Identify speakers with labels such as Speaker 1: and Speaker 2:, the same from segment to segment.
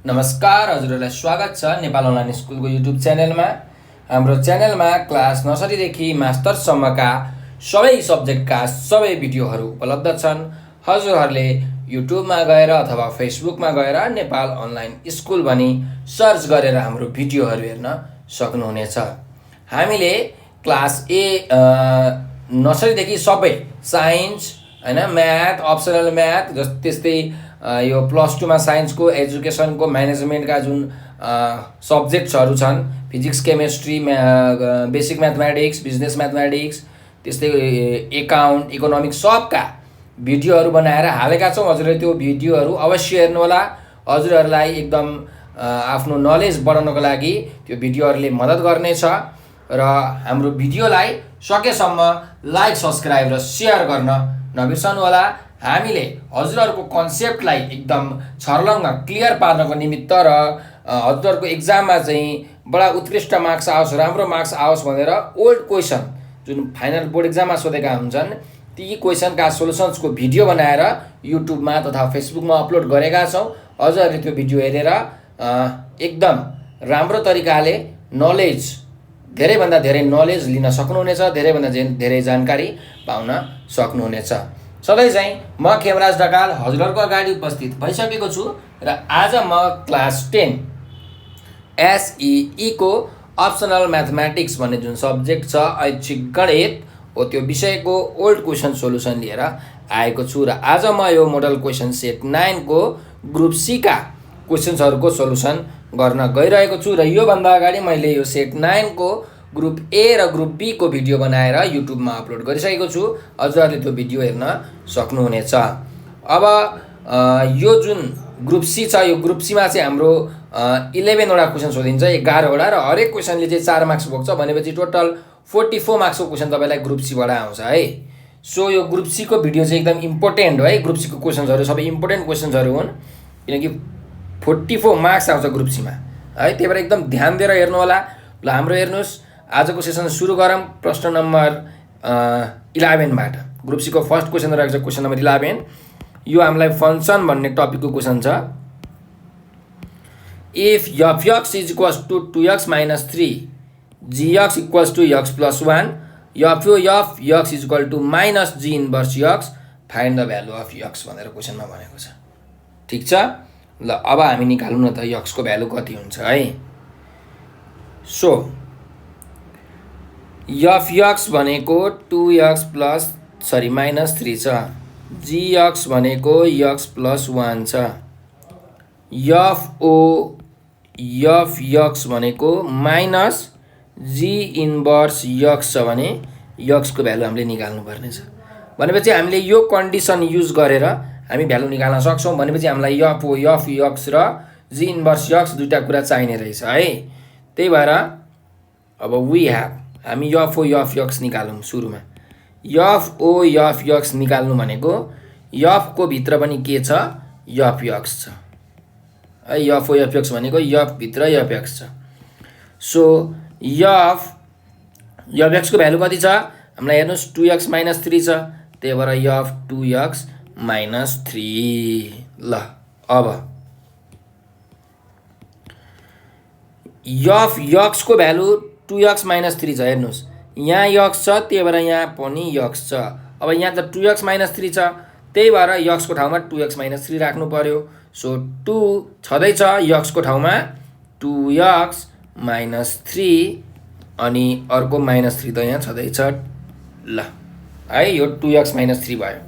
Speaker 1: नमस्कार, हजुरहरूलाई स्वागत छ नेपाल अनलाइन स्कुलको युट्युब च्यानलमा। हाम्रो च्यानलमा क्लास नर्सरीदेखि मास्टरसम्मका सबै सब्जेक्टका सबै भिडियोहरू उपलब्ध छन्। हजुरहरूले युट्युबमा गएर अथवा फेसबुकमा गएर नेपाल अनलाइन स्कुल भनी सर्च गरेर हाम्रो भिडियोहरू हेर्न सक्नुहुनेछ। हामीले क्लास नर्सरीदेखि सबै साइन्स हैन, म्याथ, अप्सनल म्याथ, त्यस्तै यो प्लस 2 मा साइन्सको एजुकेसनको म्यानेजमेन्टका जुन सब्जेक्ट्सहरू छन्, physics, chemistry, basic mathematics, business mathematics, त्यस्तै एकाउन्ट, इकोनोमिक्स सबका भिडियोहरू बनाएर हालेका छौँ। हजुरले त्यो भिडियोहरू अवश्य हेर्नुहोला। हजुरहरूलाई एकदम आफ्नो नलेज बढाउनको लागि त्यो भिडियोहरूले मद्दत गर्नेछ र हाम्रो भिडियोलाई सकेसम्म लाइक, सब्सक्राइब र सेयर गर्न नबिर्सनु होला। हामीले हजुरहरूको कन्सेप्टलाई एकदम छर्लङ्ग क्लियर पार्नको निमित्त र हजुरहरूको एक्जाममा चाहिँ बडा उत्कृष्ट मार्क्स आओस्, राम्रो मार्क्स आओस् भनेर ओल्ड क्वेसन जुन फाइनल बोर्ड एक्जाममा सोधेका हुन्छन् ती क्वेसनका सोल्युसन्सको भिडियो बनाएर युट्युबमा तथा फेसबुकमा अपलोड गरेका छौँ। हजुरहरूले त्यो भिडियो हेरेर एकदम राम्रो तरिकाले नलेज, धेरैभन्दा धेरै नलेज लिन सक्नुहुनेछ, धेरैभन्दा धेरै जानकारी पाउन सक्नुहुनेछ। सधैँ चाहिँ म खेमराज ढकाल हजुरहरूको अगाडि उपस्थित भइसकेको छु र आज म क्लास 10 SEE को अप्सनल म्याथमेटिक्स भन्ने जुन सब्जेक्ट छ, ऐच्छिक गणित हो, त्यो विषयको ओल्ड क्वेसन सोल्युसन लिएर आएको छु र आज म यो मोडल क्वेसन सेट 9 को ग्रुप सी का क्वेसन्सहरूको सोल्युसन गर्न गइरहेको छु र योभन्दा अगाडि मैले यो सेट 9 को ग्रुप ए र ग्रुप बी को भिडियो बनाएर युट्युबमा अपलोड गरिसकेको छु। हजुरहरूले त्यो भिडियो हेर्न सक्नुहुनेछ। अब यो जुन ग्रुप सी छ, यो ग्रुप सीमा चाहिँ हाम्रो 11 वटा क्वेसन सोधिन्छ, 11 वटा, र हरेक क्वेसनले चाहिँ 4 मार्क्स बोक्छ। भनेपछि टोटल 44 मार्क्सको क्वेसन तपाईँलाई ग्रुप सीबाट आउँछ है। सो यो ग्रुप सी को भिडियो चाहिँ एकदम इम्पोर्टेन्ट हो है। ग्रुप सी को क्वेसन्सहरू सबै इम्पोर्टेन्ट क्वेसन्सहरू हुन्, किनकि 44 मार्क्स आउँछ ग्रुप सीमा है। त्यही भएर एकदम ध्यान दिएर हेर्नु होला। ल हाम्रो हेर्नुहोस्, आजको सेसन सुरु गरौँ प्रश्न नम्बर 11 बाट। ग्रुप सी को फर्स्ट क्वेसन रहेको छ क्वेसन नम्बर 11। यो हामीलाई फङ्सन भन्ने टपिकको क्वेसन छ। If f(x) equals to 2x - 3, gx equals to x + 1, f(x) equal to -g inverse x, find the value of x भनेर क्वेसनमा भनेको छ। ठिक छ। ल अब हामी निकालौँ न त x को भ्यालु कति हुन्छ है। सो f(x) भनेको 2x -3 छ, gx भनेको x + 1 छ, f(x) भनेको -g इन्भर्स x छ भने x को भ्यालु हामीले निकाल्नु पर्ने छ। भनेपछि हामीले यो कन्डिसन युज गरेर हामी भ्यालु निकाल्न सक्छौँ। भनेपछि हामीलाई f(x) र g इन्भर्स x दुईटा कुरा चाहिने रहेछ है। त्यही भएर अब हामी f(x) निकालौँ। सुरुमा f(x) निकाल्नु भनेको f को भित्र पनि के छ, f(x) छ है। f(x) भनेको f भित्र f(x) छ। सो f(x) को भ्यालु कति छ हामीलाई हेर्नुहोस्, 2x - 3 छ, त्यही भएर f 2x - 3। ल अब f(x) को भ्यालु 2x - 3 छ। हेर्नुहोस्, यहाँ x छ, त्यही भएर यहाँ पनि x छ। अब यहाँ त 2x - 3 छ, त्यही भएर x को ठाउँमा 2x - 3 राख्नु पर्यो। सो 2 छँदैछ x को ठाउँमा 2x - 3 अनि अर्को -3 त यहाँ छँदैछ। ल है, यो 2x - 3 भयो।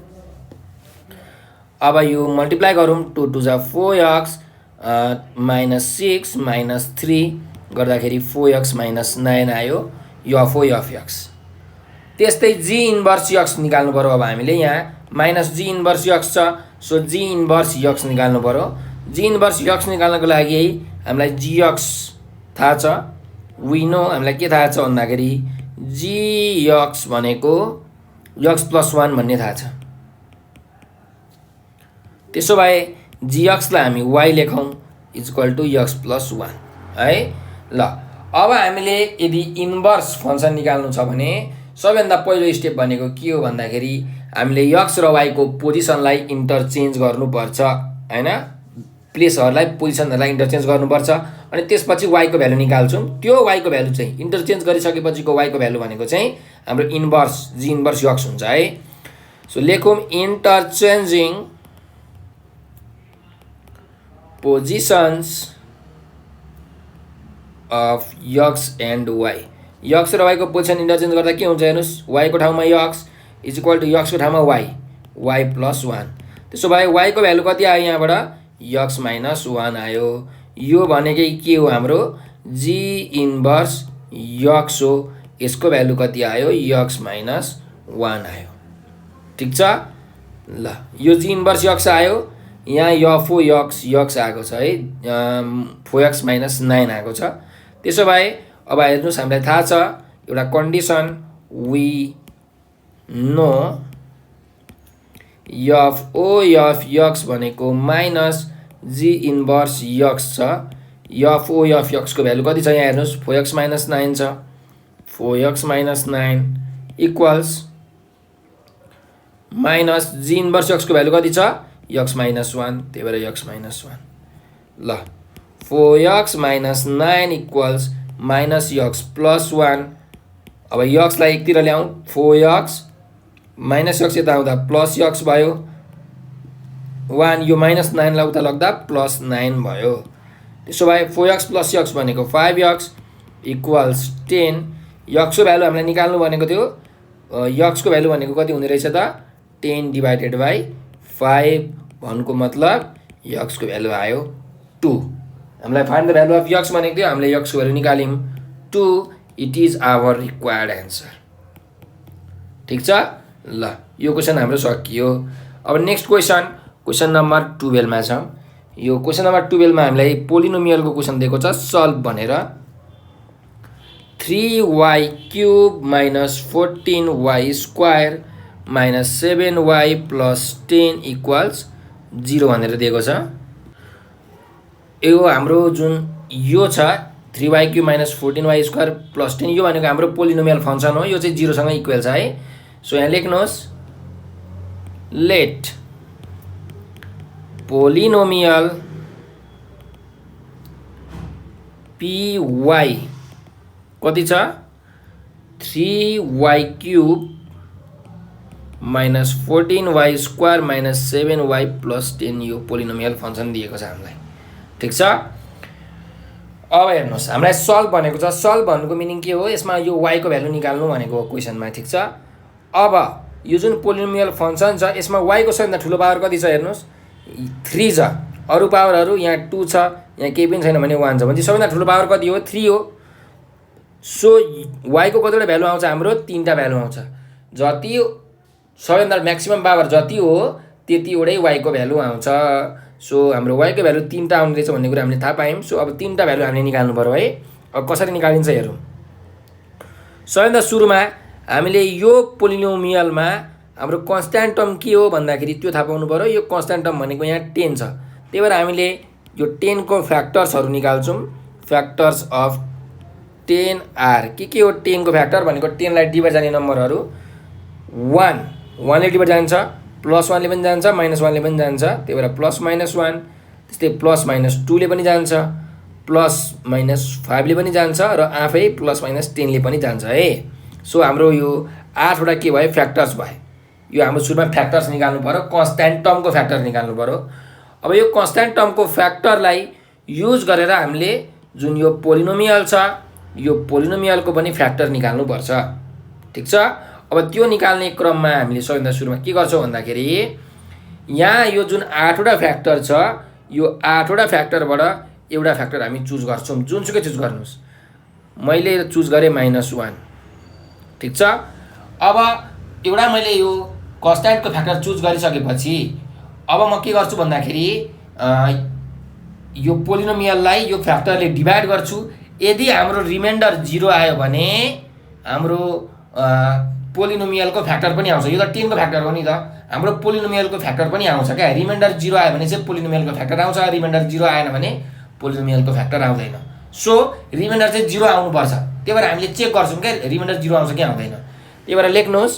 Speaker 1: अब यो मल्टिप्लाई गरौँ, 2 2 जा 4x -6 -3 गर्दाखेरि 4x - 9 आयो, f(x). त्यस्तै g इन्भर्स x निकाल्नु पर्यो। अब हामीले यहाँ -g इन्भर्स x छ, सो g इन्भर्स x निकाल्नु पर्यो। g इन्भर्स x निकाल्नको लागि हामीलाई gx थाहा छ, नो हामीलाई के थाहा छ भन्दाखेरि gx भनेको x + 1 भन्ने थाहा छ। त्यसो भए gx लाई हामी y लेखौँ इक्वल टु x + 1 है। ल अब हामीले यदि इन्भर्स फङ्सन निकाल्नु छ भने सबैभन्दा पहिलो स्टेप भनेको के हो भन्दाखेरि हामीले x र y को पोजिसनलाई इन्टरचेन्ज गर्नुपर्छ हैन। प्लेसहरूलाई पोजिसनहरूलाई इन्टरचेन्ज गर्नुपर्छ अनि त्यसपछि वाईको भ्यालु निकाल्छौँ। त्यो वाईको भ्यालु चाहिँ इन्टरचेन्ज गरिसकेपछिको वाईको भ्यालु भनेको चाहिँ हाम्रो इन्भर्स जी इन्भर्स यक्स हुन्छ है। सो लेखौँ interchanging positions of x and y. X र वाईको पोजिसन इन्टरचेन्ज गर्दा के हुन्छ हेर्नुहोस्, वाईको ठाउँमा यक्स इज इक्वल टु यक्सको ठाउँमा वाई, वाई प्लस 1। त्यसो भए वाईको भ्यालु कति आयो यहाँबाट, यक्स माइनस 1 आयो। यो भनेकै के हो हाम्रो जी इन्भर्स यक्स हो। यसको भ्यालु कति आयो, यक्स माइनस 1 आयो। ठिक छ ल, यो जी इन्भर्स यक्स आयो। यहाँ यफो यक्स आएको छ है, 4x माइनस 9 आएको छ। त्यसो भए अब हेर्नुहोस्, हामीलाई थाहा छ एउटा condition, we know f o f x भनेको माइनस जी इन्भर्स यक्स छ। एफ ओ एफ यक्सको भ्यालु कति छ यहाँ हेर्नुहोस्, 4x माइनस 9 छ। 4x minus 9 equals minus g inverse यक्सको भ्यालु कति छ, यक्स माइनस 1, त्यही भएर यक्स माइनस 1। ल 4x minus 9 equals minus x plus 1। अब यक्सलाई एकतिर ल्याउँ, 4x माइनस यक्स यता आउँदा प्लस यक्स भयो, 1 यो माइनस 9 लाई उता लग्दा प्लस 9 भयो। त्यसो भए 4x प्लस यक्स भनेको 5x इक्वल्स 10। यक्सको भ्यालु हामीलाई निकाल्नु भनेको थियो, यक्सको भ्यालु भनेको कति हुने रहेछ त, 10 डिभाइडेड बाई 5 भन्नुको मतलब यक्सको भ्यालु आयो 2। हामीलाई find the value of x भनेको थियो, हामीले यक्सको भ्यालु निकाल्यौँ 2। It is our required answer. ठिक छ ल, यो क्वेसन हाम्रो सकियो। अब नेक्स्ट क्वेसन नम्बर 12 मा छ। यो क्वेसन नम्बर 12 मा हामीलाई पोलिनोमियलको क्वेसन दिएको छ सल्भ भनेर। 3y cube minus 14y square minus 7y plus 10 equals 0 भनेर दिएको छ। यो हाम्रो जुन यो छ 3y cube minus 14y square plus 10, यो भनेको हाम्रो पोलिनोमियल फङ्सन हो। यो चाहिँ 0 सँग इक्वल छ है। सो यहाँ लेख्नुहोस्, लेट पोलिनोमियल py कति छ, 3y cube minus 14y square minus 7y plus 10 यो पोलिनोमियल फङ्सन दिएको छ हामीलाई। ठिक छ। अब हेर्नुहोस्, हामीलाई सल्भ भनेको छ। सल्भ भन्नुको मिनिङ के हो, यसमा यो y को भ्यालु निकाल्नु भनेको हो क्वेसनमा। ठिक छ। अब यो जुन पोलिनोमियल फङ्सन छ यसमा y को सबैभन्दा ठुलो पावर कति छ हेर्नुहोस्, 3 छ। अरू पावरहरू यहाँ 2 छ, यहाँ केही पनि छैन भने 1 छ भने सबैभन्दा ठुलो पावर कति हो, 3 हो। सो y को कतिवटा भ्यालु आउँछ, हाम्रो 3टा भ्यालु आउँछ। जति सबैभन्दा म्याक्सिमम पावर जति हो त्यतिवटै y को भ्यालु आउँछ। सो हाम्रो y को भ्यालु 3टा आउने रहेछ भन्ने कुरा हामीले थाहा पायौँ। सो अब 3टा भ्यालु हामीले निकाल्नु पर्यो है। अब कसरी निकालिन्छ हेरौँ। सबैभन्दा सुरुमा हामीले यो पोलिनोमियलमा हाम्रो कन्स्ट्यान्ट टर्म के हो भन्दाखेरि त्यो थाहा पाउनु पर्यो। यो कन्स्ट्यान्ट टर्म भनेको यहाँ 10 छ, त्यही भएर हामीले यो 10 को फ्याक्टर्सहरू निकाल्छौँ। फ्याक्टर्स अफ 10 आर के हो, 10 को फ्याक्टर भनेको 10 लाई डिभाइड जाने नम्बरहरू 1 ले डिभाइड जान्छ, प्लस 1 ले पनि जान्छ, माइनस 1 ले पनि जान्छ, त्यही भएर प्लस माइनस 1। त्यस्तै प्लस माइनस 2 ले पनि जान्छ, प्लस माइनस 5 ले पनि जान्छ र आफै प्लस माइनस 10 ले पनि जान्छ है। सो हाम्रो यो 8वटा के भयो, फ्याक्टर्स भयो। यो हाम्रो सुरुमा फ्याक्टर्स निकाल्नु पर्यो, कन्स्ट्यान्ट टर्मको फ्याक्टर निकाल्नु पर्यो। अब यो कन्स्ट्यान्ट टर्मको फ्याक्टरलाई युज गरेर हामीले जुन यो पोलिनोमियल छ यो पोलिनोमियलको पनि फ्याक्टर निकाल्नु पर्छ। ठिक छ। अब त्यो निकाल्ने क्रममा हामीले सबैभन्दा सुरुमा के गर्छौँ भन्दाखेरि यहाँ यो जुन 8वटा फ्याक्टर छ यो 8वटा फ्याक्टरबाट एउटा फ्याक्टर हामी चुज गर्छौँ। जुनसुकै चुज गर्नुहोस्, मैले चुज गरेँ -1। ठिक छ। अब एउटा मैले यो कन्स्ट्यान्टको फ्याक्टर चुज गरिसकेपछि अब म के गर्छु भन्दाखेरि यो पोलिनोमियललाई यो फ्याक्टरले डिभाइड गर्छु। यदि हाम्रो रिमाइन्डर 0 आयो भने हाम्रो पोलिनोमियलको फ्याक्टर पनि आउँछ। यो त 10 को फ्याक्टर हो नि त, हाम्रो पोलिनोमियलको फ्याक्टर पनि आउँछ क्या। रिमाइन्डर 0 आयो भने चाहिँ पोलिनोमियलको फ्याक्टर आउँछ, रिमाइन्डर 0 आएन भने पोलिनोमियलको फ्याक्टर आउँदैन। सो रिमाइन्डर चाहिँ 0 आउनुपर्छ, त्यही भएर हामीले चेक गर्छौँ क्या रिमाइन्डर 0 आउँछ कि आउँदैन। त्यही भएर लेख्नुहोस्,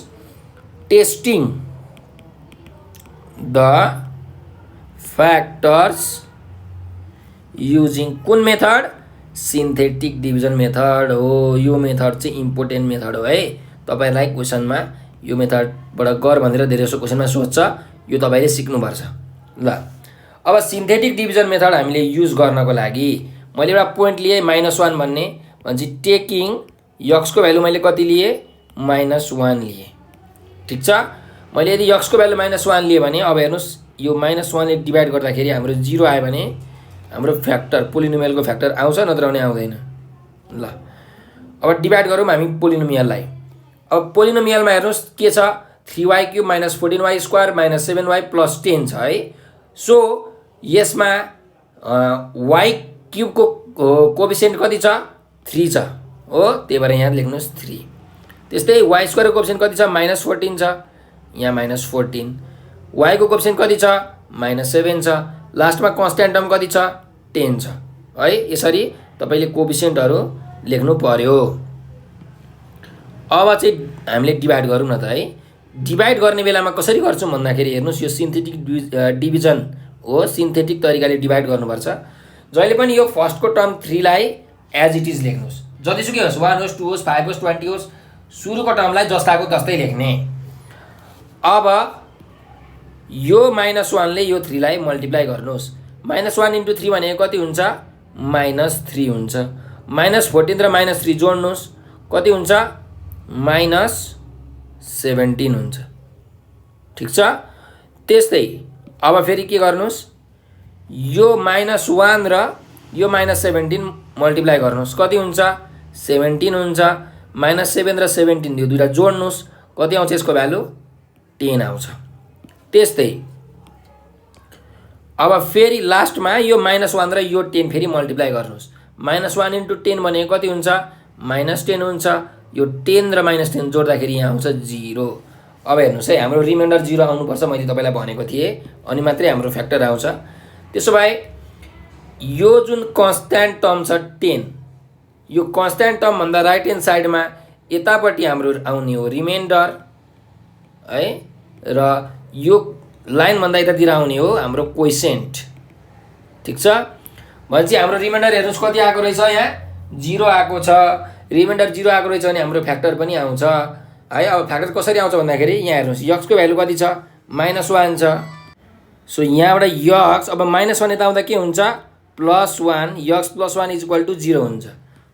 Speaker 1: टेस्टिङ द फ्याक्टर्स युजिङ कुन मेथड? सिन्थेटिक डिभिजन मेथड हो। यो मेथड चाहिँ इम्पोर्टेन्ट मेथड हो है। तपाईलाई क्वेसनमा यो मेथडबाट गर भनेर धेरै जसो क्वेसनमा सोध्छ, यो तपाईले सिक्नुपर्छ। ल अब सिन्थेटिक डिभिजन मेथड हामीले युज गर्नको लागि मैले एउटा पोइन्ट लिए -1 भन्ने भनेपछि टेकिङ x को भ्यालु मैले कति लिए? -1 लिए। ठीक छ। मैले यदि x को भ्यालु -1 लिए भने अब हेर्नुस् यो -1 ले डिभाइड गर्दाखेरि हाम्रो 0 आयो भने हाम्रो फ्याक्टर पोलिनोमियलको फ्याक्टर आउँछ नत्र भने आउँदैन। ल अब डिभाइड गरौँ हामी पोलिनोमियललाई। अब पोलिनोमियलमा हेर्नुस् के छ? 3y³ - 14y² - 7y + 10 छ है। सो यसमा y³ को कोएफिसिएन्ट कति छ? 3 छ हो, त्यही भएर यहाँ लेख्नुस् 3। त्यस्तै y² को कोएफिसिएन्ट कति छ? -14 छ, यहाँ -14। y को कोएफिसिएन्ट कति छ? -7 छ। लास्टमा कन्स्ट्यान्ट टर्म कति छ? 10 छ है। यसरी तपाईले कोएफिसिएन्टहरु लेख्नु पर्यो। अब चाहिँ हामीले डिभाइड गरौँ न त है। डिभाइड गर्ने बेलामा कसरी गर्छौं भन्दाखेरि हेर्नुस् यो सिन्थेटिक डिभिजन हो। सिन्थेटिक तरिकाले डिभाइड गर्नुपर्छ। जहिले पनि यो फर्स्टको टर्म 3 लाई एज इट इज लेख्नुस्। जतिसुकै होस् 1 होस् 2 होस् 5 होस् 20 होस् सुरुको टर्मलाई जस्ताको तस्तै लेख्ने। अब यो -1 ले यो 3 लाई मल्टिप्लाई गर्नुस्। -1 * 3 भनेको कति हुन्छ? -3 हुन्छ। -14 र -3 जोड्नुस् कति हुन्छ? -17 हुन्छ। ठीक छ। त्यस्तै अब फेरि के गर्नुस्? यो -1 र यो -17 मल्टिप्लाई गर्नुस् कति हुन्छ? 17 हुन्छ। -7 र 17 यो दुईटा जोड्नुस् कति आउँछ यसको भ्यालु? 10 आउँछ। त्यस्तै अब फेरि लास्टमा यो -1 र यो 10 फेरि मल्टिप्लाई गर्नुस्। -1 * 10 भनेको कति हुन्छ? -10 हुन्छ। यो 10 र -10 जोड्दाखेरि यहाँ आउँछ 0। अब हेर्नुस् है हाम्रो रिमाइन्डर 0 आउनुपर्छ मैले तपाईलाई भनेको थिए, अनि मात्रै हाम्रो फ्याक्टर आउँछ। त्यसो भए यो जुन कन्स्ट्यान्ट टर्म छ 10, यो कन्स्ट्यान्ट टर्म भन्दा राइट ह्यान्ड साइडमा यतापट्टि हाम्रो आउने हो रिमाइन्डर है, र यो लाइन भन्दा यतातिर आउने हो हाम्रो कोइसेन्ट। ठीक छ। भनेपछि हाम्रो रिमाइन्डर हेर्नुस् कति आएको रहेछ? यहाँ 0 आएको छ। रिमाइन्डर 0 आएको रहेछ भने हाम्रो फ्याक्टर पनि आउँछ है। अब फ्याक्टर कसरी आउँछ भन्दाखेरि यहाँ हेर्नुस् x को भ्यालु कति छ? -1 छ। सो यहाँबाट x अब -1 यता आउँदा के हुन्छ? +1। x + 1 = 0 हुन्छ।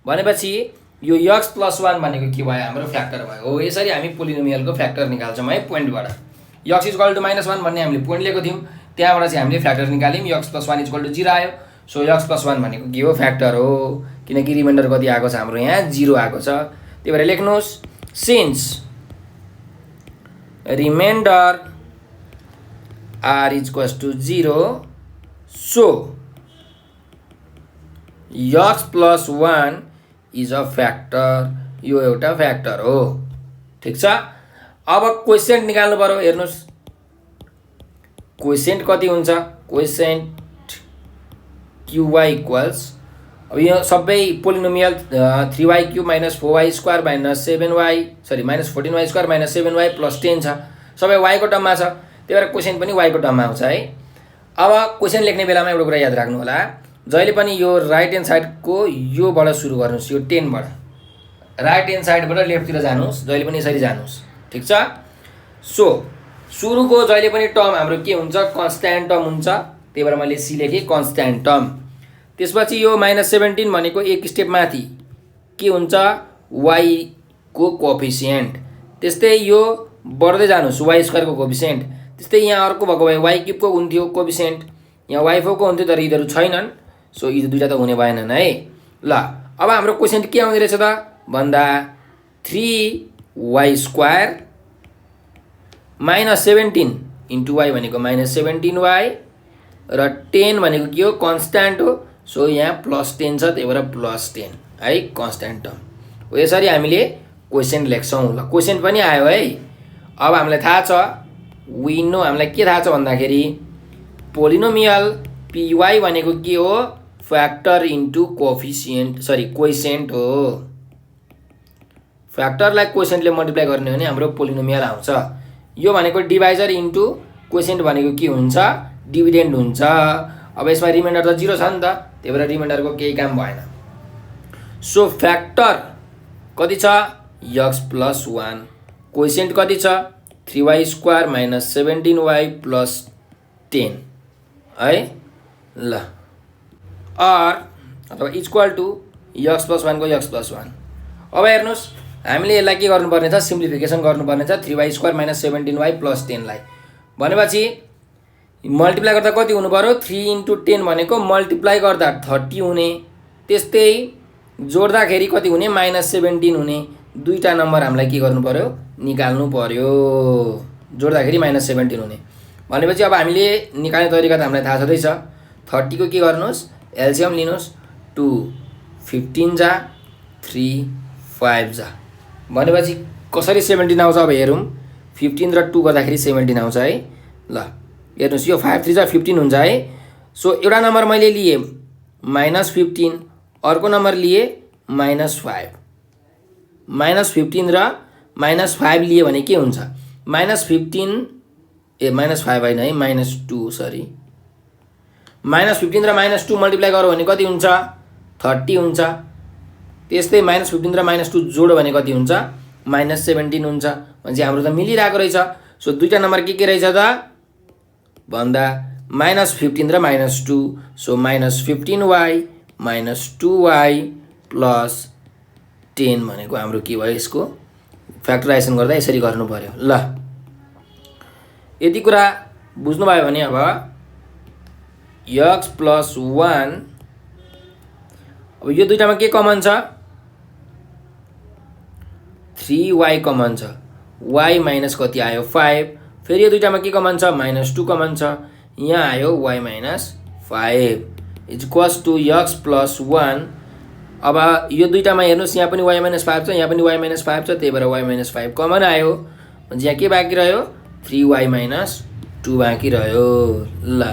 Speaker 1: भनेपछि यो x + 1 भनेको के भयो? हाम्रो फ्याक्टर भयो हो। यसरी हामी पोलिनोमियलको फ्याक्टर निकाल्छौँ है पोइन्टबाट। x = -1 भन्ने हामीले पोइन्ट लिएको थियौँ, त्यहाँबाट चाहिँ हामीले फ्याक्टर निकाल्यौँ। x + 1 = 0 आयो। सो x + 1 भनेको के हो? फ्याक्टर हो, किनकि रिमाइन्डर कति आएको छ? हाम्रो यहाँ 0 आएको छ। त्यही भएर लेख्नुस् since reminder r = 0 so x + 1 is a factor। यो एउटा फ्याक्टर हो। ठीक छ। अब कोइसेन्ट निकाल्नु पर्यो। हेर्नुस् कोइसेन्ट कति हुन्छ? कोइसेन्ट qy = अब यो सबै polynomial 3y³ - 4y² - 14y² - 7y + 10 छ। सबै y को टर्ममा छ, त्यही भएर कोइसेन्ट पनि y को टर्ममा आउँछ है। अब कोइसेन्ट लेख्ने बेलामा एउटा कुरा याद राख्नु होला, जहिले पनि यो राइट ह्यान्ड साइडको योबाट सुरु गर्नुस्। यो 10 बाट राइट ह्यान्ड साइडबाट लेफ्टतिर जानुस्, जहिले पनि यसरी जानुस्। ठीक छ। सो सुरुको जहिले पनि टर्म हाम्रो के हुन्छ? कन्स्ट्यान्ट टर्म हुन्छ, त्यही भएर मैले सी लेखेँ कन्स्ट्यान्ट टर्म। त्यसपछि यो -17 भनेको एक स्टेप माथि के हुन्छ? y को कोएफिसिएन्ट। त्यस्तै यो बढ्दै जानुस् y² को कोएफिसिएन्ट। त्यस्तै यहाँ अर्को भएको भए y³ को हुन्थ्यो कोएफिसिएन्ट, यहाँ y4 को हुन्थ्यो, तर यिनीहरू छैनन्। सो यी दुईटा त हुने भएनन् है। ल अब हाम्रो कोएफिसिएन्ट के आउँदै रहेछ त भन्दा 3y² - 17 * y भनेको -17y र 10 भनेको के हो? कन्स्ट्यान्ट हो। सो यहाँ +10 छ, त्यही भएर +10 है कन्स्ट्यान्ट टर्म हो। यसरी हामीले कोइसेन्ट लेख्छौँ। ल कोइसेन्ट पनि आयो है। अब हामीलाई थाहा छ वी नो, हामीलाई के थाहा छ भन्दाखेरि पोलिनोमियल py भनेको के हो? फ्याक्टर इन्टु कोएफिसिएन्ट, सरी कोइसेन्ट हो। फ्याक्टरलाई कोइसेन्टले मल्टिप्लाई गर्ने हो भने हाम्रो पोलिनोमियल आउँछ। यो भनेको डिभाइजर इन्टु कोइसेन्ट भनेको के हुन्छ? डिभिडेन्ड हुन्छ। अब यसमा रिमाइन्डर त 0 छ नि त, त्यही भएर रिमाइन्डरको केही काम भएन। सो फ्याक्टर कति छ x + 1, कोइसेन्ट कति छ 3y² - 17y + 10 है ल, अथवा इक्वल टु x + 1 को x + 1। अब हेर्नुहोस् हामीले यसलाई के गर्नुपर्ने छ सिम्प्लिफिकेसन गर्नुपर्ने छ 3y² - 17y + 10 लाई भनेपछि मल्टिप्लाई गर्दा कति हुनु पर्यो 3 × 10 भनेको मल्टिप्लाई गर्दा 30 हुने, त्यस्तै जोड्दाखेरि कति हुने -17 हुने। दुईटा नम्बर हामीलाई के गर्नु पर्यो निकाल्नु पर्यो, जोड्दाखेरि -17 हुने भनेपछि अब हामीले निकाल्ने तरिका त हामीलाई थाहा छँदैछ। 30 को के गर्नुहोस् एलसिएम लिनुहोस् 2 15 जा 3 5 जा भनेपछि कसरी 17 आउँछ अब हेरौँ। 15 र 2 गर्दाखेरि 17 आउँछ है ल, हेर्नुहोस् यो 5 3 जा 15 हुन्छ है। सो एउटा नम्बर मैले लिएँ -15, अर्को नम्बर लिएँ -5, -15 र -5 लिए भने के हुन्छ -15 -5 होइन है -2 सरी, -15 र -2 मल्टिप्लाई गऱ्यो भने कति हुन्छ 30 हुन्छ। त्यस्तै -15 र -2 जोड्यो भने कति हुन्छ -17 हुन्छ। भनेपछि हाम्रो त मिलिरहेको रहेछ। सो दुईटा नम्बर के रहेछ त भन्दा -15 र -2, सो -15y - 2y + 10 भनेको हाम्रो के भयो यसको फ्याक्टराइजेसन गर्दा यसरी गर्नु पर्यो ल। यति कुरा बुझ्नुभयो भने अब x + 1, अब यो दुईटामा के कमन छ 3y कमन छ, y माइनस कति आयो 5, फेरि यो दुईटामा के कमन छ -2 कमन छ, यहाँ आयो y - 5 = x + 1। अब यो दुईटामा हेर्नुहोस् यहाँ पनि y - 5 छ, यहाँ पनि y - 5 छ, त्यही भएर y - 5 कमन आयो। भने यहाँ के बाँकी रह्यो 3y - 2 बाँकी रह्यो ल।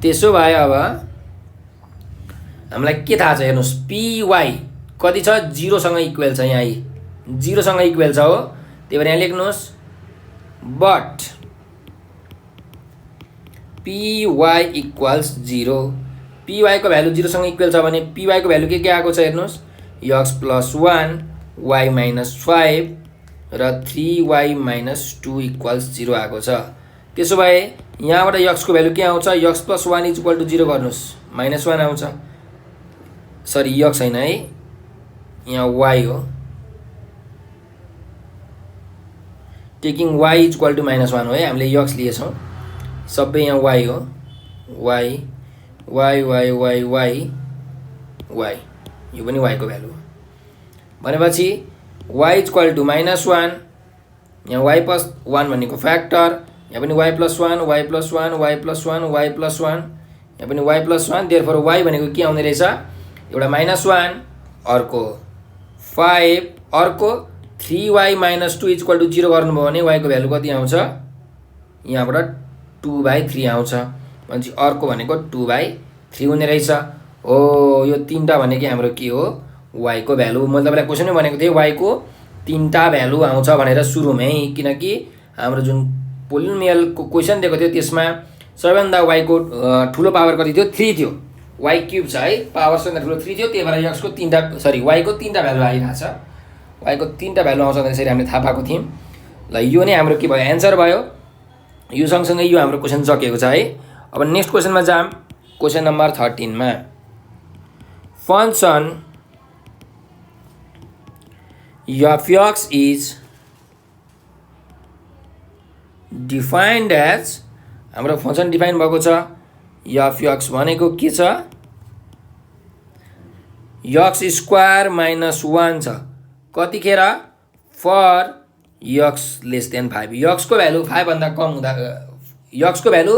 Speaker 1: त्यसो भए अब हामीलाई के थाहा छ हेर्नुहोस् py कति छ 0 सँग इक्वल छ, यहाँ 0 सँग इक्वल छ हो, त्यही भएर यहाँ लेख्नुहोस् बट py = 0। py को भ्यालु 0 सँग इक्वल छ भने py को भ्यालु के आएको छ हेर्नुहोस् x + 1 y - 5 र 3y - 2 = 0 आएको छ। त्यसो भए यहाँबाट x को भ्यालु के आउँछ x + 1 = 0 गर्नुहोस् -1 आउँछ, सरी x हैन है यहाँ y हो, टेकिङ y = -1 हो है, हामीले x लिएछौँ सबै यहाँ y हो, y y y y y y यो पनि y को भ्यालु हो भनेपछि y = -1, यहाँ y + 1 भनेको फ्याक्टर, यहाँ पनि y + 1 y + 1 y + 1 y + 1, यहाँ पनि y + 1, देयरफोर y भनेको के आउने रहेछ एउटा -1, अर्को 5, अर्को 3y - 2 = 0 गर्नुभयो भने y को भ्यालु कति आउँछ यहाँबाट 2/3 आउँछ। भनेपछि अर्को भनेको 2/3 हुने रहेछ हो। यो तीनटा भनेको हाम्रो के हो y को भ्यालु। मैले तपाईलाई क्वेशनै भनेको थिएँ y को तीनटा भ्यालु आउँछ भनेर सुरुमै, किनकि हाम्रो जुन पोलिनोमियलको क्वेशन दिएको थियो त्यसमा सबैभन्दा y को ठुलो पावर कति थियो 3 थियो, y³ छ है, पावर सबैभन्दा ठुलो 3 थियो, त्यही भएर x को तीनटा y को तीनटा भ्यालु आइरहेछ, y को तीनटा भ्यालु आउँछ भनेर हामीले थाहा पाएको थियौँ ल। यो नै हाम्रो के भयो एन्सर भयो। यो सँगसँगै यो हाम्रो क्वेशन सकिएको छ है। अब नेक्स्ट क्वेशनमा जाम, क्वेशन नम्बर 13 मा function f(x) is defined as, हाम्रो फंक्शन डिफाइन भएको छ f(x) भनेको के छ x² - 1 छ, कतिखेर फर x < 5, x को भ्यालु 5 भन्दा कम हुँदा, x को भ्यालु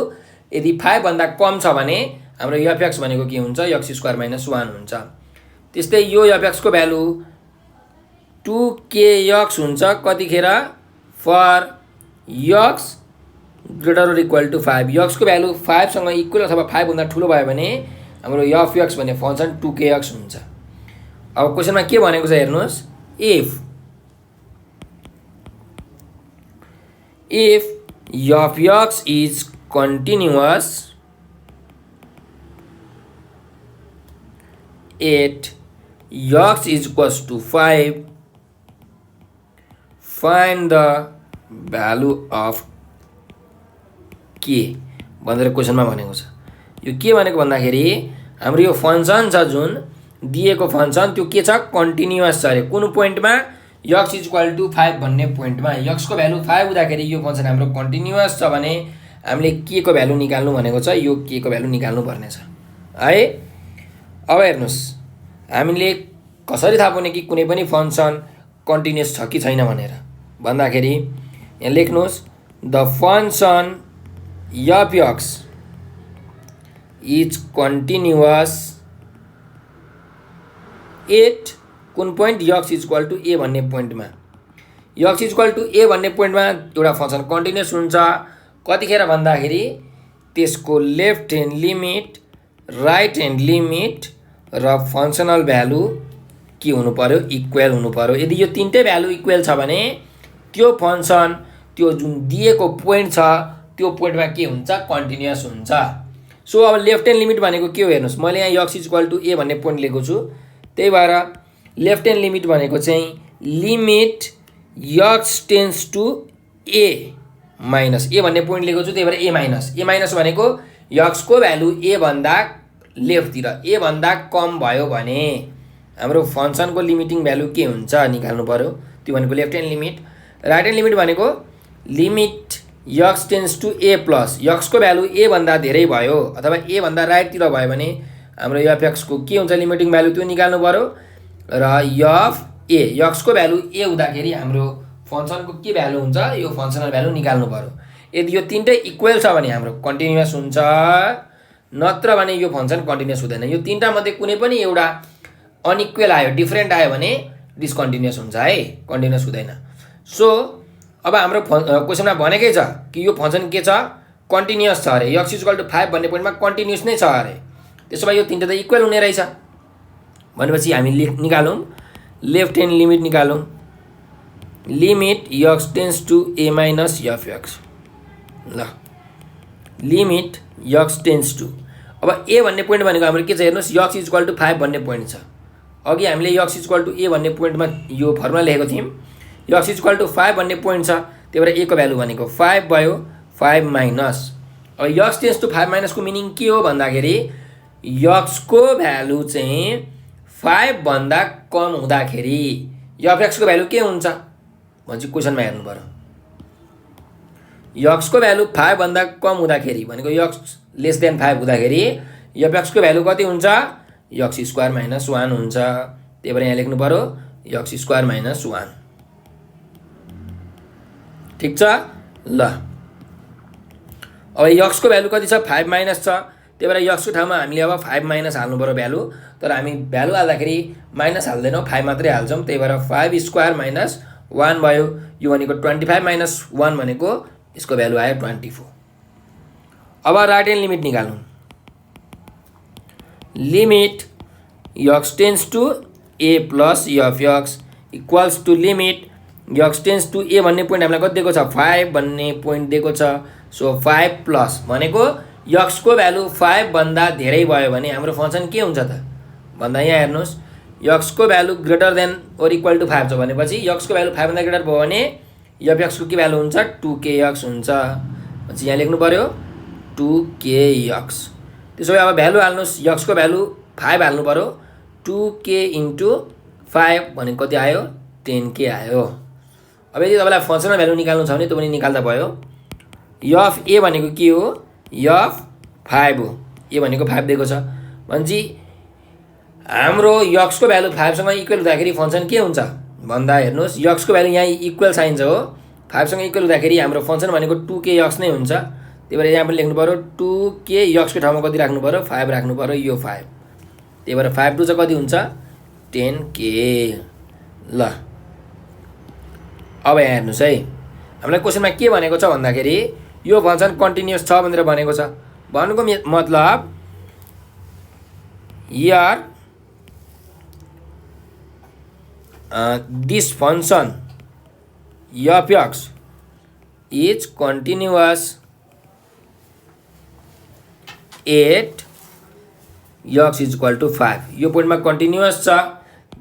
Speaker 1: यदि 5 भन्दा कम छ भने हाम्रो f(x) भनेको के हुन्छ x² - 1 हुन्छ। त्यस्तै यो f(x) को भ्यालु 2kx हुन्छ कतिखेर फर x > 5, x को भ्यालु 5 सँग इक्वल अथवा 5 भन्दा ठुलो भयो भने हाम्रो f(x) भन्ने फंक्शन 2kx हुन्छ। अब क्वेशनमा के भनेको छ हेर्नुहोस्, if f(x) is continuous 8 x is equals to 5 find the value of k भनेर क्वेसनमा भनेको छ। यो के भनेको भन्दाखेरि हाम्रो यो फंक्सन छ जुन दिएको फंक्सन त्यो के छ कन्टिन्युअस छ अरे। कुन पोइन्टमा x इज इक्वल टु 5 भन्ने पोइन्टमा x को भ्यालु 5 हुँदाखेरि यो फंक्सन हाम्रो कन्टिन्युअस छ भने हामीले के को भ्यालु निकाल्नु भनेको छ। यो के को भ्यालु निकाल्नु पर्ने छ है। अब हेर्नुस् हामीले कसरी थाहा पाउने कि कुनै पनि फंक्सन कन्टिन्युअस छ कि छैन भनेर भन्दाखेरि यहाँ लेख्नुस् the function f(x) is continuous at कुन point x is equal to a भन्ने पोइन्टमा। x is equal to a भन्ने पोइन्टमा एउटा फंक्सन कन्टिन्युअस हुन्छ कतिखेर भन्दाखेरि त्यसको left hand limit right hand limit र फंक्सनल भ्यालु के हुनु पर्यो इक्वल हुनु पर्यो। यदि यो तीनटै भ्यालु इक्वल छ भने त्यो फंक्सन त्यो जुन दिएको पोइन्ट छ त्यो पोइन्टमा के हुन्छ कन्टिन्युअस हुन्छ। सो अब लेफ्ट ह्यान्ड लिमिट भनेको के हो हेर्नुस् मैले यहाँ x is equal to a भन्ने पोइन्ट लिएको छु त्यही भएर लेफ्ट ह्यान्ड लिमिट भनेको चाहिँ limit x tends to a minus a भन्ने पोइन्ट लिएको छु त्यही भएर a माइनस भनेको x को भ्यालु a भन्दा लेफ्टतिर a भन्दा कम भयो भने हाम्रो फंक्सनको लिमिटिङ भ्यालु के हुन्छ निकाल्नु पर्यो त्यो भनेको left hand limit. Right hand limit भनेको limit x tends to a plus x को भ्यालु a भन्दा धेरै भयो अथवा a भन्दा राइटतिर भयो भने हाम्रो f(x) को के हुन्छ लिमिटिङ भ्यालु त्यो निकाल्नु पर्यो र x को भ्यालु a हुँदाखेरि हाम्रो फंक्सनको के भ्यालु हुन्छ यो फंक्सनल भ्यालु निकाल्नु पर्यो। यदि यो तीनटै इक्वल छ भने हाम्रो कन्टिन्युअस हुन्छ नत्र भने यो फंक्सन कन्टिन्युअस हुँदैन। यो तीनटा मध्ये कुनै पनि एउटा अनइक्वल आयो डिफरेन्ट आयो भने डिसकन्टिन्युअस हुन्छ है कन्टिन्युअस हुँदैन। सो अब हाम्रो क्वेसनमा भनेकै छ कि यो फंक्सन के छ कन्टिन्युअस छ अरे x इज इक्वल टु 5 भन्ने पोइन्टमा कन्टिन्युअस नै छ अरे। त्यसो भए यो तीनटा त इक्वल हुने रहेछ भनेपछि हामी निकालौँ लेफ्ट ह्यान्ड लिमिट निकालौँ limit x tends to a minus f(x) ल लिमिट x टेन्स टु अब a भन्ने पोइन्ट भनेको हाम्रो के छ हेर्नुस् x इज इक्वल टु 5 भन्ने पोइन्ट छ। अघि हामीले x is equal to a भन्ने पोइन्टमा यो फर्मुला लेखेको थियौँ x इज इक्वल टु 5 भन्ने पोइन्ट छ त्यही भएर a को भ्यालु भनेको 5 भयो 5 माइनस अब x टेन्स टु 5 माइनस को मिनिङ के हो भन्दाखेरि x को भ्यालु चाहिँ 5 भन्दा कम हुँदाखेरि f(x) को भ्यालु के हुन्छ भन्छ क्वेसनमा हेर्नु पर्यो। x को भ्यालु 5 भन्दा कम हुँदाखेरि भनेको x लेस देन 5 हुँदाखेरि f(x) को भ्यालु कति हुन्छ x स्क्वायर माइनस 1 हुन्छ त्यही भएर यहाँ लेख्नु पर्यो x स्क्वायर माइनस 1 ठीक छ ल। अब x को भ्यालु कति छ 5 माइनस छ त्यही भएर x को ठाउँमा हामीले अब 5 माइनस हाल्नु पर्यो भ्यालु तर हामी भ्यालु हाल्दाखेरि माइनस हाल्दैनौँ 5 मात्रै हाल्छौँ त्यही भएर 5 स्क्वायर माइनस 1 भयो यो भनेको 25 माइनस 1 भनेको यसको भ्यालु आयो 24। अब राइट ह्यान्ड लिमिट निकालौँ limit x tends to a plus f(x) equals to limit x tends to a भन्ने पोइन्ट हामीलाई कति दिएको छ 5 भन्ने पोइन्ट दिएको छ। सो 5 प्लस भनेको x को भ्यालु 5 भन्दा धेरै भयो भने हाम्रो फंक्सन के हुन्छ त भन्दा यहाँ हेर्नुस् x को value greater than or equal to 5 छ भनेपछि x को भ्यालु 5 भन्दा ग्रेटर भयो भने f(x) को के भ्यालु हुन्छ 2kx हुन्छ भनेपछि यहाँ लेख्नु पर्यो 2kx। त्यसो भए अब भ्यालु हाल्नुस् x को भ्यालु 5 हाल्नु पर्यो 2k इन्टु 5 भनेको कति आयो 10k आयो। अब यदि तपाईलाई फंक्सनल भ्यालु निकाल्नु छ भने त्यो पनि निकाल्दा भयो f a भनेको के हो f 5 हो a भनेको 5 दिएको छ भनेपछि हाम्रो x को भ्यालु 5 सँग इक्वल हुँदाखेरि फंक्सन के हुन्छ भन्दा हेर्नुस् x को भ्यालु यहाँ इक्वल साइन छ हो 5 सँग इक्वल हुँदाखेरि हाम्रो फंक्सन भनेको 2kx नै हुन्छ त्यही भएर यहाँ पनि लेख्नु पर्यो 2kx को ठाउँमा कति राख्नु पर्यो 5 राख्नु पर्यो यो 5 त्यही भएर 5 2 चाहिँ कति हुन्छ 10k ल। अब यहाँ हेर्नुस् है हामीलाई क्वेसनमा के भनेको छ भन्दाखेरि यो फंक्सन कन्टिन्युअस छ भनेर भनेको छ भन्नुको मतलब here this function f(x) is continuous at x is equal to 5। यो पोइन्टमा कन्टिन्युअस छ,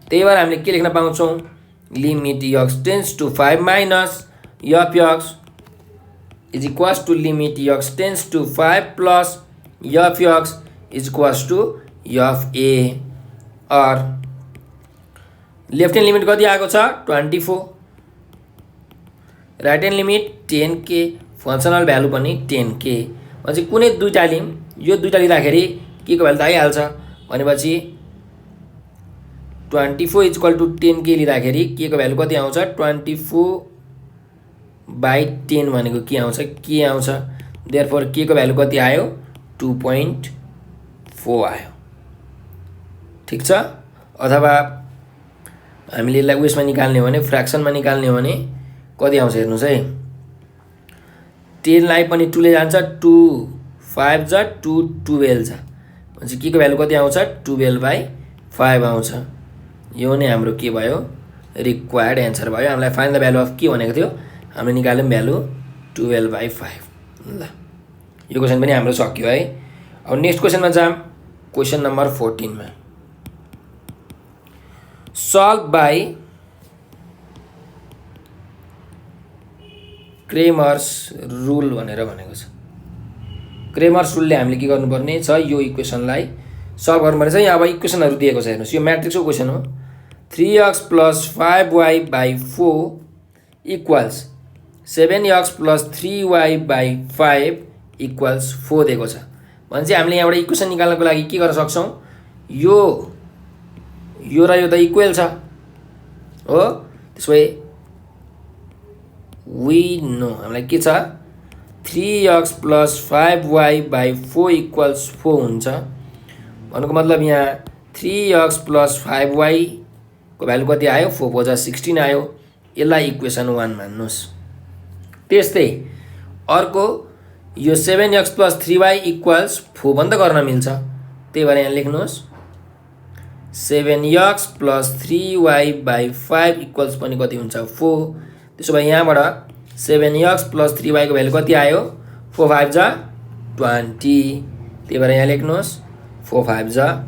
Speaker 1: त्यही भएर हामीले के लेख्न पाउँछौँ, limit x tends to 5 minus f x is equals to limit x tends to 5 plus f x is equals to f a. अर लेफ्ट ह्यान्ड लिमिट कति आएको छ 24, right hand limit 10k, functional value पनि 10k। भनेपछि कुनै दुईवटा lim, यो दुईवटा लिँदाखेरि के को भ्यालु त आइहाल्छ भनेपछि 24 इज इक्वल टु 10k लिँदाखेरि के को भ्यालु कति आउँछ 24/10 भनेको के आउँछ के आउँछ। देयरफोर के को भ्यालु कति आयो 2.4 आयो। ठिक छ। अथवा हामीले यसलाई उयसमा निकाल्ने हो भने फ्र्याक्सनमा निकाल्ने हो भने कति आउँछ हेर्नुस् है, 10 लाई पनि 2 ले जान्छ, 2 5 जा 2 12 छ भनेपछि के को भ्यालु कति आउँछ 12/5 आउँछ। यो नै हाम्रो के भयो रिक्वायर्ड एन्सर भयो। हामीलाई फाइन्ड द भ्यालु अफ के भनेको थियो, हामीले निकाल्यौँ भ्यालु 12/5। ल यो क्वेसन पनि हाम्रो सक्यो है। अब नेक्स्ट क्वेसनमा जाम, क्वेसन नम्बर 14 मा सल्भ बाई क्रेमर्स रुल भनेर भनेको छ। क्रेमर्स रुलले हामीले के गर्नुपर्ने छ, यो इक्वेसनलाई सल्भ गर्नुपर्ने छ। यहाँ अब इक्वेसनहरू दिएको छ हेर्नुहोस्, यो म्याट्रिक्सको क्वेसन हो। 3x + 5y/4 equals 7x + 3y/5 equals 4 दिएको छ भने चाहिँ हामीले यहाँबाट इक्वेसन निकाल्नको लागि के गर्न सक्छौँ, यो र यो त इक्वल छ हो, त्यसो भए वी नो हामीलाई के छ 3x + 5y/4 इक्वल्स 4 हुन्छ। भन्नुको मतलब यहाँ 3x + 5y को भ्यालु कति आयो 4 × 16 आयो। यसलाई इक्वेसन 1 मान्नुहोस्। त्यस्तै अर्को यो 7x + 3y इक्वल्स 4 पनि त गर्न मिल्छ, त्यही भएर यहाँ लेख्नुहोस् 7x + 3y/5 इक्वल्स पनि कति हुन्छ 4। त्यसो भए यहाँबाट 7x + 3y को भ्यालु कति आयो 4 5 जा 20, त्यही भएर यहाँ लेख्नुहोस् 4 5 जा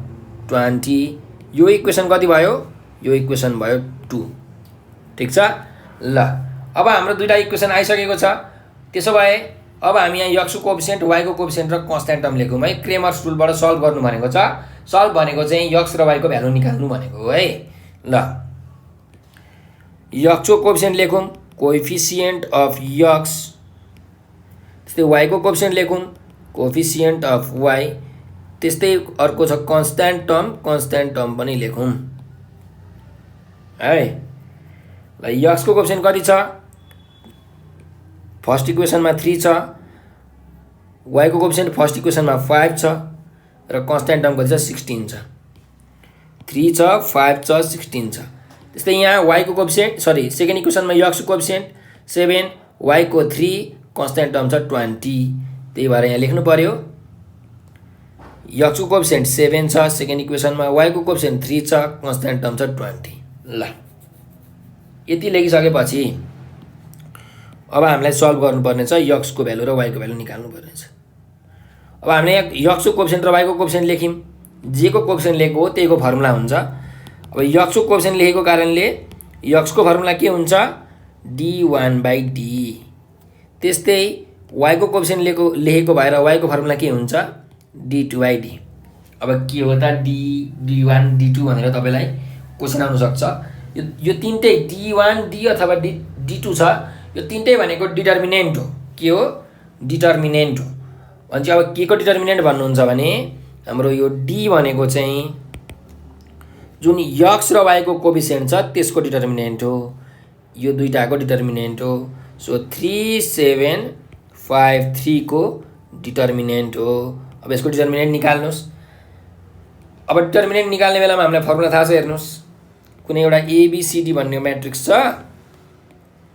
Speaker 1: 20। यो इक्वेसन कति भयो, यो इक्वेसन भयो 2। ठिक छ। ल अब हाम्रो दुईटा इक्वेसन आइसकेको छ। त्यसो भए अब हामी यहाँ यक्स को कोएफिसिएन्ट, वाई को कोएफिसिएन्ट र कन्स्ट्यान्ट टर्म लेखौँ है। क्रेमर्स रुलबाट सल्भ गर्नु भनेको छ। सल्भ भनेको चाहिँ यक्स र वाई को भ्यालु निकाल्नु भनेको हो है। ल यक्स को कोएफिसिएन्ट लेखौँ, कोएफिसिएन्ट अफ यक्स, त्यस्तै वाई को कोएफिसिएन्ट लेखौँ, कोएफिसिएन्ट अफ वाई, त्यस्तै अर्को छ कन्स्ट्यान्ट टर्म पनि लेखौँ है। ल यक्स को कोएफिसिएन्ट कति छ, फर्स्ट इक्वेसनमा 3 छ, वाई को कोएफिसिएन्ट फर्स्ट इक्वेसनमा 5 छ र कन्स्ट्यान्ट टर्म कति छ 16 छ। 3 छ 5 छ 16 छ। त्यस्तै यहाँ वाई को कोएफिसिएन्ट सेकेन्ड इक्वेसनमा यक्स को कोएफिसिएन्ट 7, वाई को 3, कन्स्ट्यान्ट टर्म छ 20, त्यही भएर यहाँ लेख्नु पर्यो यक्स को कोएफिसिएन्ट 7 छ सेकेन्ड इक्वेसनमा, वाई को कोएफिसिएन्ट 3 छ, कन्स्ट्यान्ट टर्म छ 20। ल यति लेखिसकेपछि अब हामीलाई सल्भ गर्नुपर्ने छ यक्स को भ्यालु र वाई को भ्यालु निकाल्नु पर्ने छ। अब हामीले यहाँ यक्स को कोएफिसिएन्ट र वाई को कोएफिसिएन्ट लेख्यौँ, जे को कोएफिसिएन्ट लेखेको हो त्यहीको फर्मुला हुन्छ। अब यक्स को कोएफिसिएन्ट लेखेको कारणले यक्स को फर्मुला के हुन्छ d1/d, त्यस्तै वाई को कोएफिसिएन्ट लेखेको भएर वाई को फर्मुला के हुन्छ d2/d। अब के हो त d1 d2 भनेर तपाईलाई क्वेसन आउन सक्छ। यो तीनटै d1 d अथवा d2 छ, यो तीनटै भनेको डिटर्मिनेन्ट हो। के हो डिटर्मिनेन्ट हो भने चाहिँ अब के को डिटर्मिनेन्ट भन्नुहुन्छ भने हाम्रो यो d भनेको चाहिँ जुन यक्स र वाई को कोएफिसिएन्ट छ त्यसको डिटर्मिनेन्ट हो, यो दुईटाको डिटर्मिनेन्ट हो। सो 3 7 5 3 को डिटर्मिनेन्ट हो। अब यसको डिटर्मिनेन्ट निकाल्नुहोस्। अब डिटर्मिनेन्ट निकाल्ने बेलामा हामीलाई फर्मुला थाहा छ हेर्नुहोस्, कुनै एउटा एबीसीडी भन्ने म्याट्रिक्स छ,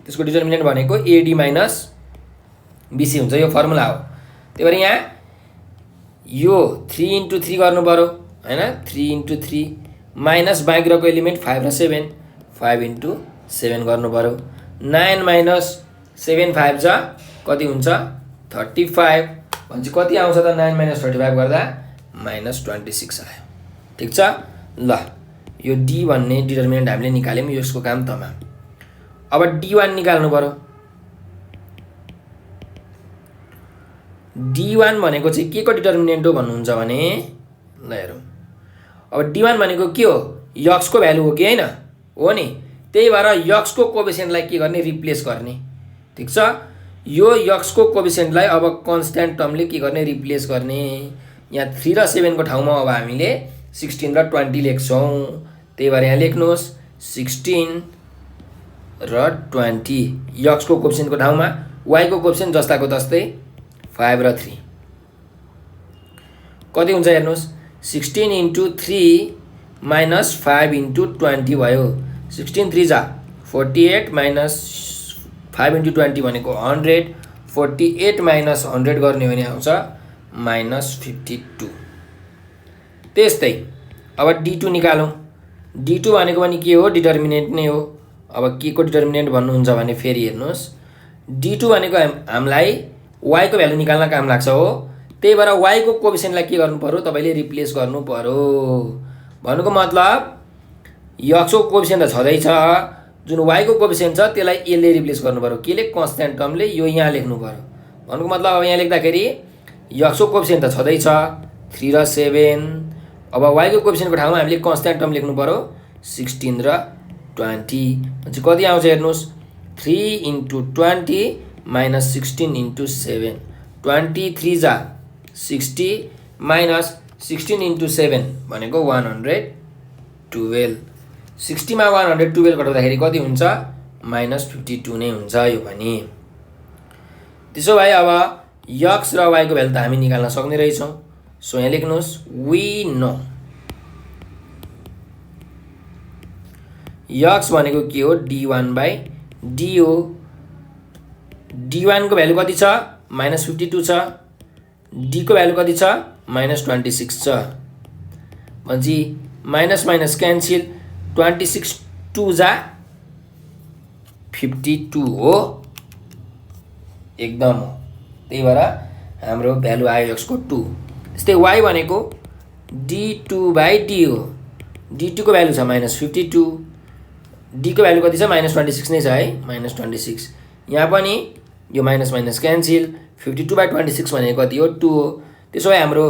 Speaker 1: त्यसको डिटर्मिनेन्ट भनेको एडी माइनस बीसी हुन्छ, यो फर्मुला हो। त्यही भएर यहाँ यो 3 × 3 गर्नु पर्यो हैन, 3 × 3 माइनस बाहिरको एलिमेन्ट 5 र 7, 5 × 7 गर्नु पर्यो। 9 - 7 5 जा कति हुन्छ 35 भने चाहिँ कति आउँछ त 9 - 35 गर्दा माइनस 26 आयो। ठिक छ। ल यो डी भन्ने डिटर्मिनेन्ट हामीले निकाल्यौँ, यसको काम तमाम। अब D1 निकाल्नु पर्यो। D1 भनेको चाहिँ के को डिटर्मिनेन्ट हो भन्नुहुन्छ भने ल हेरौँ। अब D1 भनेको के हो? यक्स को भ्यालु हो कि हैन? हो नि। त्यही भएर यक्स को कोएफिसिएन्टलाई के गर्ने? रिप्लेस गर्ने। ठिक छ। यो यक्स को कोएफिसिएन्टलाई अब कन्स्ट्यान्ट टर्मले के गर्ने? रिप्लेस गर्ने। यहाँ 3 र 7 को ठाउँमा अब हामीले 16 र 20 लेख्छौँ। त्यही भएर यहाँ लेख्नुहोस् 16 र 20 यक्स को कोएफिसिएन्टको ठाउँमा, वाइ को कोएफिसिएन्ट जस्ताको तस्तै 5 र 3 कति हुन्छ हेर्नुहोस्। 16 इन्टु 3 माइनस 5 इन्टु 20 भयो। 16 3 जा 48 माइनस 5 इन्टु 20 भनेको 100। 48 माइनस 100 गर्ने हो भने आउँछ माइनस 52। त्यस्तै अब D2 निकालौँ। D2 भनेको पनि के हो? डिटर्मिनेन्ट नै हो। अब के को डिटर्मिनेन्ट भन्नुहुन्छ भने फेरि हेर्नुहोस्। D2 भनेको हामीलाई y को भ्यालु निकाल्न काम लाग्छ हो। त्यही भएर y को कोएफिसिएन्टलाई के गर्नु पर्यो? तपाईले रिप्लेस गर्नु पर्यो। भन्नुको मतलब x को कोएफिसिएन्ट त छँदै छ, जुन y को कोएफिसिएन्ट छ त्यसलाई यसले रिप्लेस गर्नु पर्यो। केले? कन्स्ट्यान्ट टर्मले। यो यहाँ लेख्नु पर्यो। भन्नुको मतलब अब यहाँ लेख्दाखेरि x को कोएफिसिएन्ट त छँदै छ 3 र 7। अब y को कोएफिसिएन्टको ठाउँमा हामीले कन्स्ट्यान्ट टर्म लेख्नु पर्यो 16 र 20। चाहिँ कति आउँछ हेर्नुहोस्। 3 इन्टु 20 माइनस 16 इन्टु 7। 23 जा 60 माइनस 16 इन्टु 7 भनेको 112। 60 मा 112 घटाउँदाखेरि कति हुन्छ? माइनस 52 नै हुन्छ यो पनि। त्यसो भए अब यक्स र वाइ को भ्यालु त हामी निकाल्न सक्ने रहेछौँ। सो यहाँ लेख्नुहोस् वी नो यक्स भनेको के हो? D1 बाई D हो। D1 को भ्यालु कति छ? माइनस 52 छ। D को भ्यालु कति छ? माइनस 26 छ। भनेपछि माइनस माइनस क्यान्सिल। 26 2 जा 52 हो। एकदम हो। त्यही भएर हाम्रो भ्यालु आयो x को 2। त्यस्तै y भनेको D2 बाई D हो। D2 को भ्यालु छ माइनस 52। D को भ्यालु कति छ? माइनस 26 नै छ है, माइनस 26। यहाँ पनि यो माइनस माइनस क्यान्सिल। 52 बाई 26 भनेको कति हो? 2 हो। त्यसो भए हाम्रो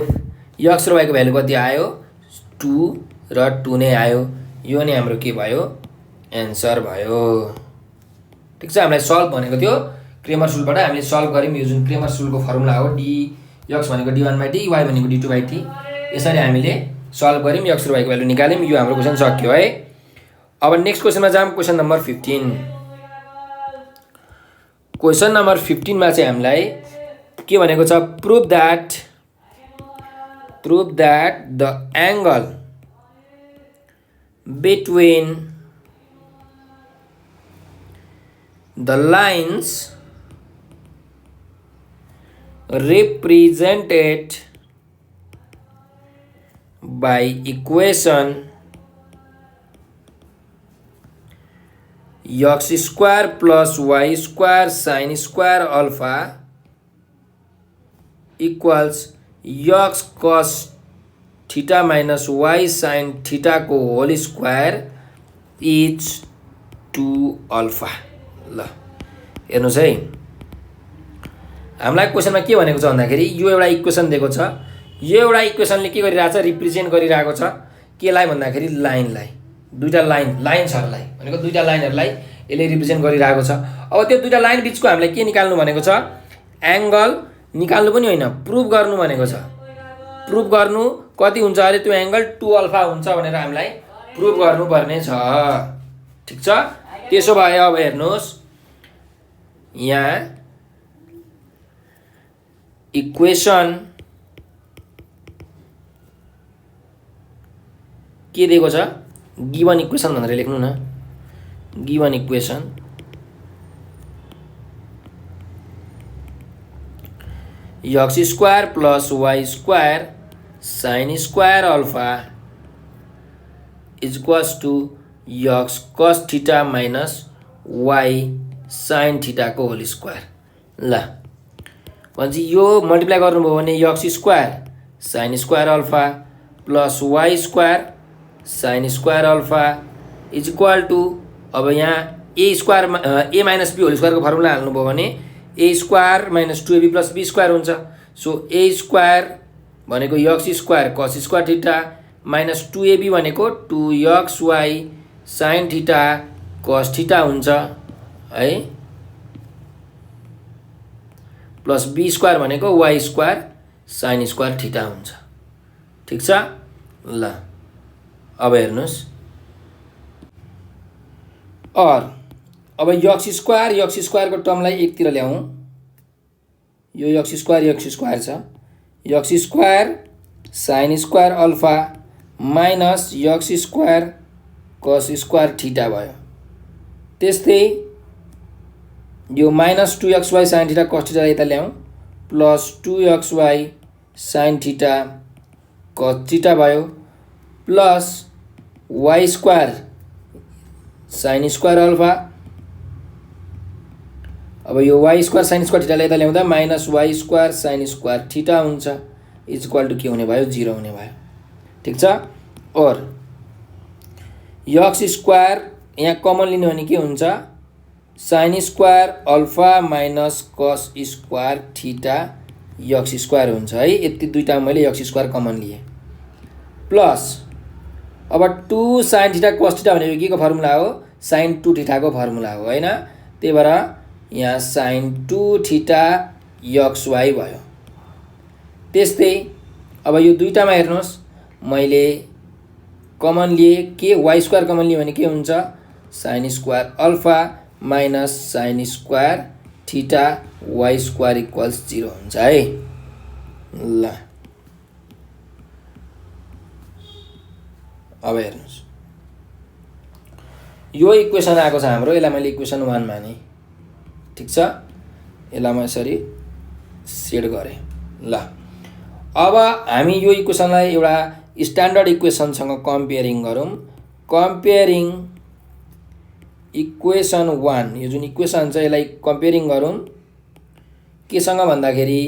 Speaker 1: x र y को भ्यालु कति आयो? 2 र 2 नै आयो। यो नै हाम्रो के भयो? एन्सर भयो। ठिक छ। हामीलाई सल्भ भनेको थियो क्रेमर सुलबाट हामीले सल्भ गर्यौँ। यो जुन क्रेमर सुलको फर्मुला हो, x भनेको D1 बाई D, y भनेको D2 बाई D। यसरी हामीले सल्भ गर्यौँ, x र y को भ्यालु निकाल्यौँ। यो हाम्रो क्वेसन सक्यो है। अब नेक्स्ट क्वेसनमा जाऊँ। Question number 15। क्वेसन नम्बर 15 मा चाहिँ हामीलाई के भनेको छ? Prove that the angle between the lines represented by equation x square plus y square sin square alpha equals x cos theta minus y sin theta को whole square is 2 alpha. ल हेर्नुहोस् है, हामीलाई क्वेसनमा के भनेको छ भन्दाखेरि यो एउटा इक्वेसन दिएको छ। यो एउटा इक्वेसनले के गरिरहेको छ? रिप्रेजेन्ट गरिरहेको छ केलाई भन्दाखेरि लाइनलाई, दुईटा लाइन्सहरूलाई भनेको दुईटा लाइनहरूलाई यसले रिप्रेजेन्ट गरिरहेको छ। अब त्यो दुईटा लाइन बिचको हामीलाई के निकाल्नु भनेको छ? एंगल निकाल्नु पनि होइन, प्रुभ गर्नु भनेको छ। प्रुभ गर्नु कति हुन्छ अरे? त्यो एंगल 2 अल्फा हुन्छ भनेर हामीलाई प्रुभ गर्नुपर्ने छ। ठिक छ। त्यसो भए अब हेर्नुहोस्, यहाँ इक्वेसन के दिएको छ? गिवन इक्वेसन भनेर लेख्नु न। Given equation x square plus y square sin square alpha is equals to x cos theta minus y sin theta को होल स्क्वायर। ल भनेपछि यो मल्टिप्लाई गर्नुभयो भने x square sine square alpha plus y square sine square alpha is equal to, अब यहाँ a square a minus b whole स्क्वायरको formula हाल्नुभयो भने a square minus 2ab plus b square हुन्छ। सो ए स्क्वायर भनेको x square cos square theta minus 2ab भनेको 2xy sine theta cos theta हुन्छ है, प्लस बी स्क्वायर भनेको y square sine square theta हुन्छ। ठिक छ ल, अब हेर्नुहोस् और अब एक्स स्क्वायरको टर्मलाई एकतिर ल्याउँ, यो एक्स स्क्वायर छ, x square sine square alpha minus x square cos square theta भयो। त्यस्तै यो minus 2xy sine theta cos theta यता ल्याउँ plus 2xy sine theta cos theta भयो plus y square sine square alpha, अब यो y square sine square थीटालाई यता ल्याउँदा minus y square sine square theta हुन्छ इज इक्वल टू के हुने भयो 0 हुने भयो। ठिक छ, और एक्स स्क्वायर यहाँ कमन लिने भने के हुन्छ sine square alpha minus cos square theta x square हुन्छ है। यति दुईटा मैले एक्स स्क्वायर कमन लिए प्लस अब 2 साइन थीटा कस थीटा भनेको के को फर्मुला हो साइन 2 थीटा को फर्मुला हो हैन, त्यही भएर यहाँ साइन 2 थीटा एक्सवाई भयो। त्यस्तै अब यो दुईटामा हेर्नुहोस् मैले कमन लिए के वाई स्क्वायर कमन लिए भने के हुन्छ sine square alpha minus sine square theta y square equals 0 हुन्छ है। ल अब हेर्नुहोस् यो इक्वेसन आएको छ हाम्रो, यसलाई मैले इक्वेसन 1 माने। ठिक छ, यसलाई म यसरी सेट गरेँ। ल अब हामी यो इक्वेसनलाई एउटा स्ट्यान्डर्ड इक्वेसनसँग कम्पेयरिङ गरौँ। कम्पेयरिङ इक्वेसन 1, यो जुन इक्वेसन छ यसलाई कम्पेयरिङ गरौँ केसँग भन्दाखेरि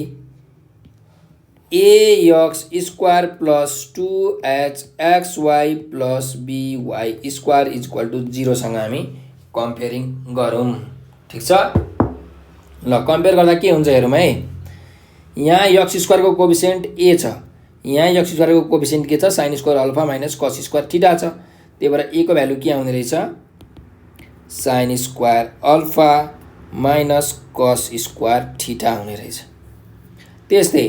Speaker 1: ax square plus 2hxy plus by square is equal to 0 सँग हामी कम्पेयरिङ गरौँ। ठिक छ, ल कम्पेयर गर्दा के हुन्छ हेरौँ है। यहाँ एक्स स्क्वायरको कोएफिसिएन्ट a छ, यहाँ एक्स स्क्वायरको कोएफिसिएन्ट के छ sine square alpha minus cos square theta छ, त्यही भएर a को भ्यालु के आउने रहेछ sine square alpha minus cos square theta हुने रहेछ। त्यस्तै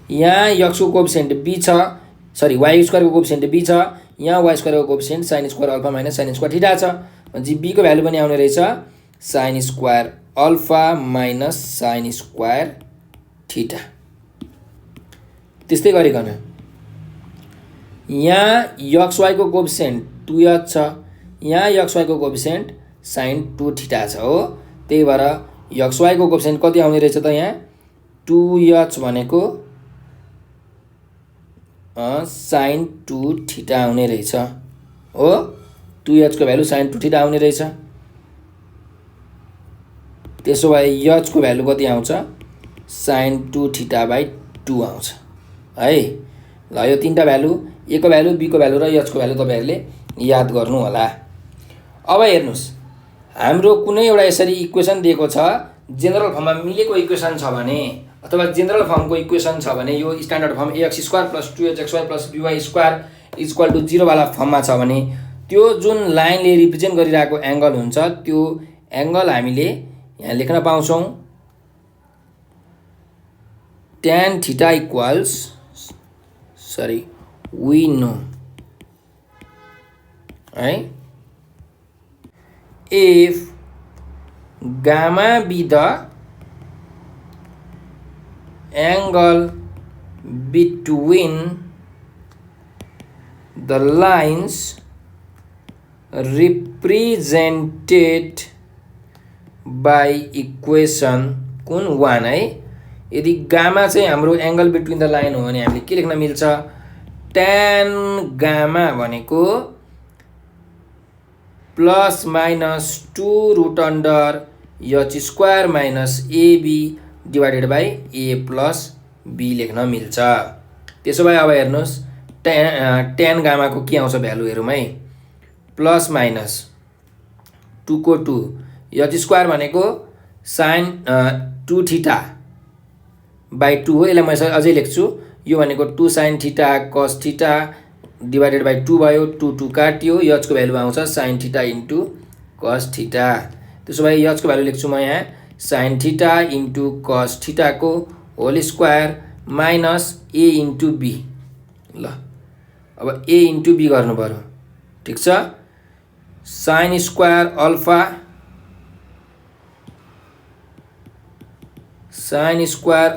Speaker 1: यहाँ x को कोएफिसिएन्ट b छ, सरी y स्क्वायरको कोएफिसिएन्ट b छ, यहाँ y स्क्वायरको coefficient sine square alpha minus sine square theta छ, भनेपछि b को भ्यालु पनि आउने रहेछ sine square alpha minus sine square theta. त्यस्तै गरिकन यहाँ xy को कोएफिसिएन्ट 2h छ, यहाँ xy को कोएफिसिएन्ट साइन 2 थीटा छ हो, त्यही भएर xy को कोएफिसिएन्ट कति आउने रहेछ त यहाँ 2h भनेको साइन 2 थीटा आउने रहेछ हो, 2h को भ्यालु साइन 2 थीटा आउने रहेछ। त्यसो भए h को भ्यालु कति आउँछ साइन 2 थीटा बाई 2 आउँछ है। ल यो तीनटा भ्यालु a को भ्यालु b को भ्यालु र h को भ्यालु तपाईहरुले याद गर्नु होला। अब हेर्नुस् हाम्रो कुनै एउटा यसरी इक्वेसन दिएको छ, जेनरल फर्ममा मिलेको इक्वेसन छ भने अथवा जेनरल फर्मको इक्वेसन छ भने यो standard form ax square plus 2hxy plus by square is equal to 0 वाला फर्ममा छ भने त्यो जुन लाइनले रिप्रेजेन्ट गरिरहेको एंगल हुन्छ त्यो एंगल हामीले यहाँ लेख्न पाउँछौं tan theta equals, sorry, we know, right? If gamma be the angle between the lines represented by equation कुन 1 है। यदि गामा चाहिँ हाम्रो एंगल बिट्विन द लाइन हो भने हामीले के लेख्न मिल्छ tan गामा भनेको plus minus 2 root under h square minus ab divided by a plus b लेख्न मिल्छ। त्यसो भए अब हेर्नुहोस् tan गामाको के आउँछ भ्यालु हेरौँ है। प्लस माइनस 2 को 2 एच स्क्वायर भनेको साइन 2 थीटा बाई 2 हो। यसलाई म अझै लेख्छु, यो भनेको 2 sign theta cos theta divided by 2 भयो। 2 2 काट्यो, एचको भ्यालु आउँछ sign theta into cos theta. त्यसो भए एचको भ्यालु लेख्छु म यहाँ साइन थीटा इन्टु कस थीटाको whole square minus a into b. ल अब ए इन्टु बी गर्नु पर्यो, ठिक छ। Sine square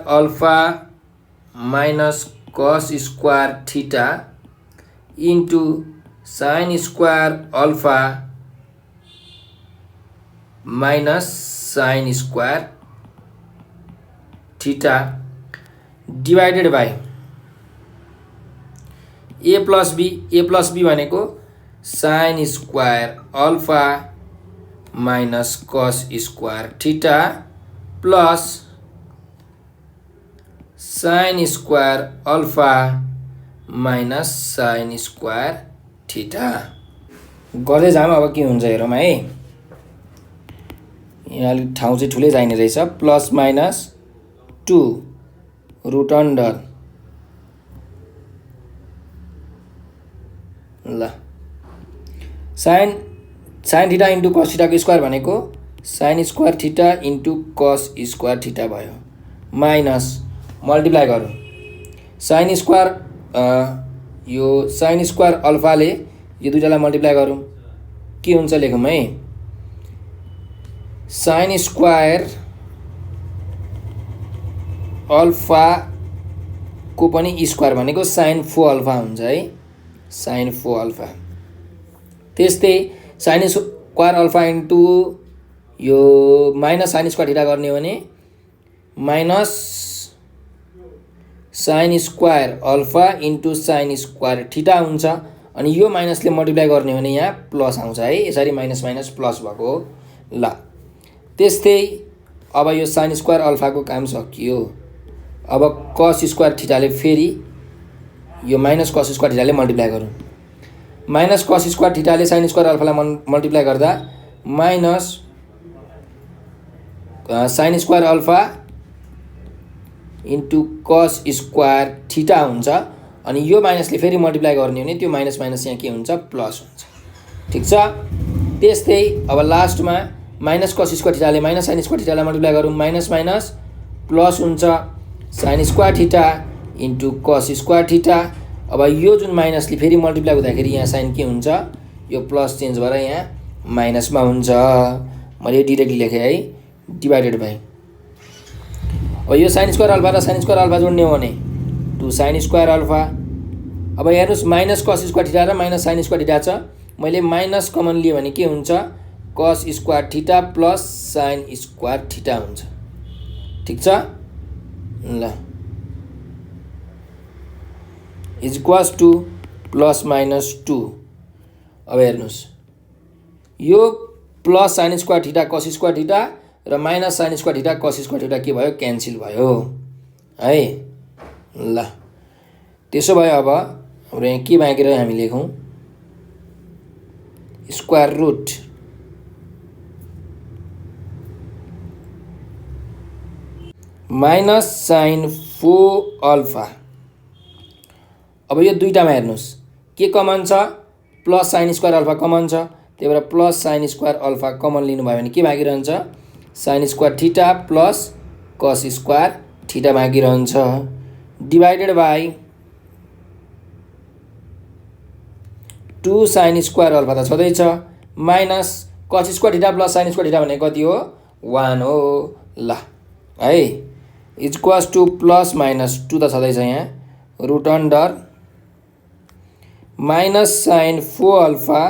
Speaker 1: alpha minus cos square theta into sine square alpha minus sine square theta divided by a plus b भनेको sine square alpha minus cos square theta plus sine square alpha minus sine square theta गर्दै जाम। अब के हुन्छ हेरौँ है। यहाँ अलिक ठाउँ चाहिँ ठुलै चाहिने रहेछ। प्लस माइनस 2 रुट अन्डर ल साइन थीटा इन्टु कस थीटाको स्क्वायर भनेको sine square theta into cos square theta भयो माइनस मल्टिप्लाई गरौँ साइन स्क्वायर यो साइन स्क्वायर अल्फाले यो दुईटालाई मल्टिप्लाई गरौँ के हुन्छ लेखौँ है। साइन स्क्वायर अल्फा को पनि स्क्वायर भनेको साइन 4 अल्फा हुन्छ है, साइन 4 अल्फा। त्यस्तै साइन स्क्वायर अल्फा इन्टु यो माइनस साइन स्क्वायर थीटा गर्ने हो भने minus sine square alpha into sine square theta हुन्छ। अनि यो माइनसले मल्टिप्लाई गर्ने हो भने यहाँ प्लस आउँछ है, यसरी माइनस माइनस प्लस भएको हो। ल त्यस्तै अब यो साइन स्क्वायर अल्फाको काम सकियो। अब कस स्क्वायर थीटाले फेरि यो माइनस कस स्क्वायर थीटाले मल्टिप्लाई गरौँ। माइनस कस स्क्वायर थीटाले साइन स्क्वायर अल्फालाई मल्टिप्लाई गर्दा minus sine square alpha into cos square theta हुन्छ। अनि यो माइनसले फेरि मल्टिप्लाई गर्ने हो भने त्यो माइनस माइनस यहाँ के हुन्छ प्लस हुन्छ, ठिक छ। त्यस्तै अब लास्टमा माइनस कस स्क्वायर थीटाले माइनस साइन स्क्वायर थीटालाई मल्टिप्लाई गरौँ, माइनस माइनस प्लस हुन्छ sine square theta into cos square theta. अब यो जुन माइनसले फेरि मल्टिप्लाई हुँदाखेरि यहाँ साइन के हुन्छ, यो प्लस चेन्ज भएर यहाँ माइनसमा हुन्छ। मैले डिरेक्टली लेखेँ है, डिभाइडेड बाई अब यो साइन स्क्वायर अल्फा र साइन स्क्वायर अल्फा जोड्ने हो भने 2 साइन स्क्वायर अल्फा। अब हेर्नुहोस् माइनस कस स्क्वायर थीटा र माइनस साइन स्क्वायर थीटा छ, मैले माइनस कमन लिएँ भने के हुन्छ cos square theta plus sine square theta हुन्छ, ठिक छ। ल is equals to plus minus 2। अब हेर्नुहोस् यो plus sine square theta cos square theta र minus sine square theta cos square theta के भयो क्यान्सल भयो है। ल त्यसो भए अब हाम्रो यहाँ के बाँकी रह्यो हामी लेखौँ square root minus sine 4 alpha. अब यो दुईटामा हेर्नुहोस् के कमन छ plus sine square alpha common छ, त्यही भएर plus sine square alpha common लिनुभयो भने के बाँकी रहन्छ sine square theta plus cos square theta बाँकी रहन्छ divided by 2 sine square alpha त छँदैछ minus cos square theta plus sine square theta भनेको कति हो 1 हो। ल है is equals to plus minus 2 त छँदैछ यहाँ root under minus sine 4 alpha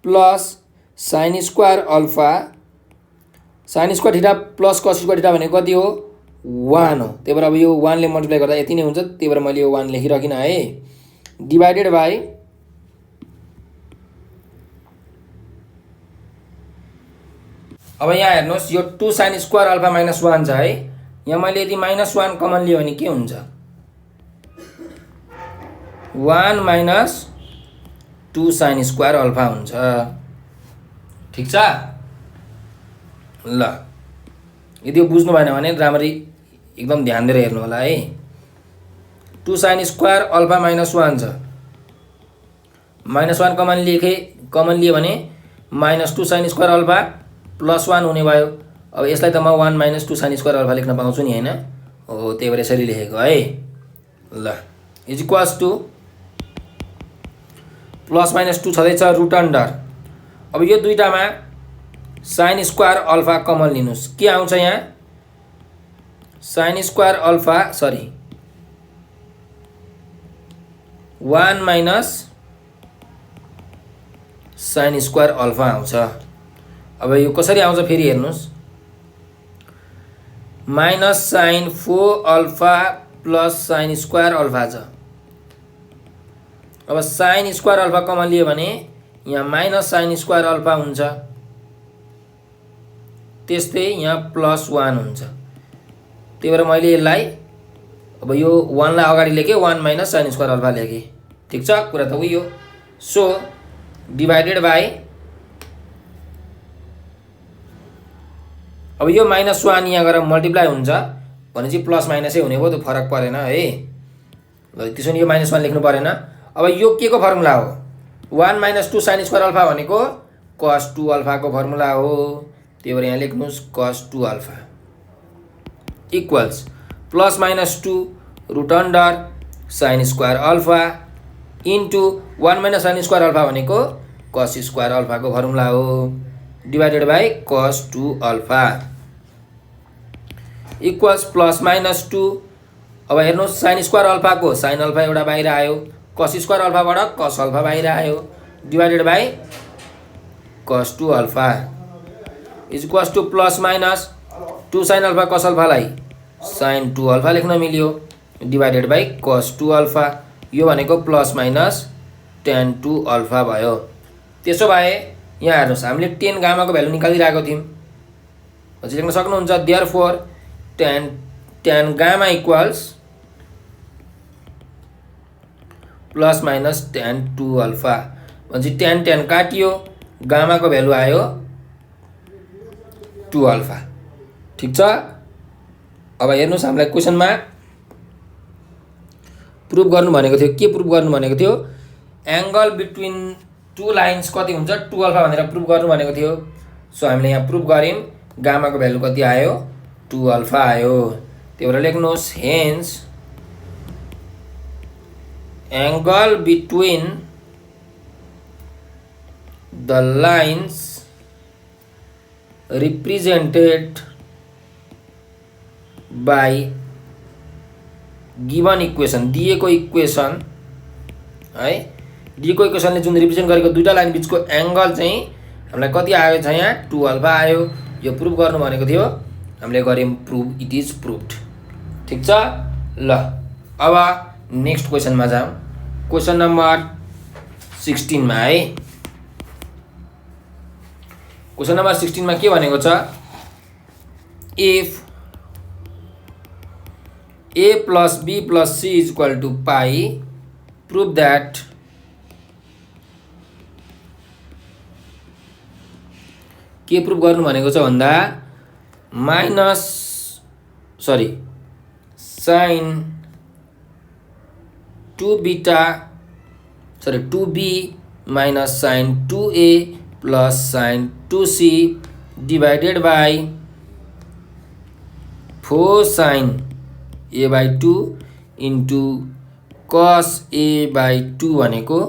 Speaker 1: plus sine square alpha sine square theta plus cos square theta भनेको कति हो 1 हो। त्यही भएर अब यो 1 ले मल्टिप्लाई गर्दा यति नै हुन्छ, त्यही भएर मैले यो 1 लेखिराखिन है डिवाइडेड बाई अब यहाँ हेर्नुहोस् यो 2 साइन स्क्वायर अल्फा माइनस 1 छ है, यहाँ मैले यदि माइनस 1 कमन लियो भने के हुन्छ 1 माइनस 2 साइन स्क्वायर अल्फा हुन्छ। ठिक छ ल। यदि यो बुझ्नु भएन भने राम्ररी एकदम ध्यान दिएर हेर्नु होला है। 2 साइन स्क्वायर अल्फा माइनस 1 छ। माइनस 1 कमन लिए भने minus 2 sine square alpha plus 1 हुने भयो। अब यसलाई त म 1 माइनस 2 साइन स्क्वायर अल्फा लेख्न पाउँछु नि हैन। हो त्यही भएर यसरी लेखेको है। ल is equals to plus minus 2 छँदैछ रुट अन्डर। अब यो दुईटामा साइन स्क्वायर अल्फा कमन लिनुस्। के आउँछ यहाँ sine square alpha 1 minus sine square alpha आउँछ। अब यो कसरी आउँछ फेरि हेर्नुस्। Minus sine 4 alpha plus sine square alpha छ। अब साइन स्क्वायर अल्फा कमन लियो भने यहाँ माइनस साइन स्क्वायर अल्फा हुन्छ। त्यस्तै यहाँ प्लस 1 हुन्छ। त्यही भएर मैले यसलाई अब यो 1 लाई अगाडि लेखेँ 1 माइनस साइन स्क्वायर अल्फा लेखेँ। ठिक छ कुरा त उही हो। सो डिभाइडेड बाई अब यो माइनस 1 यहाँ गएर मल्टिप्लाई हुन्छ भनेपछि प्लस माइनसै हुने भयो। त फरक परेन है। ल त्यसो भने यो माइनस 1 लेख्नु परेन। अब यो के को फर्मुला हो 1 माइनस 2 साइन स्क्वायर अल्फा भनेको cos 2 अल्फा को फर्मुला हो। त्यही भएर यहाँ लेख्नुस् cos 2 alpha equals plus minus 2 root under sine square alpha into 1 minus sine square alpha भनेको cos स्क्वायर अल्फा को फर्मुला हो divided by cos 2 alpha equals plus minus 2। अब हेर्नुहोस् साइन स्क्वायर अल्फा को साइन अल्फा एउटा बाहिर आयो cos square अल्फाबाट cos अल्फा बाहिर आयो divided by cos 2 alpha is equals to plus minus 2 sine alpha cos अल्फालाई साइन 2 अल्फा लेख्न मिल्यो डिवाइडेड बाई cos 2 अल्फा। यो भनेको प्लस माइनस tan 2 अल्फा भयो। त्यसो भए यहाँ हेर्नुहोस् हामीले tan गामा को भ्यालु निकालिरहेको थियौँ। हजुर लेख्न सक्नुहुन्छ therefore tan gamma equals plus minus tan 2 alpha. भनेपछि tan काटियो गामा को भ्यालु आयो 2 अल्फा। ठिक छ। अब हेर्नुहोस् हामीलाई क्वेसनमा प्रुभ गर्नु भनेको थियो। के प्रुभ गर्नु भनेको थियो एंगल बिट्विन 2 लाइन्स कति हुन्छ 2 अल्फा भनेर प्रुभ गर्नु भनेको थियो। सो हामीले यहाँ प्रुभ गर्यौं गामा को भ्यालु कति आयो 2 अल्फा आयो। त्यही भएर लेख्नुहोस् hence angle between the lines represented by given equation दिएको इक्वेसन है। दिएको इक्वेसनले जुन रिप्रेजेन्ट गरेको दुईटा लाइन बीचको एंगल चाहिँ हामीलाई कति आयो छ यहाँ 2 अल्फा आयो। यो प्रुभ गर्नु भनेको थियो हामीले गर्यौं प्रुभ इट इज प्रुभड। ठीक छ ल। अब नेक्स्ट क्वेसनमा जाऊँ। क्वेसन नम्बर 16 मा है। क्वेसन नम्बर 16 मा के भनेको छ if a plus b plus c is equal to pi prove that के प्रुभ गर्नु भनेको छ भन्दा sin 2b minus sin 2a plus sin 2c divided by 4 sin a by 2 into cos a by 2 भनेको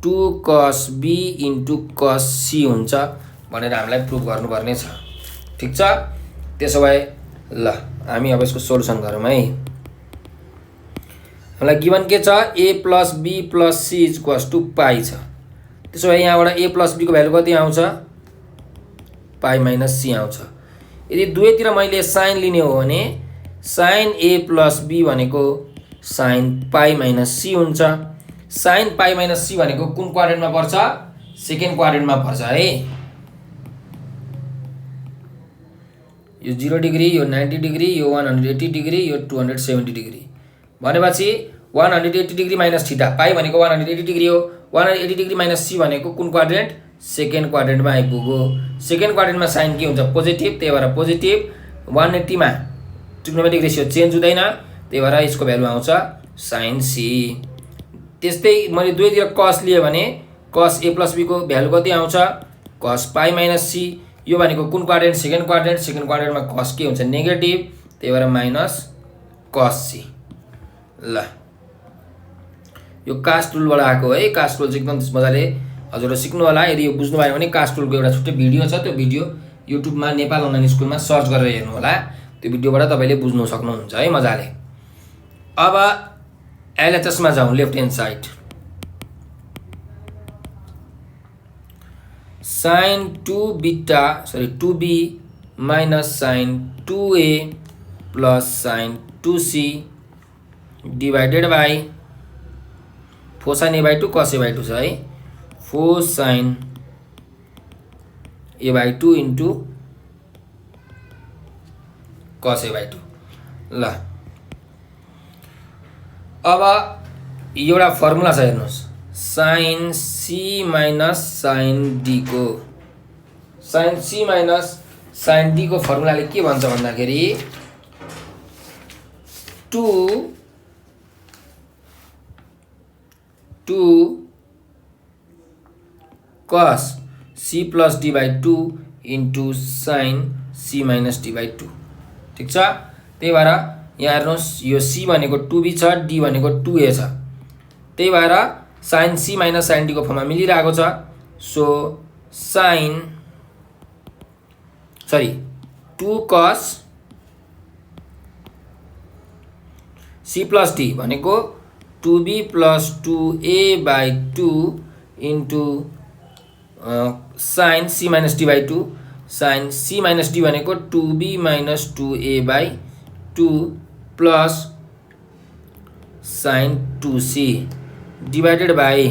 Speaker 1: 2 cos b into cos c हुन्छ भनेर हामीलाई prove गर्नुपर्ने छ। ठीक छ। त्यसो भए ल हामी अब यसको सोलुसन गरौँ है। हामीलाई गिवन के छ a plus b plus c is equals to पाई छ। त्यसो भए यहाँबाट a plus b को भ्यालु कति आउँछ पाई माइनस c आउँछ। यदि दुवैतिर मैले साइन लिने हो भने sin a plus b भनेको sin पाई माइनस c हुन्छ। sin पाई माइनस c भनेको कुन क्वाड्रेन्टमा पर्छ सेकेन्ड क्वाड्रेन्टमा पर्छ है। यो 0 डिग्री यो 90 डिग्री यो 180 डिग्री यो 270 डिग्री भनेपछि 180 डिग्री माइनस थीटा, पाई भनेको 180 डिग्री हो। 180 डिग्री माइनस सी भनेको कुन क्वाड्रेन्ट? सेकेन्ड क्वाड्रेन्टमा आइपुग्यो। सेकेन्ड क्वाड्रेन्टमा साइन के हुन्छ? पोजिटिभ, त्यही भएर पोजिटिभ। 180 मा ट्रिग्नोमेट्रिक रेसियो चेन्ज हुँदैन, त्यही भएर यसको भ्यालु आउँछ साइन सी। त्यस्तै मैले दुवैतिर कस लिए भने कस ए प्लस बीको भ्यालु कति आउँछ? कस पाई माइनस सी। यो भनेको कुन क्वाड्रेन्ट? Second quadrant. सेकेन्ड क्वाड्रेन्टमा कस के हुन्छ? नेगेटिभ, त्यही भएर माइनस कस सी। ल यो कास्ट टुलबाट आएको है। कास्ट टुल चाहिँ एकदम मजाले हजुरले सिक्नु होला। यदि यो बुझ्नु भएन भने कास्ट टुलको एउटा छुट्टै भिडियो छ, त्यो भिडियो युट्युबमा नेपाल अनलाइन स्कुलमा सर्च गरेर हेर्नु होला। त्यो भिडियोबाट तपाईँले बुझ्नु सक्नुहुन्छ है मजाले। अब एलएचएसमा जाउँ, left hand side. Sine 2b minus sine 2a plus sine 2c divided by 4 sine a by 2 cos a by 2 छ है। 4 sine a by 2 into cos a by 2। ल अब एउटा फर्मुला छ हेर्नुहोस्, sine c minus sine d को। Sine c minus sine d को फर्मुलाले के भन्छ भन्दाखेरि 2 cos c plus d by 2 into sine c minus d by 2। ठिक छ। त्यही भएर यहाँ हेर्नुहोस्, यो सी भनेको 2b छ, डी भनेको 2a छ, त्यही भएर sine c minus sine d को फर्ममा मिलिरहेको छ। So sine 2 cos c plus d भनेको 2b plus 2a by 2 into sine c minus d by 2। Sine c minus d भनेको 2b minus 2a by 2 plus sine 2c divided by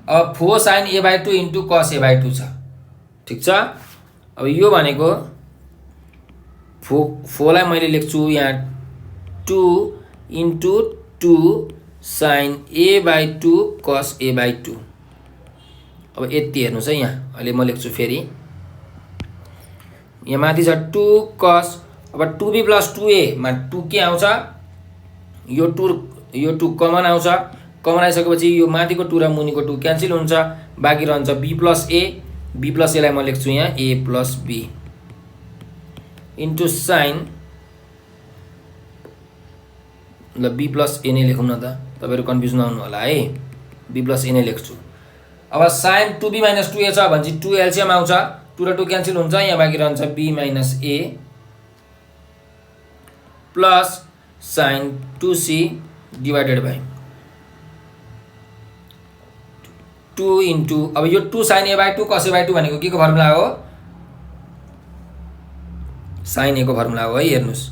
Speaker 1: अब 4 sine a by 2 into cos a by 2 छ। ठिक छ। अब यो भनेको 4 लाई मैले लेख्छु यहाँ 2 into 2 sine a by 2 cos a by 2। अब यति हेर्नुहोस् है, यहाँ अहिले म लेख्छु फेरि, यहाँ माथि छ 2 कस। अब 2b प्लस 2a मा 2 के आउँछ? यो 2 कमन आउँछ। कमन आइसकेपछि यो माथिको 2 र मुनिको 2 क्यान्सल हुन्छ, बाँकी रहन्छ b plus a। b plus a लाई म लेख्छु यहाँ a plus b into sign, ल b प्लस a नै लेखौँ न त, तपाईँहरू कन्फ्युज नहुनु होला है। b प्लस a नै लेख्छु। अब साइन 2b माइनस 2a छ भने चाहिँ 2 एलसिएम आउँछ, 2 र 2 क्यान्सल हुन्छ, यहाँ बाँकी रहन्छ b minus a plus sine 2c divided by 2 into, अब यो 2 sine a by 2 cos a by 2 भनेको के को फर्मुला हो? साइन a को फर्मुला हो है। हेर्नुहोस्,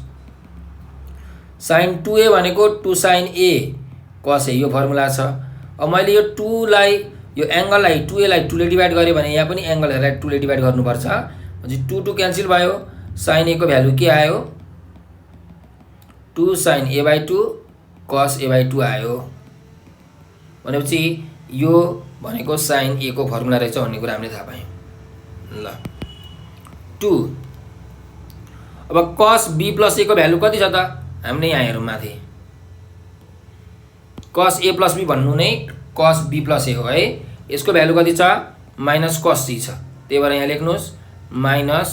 Speaker 1: साइन 2a भनेको 2 साइन a कस a, यो फर्मुला छ। अब मैले यो 2 लाई, यो एङ्गललाई 2a लाई 2 ले डिभाइड गरेँ भने यहाँ पनि एङ्गलहरूलाई 2 ले डिभाइड गर्नुपर्छ। भनेपछि 2 क्यान्सल भयो, साइन a को भ्यालु के आयो? 2 sine a by 2 cos a by 2 आयो। भनेपछि यो भनेको साइन a को फर्मुला रहेछ भन्ने कुरा हामीले थाहा पायौँ। ल 2 अब कस b प्लस a को भ्यालु कति छ त? हामीले यहाँ हेरौँ माथि, कस a प्लस b भन्नु नै कस b प्लस a हो है। यसको भ्यालु कति छ? माइनस कस c छ, त्यही भएर यहाँ लेख्नुहोस् minus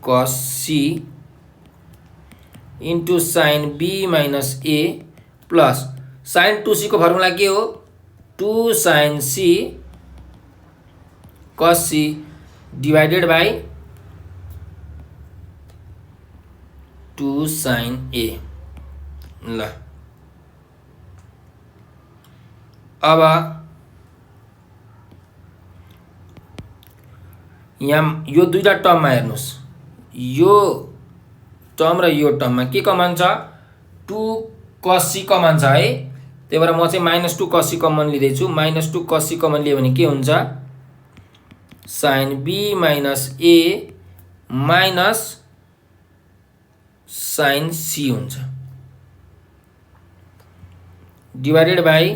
Speaker 1: cos c into sine b minus a plus sine 2c को फर्मुला के हो? 2 sine c cos c divided by 2 sine a। ल अब यहाँ यो दुईटा टर्ममा हेर्नुहोस्, यो टर्म र यो टर्ममा के कमन छ? 2 कस c कमन छ है। त्यही भएर म चाहिँ माइनस 2 कस c कमन लिँदैछु। माइनस 2 कस c कमन लियो भने के हुन्छ? Sine b minus a minus sine c हुन्छ। डिभाइडेड बाई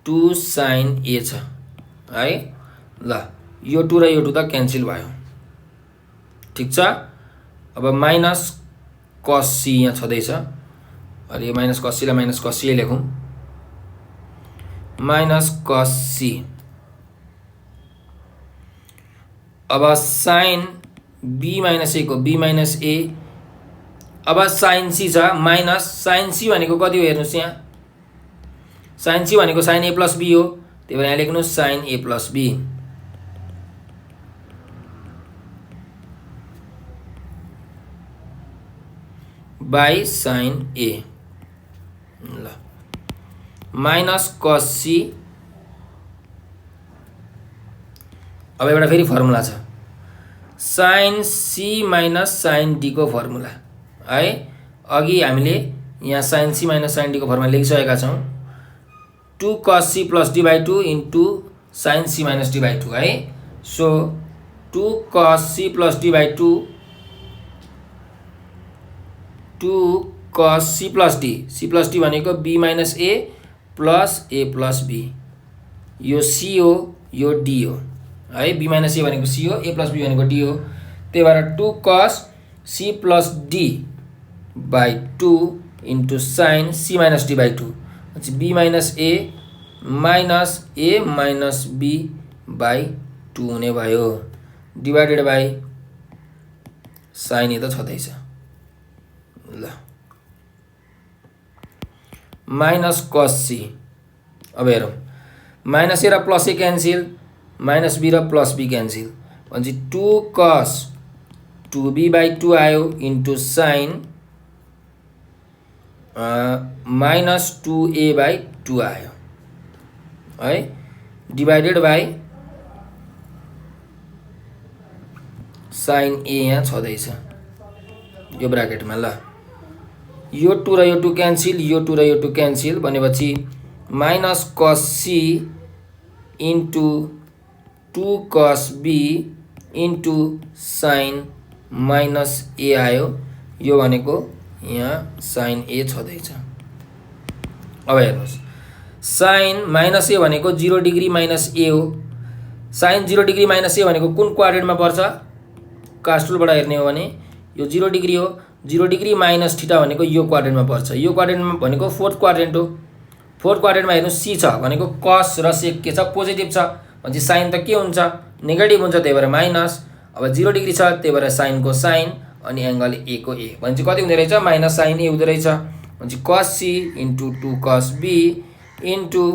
Speaker 1: 2 sin A छ है। ल यो 2 र यो 2 त क्यान्सल भयो, ठिक छ। अब माइनस cos C यहाँ छँदैछ, अहिले यो माइनस cos C लाई माइनस cos C लेखौँ, माइनस cos C। अब sin B माइनस A को B माइनस A, अब sin C छ माइनस sin C भनेको कति हो हेर्नुस्, यहाँ sin C भनेको sin A प्लस B हो, त्यही भएर यहाँ लेख्नुस् sin A plus B by sin A। ल माइनस cos C। अब एउटा फेरि फर्मुला छ sin C minus sin D को फर्मुला है। अघि हामीले यहाँ sin C minus sin D को फर्मुला लेखिसकेका छौँ, 2 cos C plus D by 2 into sin C minus D by 2 है। So 2 cos C plus D by 2, 2 cos C plus D भनेको B minus A plus A plus B, यो C हो यो D हो है। B minus A भनेको C हो, A plus B भनेको D हो, त्यही भएर 2 cos C plus D by 2 into sin C minus D by 2, B minus A minus B by 2 हुने भयो, डिभाइडेड बाई sin A त छँदैछ। ल माइनस cos C। अब हेरौँ, माइनस A र plus A cancel, minus B र plus B cancel, भनेपछि 2 cos 2B बाई 2 आयो into sin minus 2A by 2 आयो है, डिभाइडेड बाई sin A यहाँ छँदैछ यो ब्राकेटमा। ल यो 2 र यो 2 क्यान्सिल, यो 2 र यो 2 क्यान्सिल, भनेपछि minus cos C into 2 cos B into sin minus A आयो, यो भनेको यहाँ sin A छँदैछ। अब हेर्नुहोस्, sin माइनस A भनेको 0 डिग्री माइनस A हो, sin 0 डिग्री माइनस A भनेको कुन क्वाड्रेन्टमा पर्छ, कास्टुलबाट हेर्ने हो भने यो 0 डिग्री हो, 0 डिग्री माइनस थीटा भनेको यो क्वाड्रेन्टमा पर्छ, यो क्वाड्रेन्टमा भनेको फोर्थ क्वाड्रेन्ट हो। फोर्थ क्वाड्रेन्टमा हेर्नु C छ भनेको cos र sec के छ, पोजिटिभ छ, भनेपछि sin त के हुन्छ, नेगेटिभ हुन्छ, त्यही भएर माइनस। अब 0 डिग्री छ त्यही भएर sin को sin अनि एङ्गल A को A, भनेपछि कति हुँदो रहेछ, माइनस sin A हुँदो रहेछ, भनेपछि cos C into 2 cos B into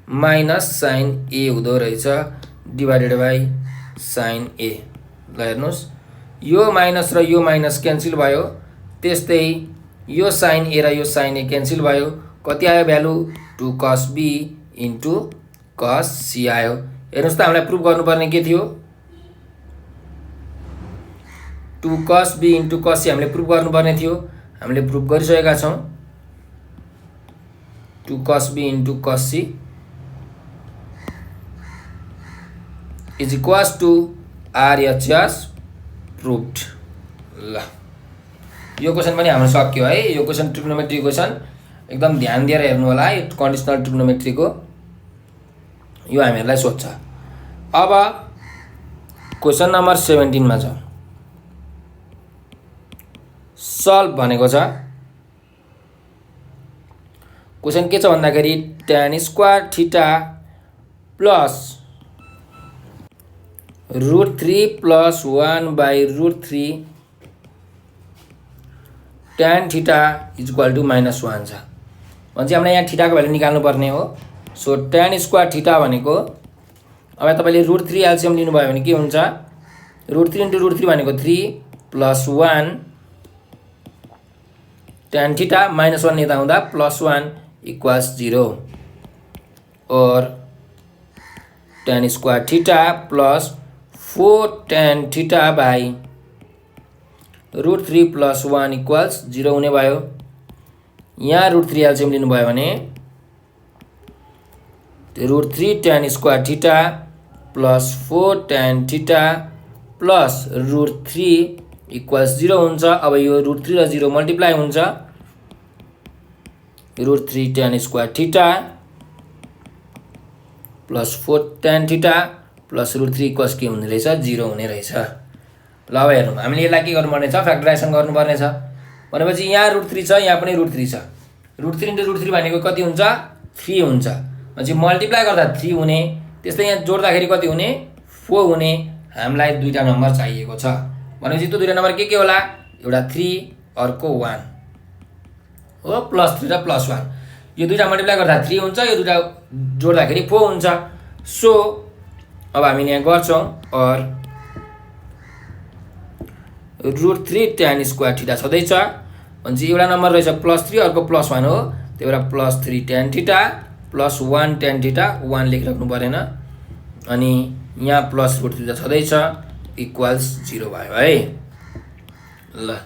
Speaker 1: minus sin A हुँदो रहेछ, डिभाइडेड बाई sin A। ल हेर्नुहोस्, यो माइनस र यो माइनस क्यान्सिल भयो, त्यस्तै यो sin A र यो sin A क्यान्सिल भयो, कति आयो value, 2 cos B into cos C आयो। हेर्नुहोस् त हामीलाई प्रुभ गर्नुपर्ने के थियो, 2 cos B into cos C हामीले प्रुभ गर्नुपर्ने थियो, हामीले प्रुभ गरिसकेका छौँ। 2 cos B into cos C is equals to RHS proved. ल यो क्वेसन पनि हाम्रो सक्यो है। यो क्वेसन ट्रिग्नोमेट्री क्वेसन एकदम ध्यान दिएर हेर्नु होला, यो कन्डिसनल ट्रिग्नोमेट्रीको यो हामीहरूलाई सोध्छ। अब क्वेसन नम्बर 17 मा जाउँ। सल्भ भनेको छ, क्वेसन के छ भन्दाखेरि tan square theta plus √3 plus 1 by √3 tan theta is equal to minus 1 छ। भनेपछि हामीलाई यहाँ थीटाको भ्यालु निकाल्नु पर्ने हो। सो tan स्क्वायर थीटा भनेको, अब तपाईले √3 एलसिएम लिनुभयो भने के हुन्छ, √3 इन्टु √3 भनेको 3 प्लस 1 tan थीटा माइनस 1 यता हुँदा प्लस 1 इक्वल्स 0, और tan square theta plus 4 tan theta by √3 plus 1 equals 0 हुने भयो। यहाँ √3 एलसिएम लिनुभयो भने √3 tan square theta plus 4 tan theta plus √3 equals 0 हुन्छ। अब यो √3 र 0 मल्टिप्लाई हुन्छ, √3 tan square theta plus 4 tan theta plus √3 cos के हुने रहेछ 0 हुने रहेछ। ल अब हेरौँ हामीले यसलाई के गर्नुपर्ने छ फ्याक्टराइजेसन गर्नुपर्ने छ भनेपछि यहाँ √3 छ यहाँ पनि √3 छ √3 इन्टु √3 भनेको कति हुन्छ 3 हुन्छ भनेपछि मल्टिप्लाई गर्दा 3 हुने त्यस्तै यहाँ जोड्दाखेरि कति हुने 4 हुने हामीलाई दुईटा नम्बर चाहिएको छ भनेपछि त्यो दुईटा नम्बर के होला एउटा 3 अर्को 1 हो +3 र +1 यो दुईटा मल्टिप्लाई गर्दा 3 हुन्छ यो दुईटा जोड्दाखेरि 4 हुन्छ। सो अब हामीले यहाँ गर्छौं और √3 tan स्क्वायर थीटा छँदैछ भनेपछि एउटा नम्बर रहेछ +3 अर्को +1 हो त्यही भएर +3 tan theta plus 1 tan theta 1 लेखिराख्नु परेन अनि यहाँ प्लस √3 छँदैछ इक्वल्स 0 भयो है। ल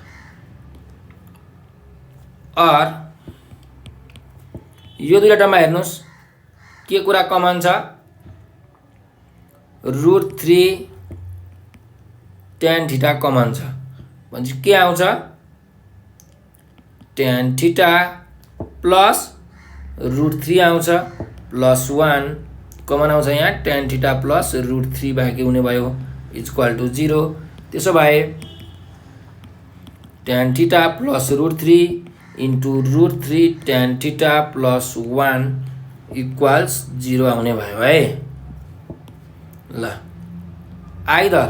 Speaker 1: और यो दुईटा टर्ममा हेर्नुस् के कुरा कमन छ √3 tan थीटा कमन छ भनेपछि के आउँछ tan थीटा प्लस √3 आउँछ प्लस 1 कमन आउँछ यहाँ tan थीटा प्लस √3 बाँकी हुने भयो इक्वल टु 0। त्यसो भए tan theta plus √3 into √3 tan theta plus 1 equals 0 आउने भयो है। ल either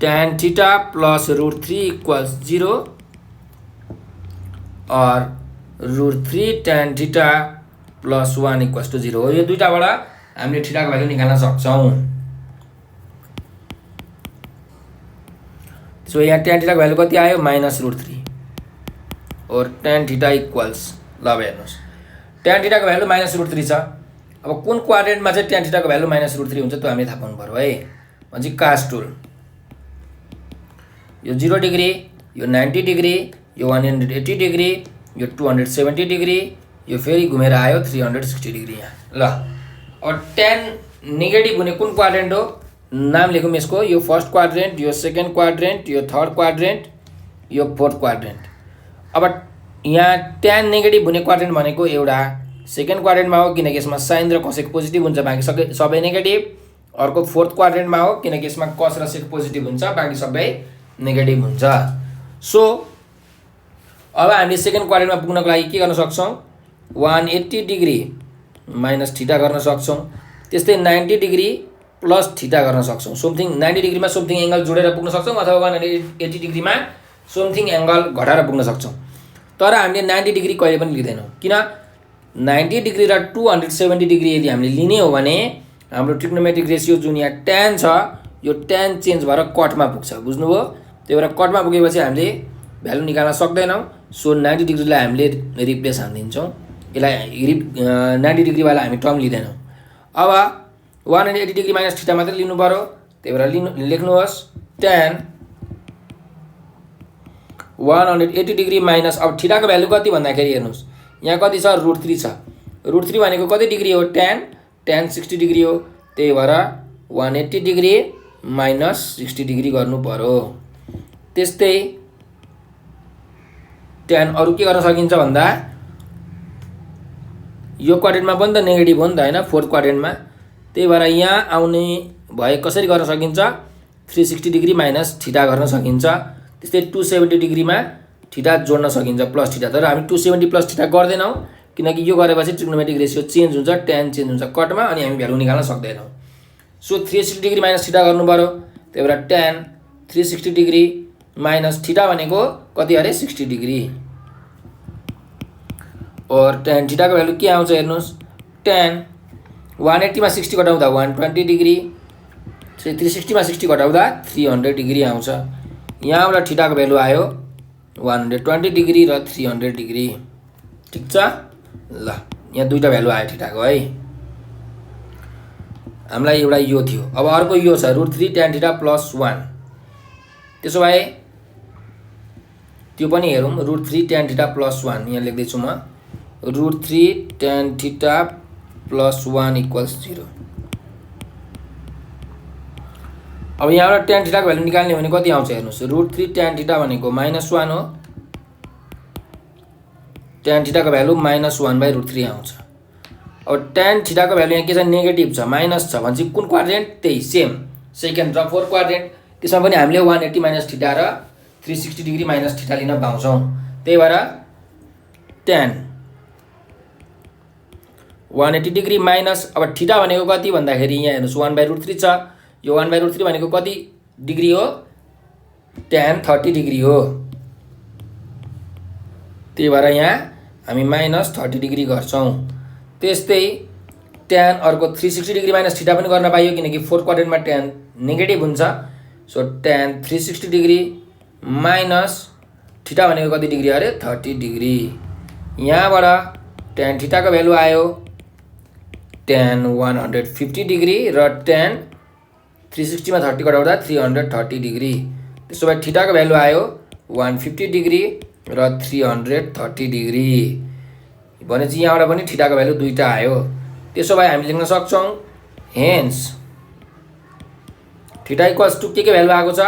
Speaker 1: tan theta plus √3 equals 0 और √3 tan theta plus 1 equals to 0 हो। यो दुईटाबाट हामीले थीटाको भ्यालु निकाल्न सक्छौं। सो यहाँ tan थीटा को भ्यालु कति आयो -√3 और tan थीटा इक्वल्स ल अब हेर्नुस् tan थीटा को भ्यालु -√3 छ। अब कुन क्वाड्रेन्टमा चाहिँ tan थीटा को भ्यालु -√3 हुन्छ त्यो हामीले थाहा पाउनु पर्यो है। भनेपछि कास्ट टुल यो 0 डिग्री यो 90 डिग्री यो 180 डिग्री यो 270 डिग्री यो फेरि घुमेर आयो 360 डिग्री यहाँ। ल अब tan नेगेटिभ हुने कुन क्वाड्रेन्ट हो नाम लेखौँ यसको यो फर्स्ट क्वाड्रेन्ट यो सेकेन्ड क्वाड्रेन्ट यो थर्ड क्वाड्रेन्ट यो फोर्थ क्वाड्रेन्ट। अब यहाँ tan नेगेटिभ हुने क्वाड्रेन्ट भनेको एउटा सेकेन्ड क्वाड्रेन्टमा हो किनकि यसमा साइन र कोसेक पोजिटिभ हुन्छ बाँकी सबै नेगेटिभ। अर्को फोर्थ क्वाड्रेन्टमा हो किनकि यसमा कस र सेक पोजिटिभ हुन्छ बाँकी सबै नेगेटिभ हुन्छ। सो अब हामीले सेकेन्ड क्वाड्रेन्टमा पुग्नको लागि के गर्न सक्छौं 180 डिग्री माइनस थीटा गर्न सक्छौं त्यस्तै 90 डिग्री प्लस थीटा गर्न सक्छौं। समथिङ 90 डिग्रीमा समथिङ एंगल जोडेर पुग्न सक्छौं अथवा 180 डिग्रीमा समथिङ एंगल घटाएर पुग्न सक्छौं। तर हामीले 90 डिग्री कहिले पनि लिदैनौं किन 90 डिग्री र 270 डिग्री यदि हामीले लिने हो भने हाम्रो ट्रिग्नोमेट्रिक रेशियो जुन यहाँ tan छ यो tan चेन्ज भएर कटमा पुग्छ बुझ्नुभयो। त्यही भएर कटमा पुगेपछि हामीले भ्यालु निकाल्न सक्दैनौं। सो 90 डिग्रीलाई हामीले रिप्लेस हान्दिन्छौं यसलाई 90 डिग्री वाला हामी टर्म लिदैनौं। अब 180 डिग्री माइनस थीटा मात्र लिनु पर्यो त्यही भएर लेख्नुहोस् tan 180 डिग्री माइनस अब थीटा को भ्यालु कति भन्दाखेरि हेर्नुस् यहाँ कति छ √3 छ √3 भनेको कति डिग्री हो tan 60 डिग्री हो त्यही भएर 180 डिग्री माइनस 60 डिग्री गर्नु पर्यो। त्यस्तै tan अरु के गर्न सकिन्छ भन्दा यो क्वाड्रेन्टमा पनि त नेगेटिभ हो नि त हैन फोर्थ क्वाड्रेन्टमा त्यही भएर यहाँ आउने भए कसरी गर्न सकिन्छ 360 डिग्री माइनस थीटा गर्न सकिन्छ। त्यस्तै 270 डिग्रीमा थीटा जोड्न सकिन्छ प्लस थीटा तर हामी 270 प्लस थीटा गर्दैनौं किनकि यो गरेपछि ट्रिग्नोमेट्रिक रेशियो चेन्ज हुन्छ tan चेन्ज हुन्छ कटमा अनि हामी भ्यालु निकाल्न सक्दैनौं। सो 360 डिग्री माइनस थीटा गर्नु पर्यो त्यही भएर tan 360 डिग्री माइनस थीटा भनेको कति अरे 60 डिग्री और tan थीटा को भ्यालु के आउँछ हेर्नुस् tan 180 मा 60 घटाउँदा 120 डिग्री 360 मा 60 घटाउँदा 300 डिग्री आउँछ। यहाँबाट थीटा को भ्यालु आयो 120 डिग्री र 300 डिग्री ठीक छ। ल यहाँ दुईटा भ्यालु आयो थीटा को है हामीलाई एउटा यो थियो। अब अर्को यो छ √3 tan थीटा प्लस 1 त्यसो भए त्यो पनि हेरौं √3 tan थीटा प्लस 1 यहाँ लेख्दै छु म √3 tan थीटा प्लस 1 इक्वल्स 0। अब यहाँबाट tan थीटा को भ्यालु निकाल्ने भने कति आउँछ हेर्नुस् √3 tan थीटा भनेको -1 हो tan थीटाको भ्यालु -1/√3 आउँछ। अब tan थीटाको भ्यालु यहाँ के छ नेगेटिभ छ माइनस छ भनेपछि कुन क्वाड्रेन्ट त्यही सेम सेकेन्ड र फोर्थ क्वाड्रेन्ट त्यसमा पनि हामीले 180 माइनस थीटा र 360 डिग्री माइनस थीटा लिन पाउँछौँ। त्यही भएर tan 180 डिग्री माइनस अब थीटा भनेको कति भन्दाखेरि यहाँ हेर्नुस् 1/√3 छ। यो 1/√3 भनेको कति डिग्री हो tan 30 डिग्री हो। त्यही भएर यहाँ हामी -30 डिग्री गर्छौँ। त्यस्तै tan अर्को 360 डिग्री माइनस थीटा पनि गर्न पाइयो किनकि फोर्थ क्वाड्रेन्टमा tan नेगेटिभ हुन्छ। So tan 360 degree minus theta भनेको कति डिग्री अरे 30 डिग्री। यहाँबाट tan थीटाको भ्यालु आयो tan 150 डिग्री र tan 360 मा 30 घटाउँदा 330 डिग्री। त्यसो भए थीटाको भ्यालु आयो 150 डिग्री र 330 डिग्री भनेपछि यहाँबाट पनि थीटाको भ्यालु दुईटा आयो। त्यसो भए हामी लेख्न सक्छौँ हेन्स थीटा इक्वल्स टु के भ्यालु आएको छ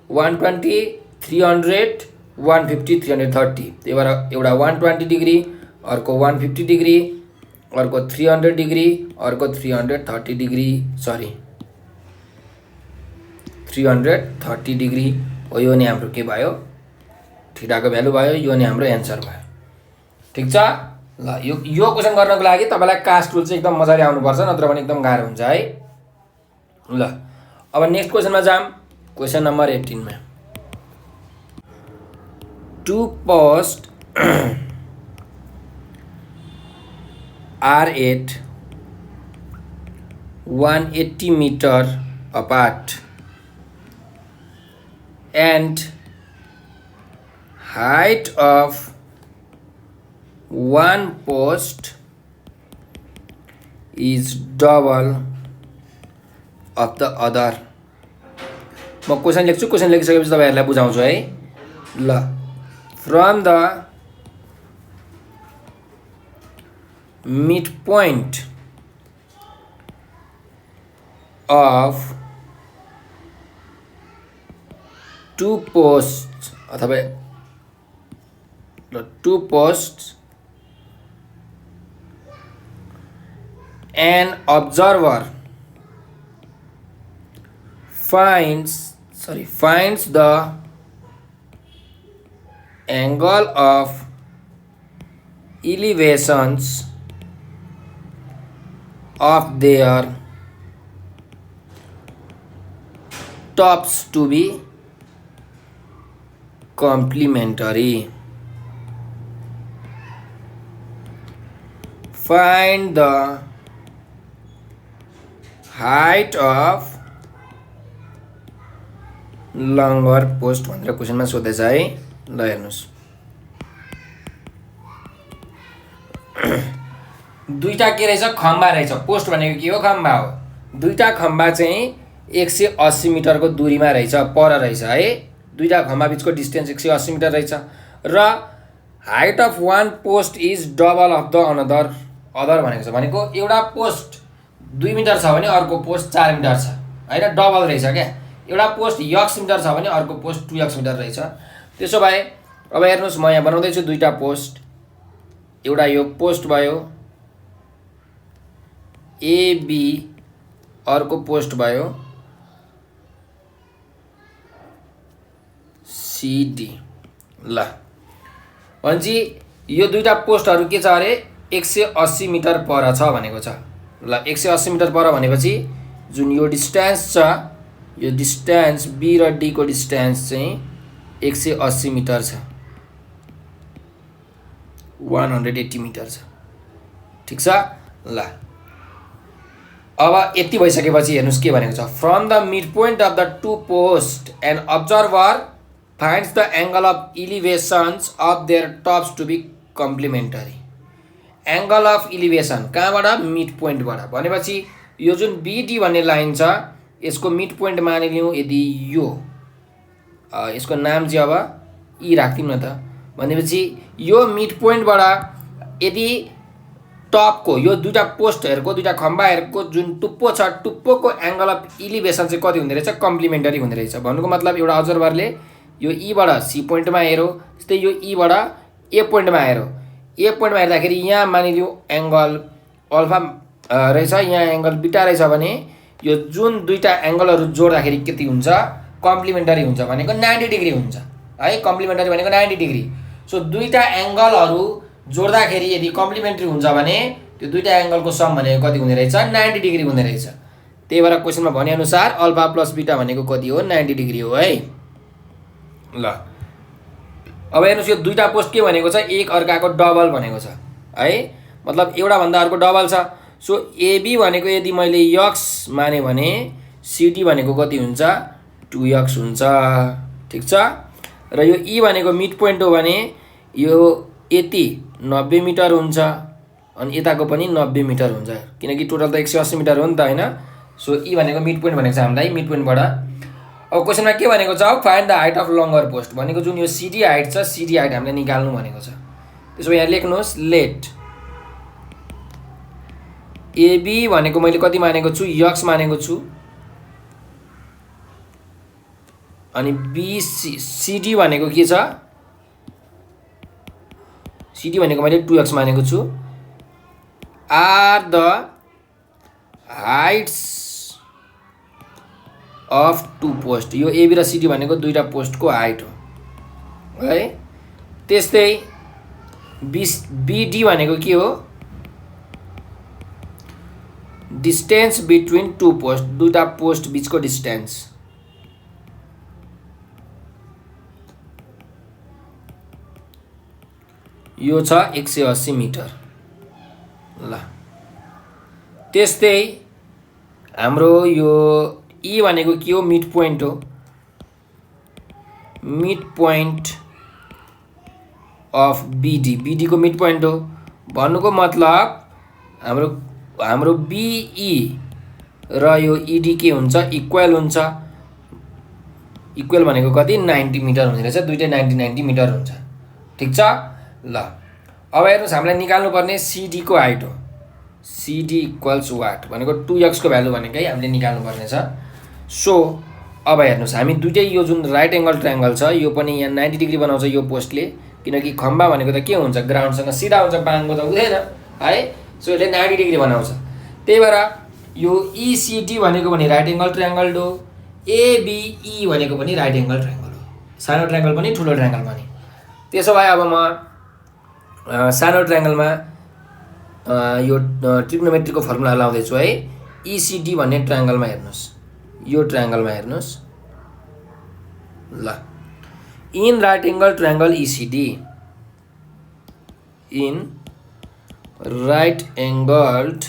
Speaker 1: 120 300 150 330। त्यही भएर एउटा 120 डिग्री अर्को 150 डिग्री अर्को 300 डिग्री अर्को 330 डिग्री 330 डिग्री हो। यो नै हाम्रो के भयो थीटाको भ्यालु भयो। यो नै हाम्रो एन्सर भयो। ठिक छ ल यो क्वेसन गर्नको लागि तपाईलाई कास्ट रुल चाहिँ एकदम मजाले आउनुपर्छ नत्र भने एकदम गाह्रो हुन्छ है। ल अब नेक्स्ट क्वेसनमा जाम। क्वेसन नम्बर 18 मा to post are at 180 meter apart and height of one post is double of the other। म क्वेसन लेख्छु क्वेसन लेखिसकेपछि तपाईहरुलाई बुझाउँछु है। ल from the midpoint of two posts अथवा two posts an observer finds the angle of elevations of their tops to be complementary। Find the height of longer post भनेर क्वेसनमा सोधेछ है। ल हेर्नुस् दुईटा के रहेछ खम्बा रहेछ। पोस्ट भनेको के हो खम्बा हो। दुईटा खम्बा चाहिँ 180 मिटरको दूरीमा रहेछ पर रहेछ है। दुईटा खम्बा बीचको डिस्टेन्स 180 मिटर रहेछ र height of one post is double of the other भनेको छ। भनेको एउटा पोस्ट 2 मिटर छ भने अर्को पोस्ट 4 मिटर छ हैन डबल रहेछ क्या। एउटा पोस्ट x मिटर छ भने अर्को पोस्ट 2x मिटर रहेछ। त्यसो भए अब हेर्नुस् म यहाँ बनाउँदै छु दुईटा पोस्ट। एउटा यो पोस्ट भयो AB अर्को पोस्ट भयो CD। ल भनेपछि यो दुईटा पोस्टहरु के छ अरे 180 मिटर पर छ भनेको छ। ल 180 मिटर पर भनेपछि जुन यो डिस्टेन्स छ यो डिस्टेन्स B र D को डिस्टेन्स चाहिँ 180 मिटर छ 180 मिटर छ। ठीक छ ल अब यति भइसकेपछि हेर्नुस् के भनेको छ from the mid point of the two post an observer finds the angle of elevations of their tops to be complementary. Angle of elevation कहाँबाट मिड पोइन्टबाट भनेपछि यो जुन BD भन्ने लाइन छ यसको मिड पोइन्ट मानिलियौँ यदि यो यसको नाम चाहिँ अब E राख्दिउँ न त। भनेपछि यो मिड पोइन्टबाट यदि टपको यो दुईटा पोस्टहरुको दुईटा खम्बाहरुको जुन टुप्पो छ टुप्पोको एंगल अफ इलिभेसन चाहिँ कति हुँदै रहेछ कम्प्लिमेन्टरी हुँदै रहेछ। भन्नुको मतलब एउटा अब्जर्भरले यो E बाट C पोइन्टमा हेर्यो त्यस्तै यो E बाट A पोइन्टमा हेर्यो एक पोइन्टमा हेर्दाखेरि यहाँ मानिलिउँ एङ्गल अल्फा रहेछ, यहाँ एङ्गल बिटा रहेछ भने यो जुन दुईटा एङ्गलहरू जोड्दाखेरि कति हुन्छ, कम्प्लिमेन्टरी हुन्छ भनेको 90 डिग्री हुन्छ है। कम्प्लिमेन्टरी भनेको 90 डिग्री। सो दुईटा एङ्गलहरू जोड्दाखेरि यदि कम्प्लिमेन्टरी हुन्छ भने त्यो दुईटा एङ्गलको सम भनेको कति हुने रहेछ, 90 डिग्री हुने रहेछ। त्यही भएर क्वेसनमा भनेअनुसार अल्फा प्लस बिटा भनेको कति हो, 90 डिग्री हो है। ल अब हेर्नुहोस् यो दुईटा पोस्ट के भनेको छ, एक अर्काको डबल भनेको छ है, मतलब एउटा भन्दा अर्को डबल छ। सो एबी भनेको यदि मैले यक्स माने भने सिडी भनेको कति हुन्छ, 2x हुन्छ। ठिक छ। र यो ई भनेको मिड पोइन्ट हो भने यो यति 90 मिटर हुन्छ अनि यताको पनि 90 मिटर हुन्छ, किनकि टोटल त 180 मिटर हो नि त होइन। सो ई भनेको मिड पोइन्ट भनेको छ हामीलाई, मिड पोइन्टबाट। अब क्वेसनमा के भनेको छ, find the height of लङ्गर post भनेको जुन यो सिडी हाइट छ, सिडी हाइट हामीले निकाल्नु भनेको छ। त्यसो भए यहाँ लेख्नुहोस् लेट एबी भनेको मैले कति मानेको छु, यक्स मानेको छु, अनि सिडी भनेको के छ, सिडी भनेको मैले 2x मानेको छु, are the heights of two post. यो एबी र सिडी भनेको दुईटा पोस्टको हाइट हो है। त्यस्तै बिडी भनेको के हो, डिस्टेन्स बिट्विन टु पोस्ट, दुईटा पोस्ट बिचको डिस्टेन्स। यो छ 180 मिटर। ल त्यस्तै हाम्रो यो ई भनेको के हो, मिड पोइन्ट हो, mid point of BD, BD को मिड पोइन्ट हो। भन्नुको मतलब हाम्रो बिई र यो इडी के हुन्छ, इक्वल हुन्छ। इक्वल भनेको कति, 90 मिटर हुने रहेछ, दुईटै 90 मिटर हुन्छ। ठिक छ। ल अब हेर्नुहोस् हामीलाई निकाल्नु पर्ने सिडी को हाइट हो, सिडी इक्वल्स वाट भनेको 2x को भ्यालु भनेकै हामीले निकाल्नु पर्ने छ। सो अब हेर्नुहोस् हामी दुईटै यो जुन राइट एङ्गल ट्रायङ्गल छ यो पनि यहाँ 90 डिग्री बनाउँछ यो पोस्टले, किनकि खम्बा भनेको त के हुन्छ, ग्राउन्डसँग सिधा हुन्छ, बाङको त हुँदैन है। सो यसले 90 डिग्री बनाउँछ। त्यही भएर यो इसिडी भनेको पनि राइट एङ्गल ट्रायङ्गल हो, एबिई भनेको पनि राइट एङ्गल ट्रायङ्गल हो, सानो ट्रायङ्गल पनि ठुलो ट्रायङ्गल पनि। त्यसो भए अब म सानो ट्रायङ्गलमा यो ट्रिग्नोमेट्रीको फर्मुला लाउँदैछु है। इसिडी भन्ने ट्रायङ्गलमा हेर्नुहोस्, यो ट्रायङ्गलमा हेर्नुहोस्। ल in right angle triangle ECD, in right angled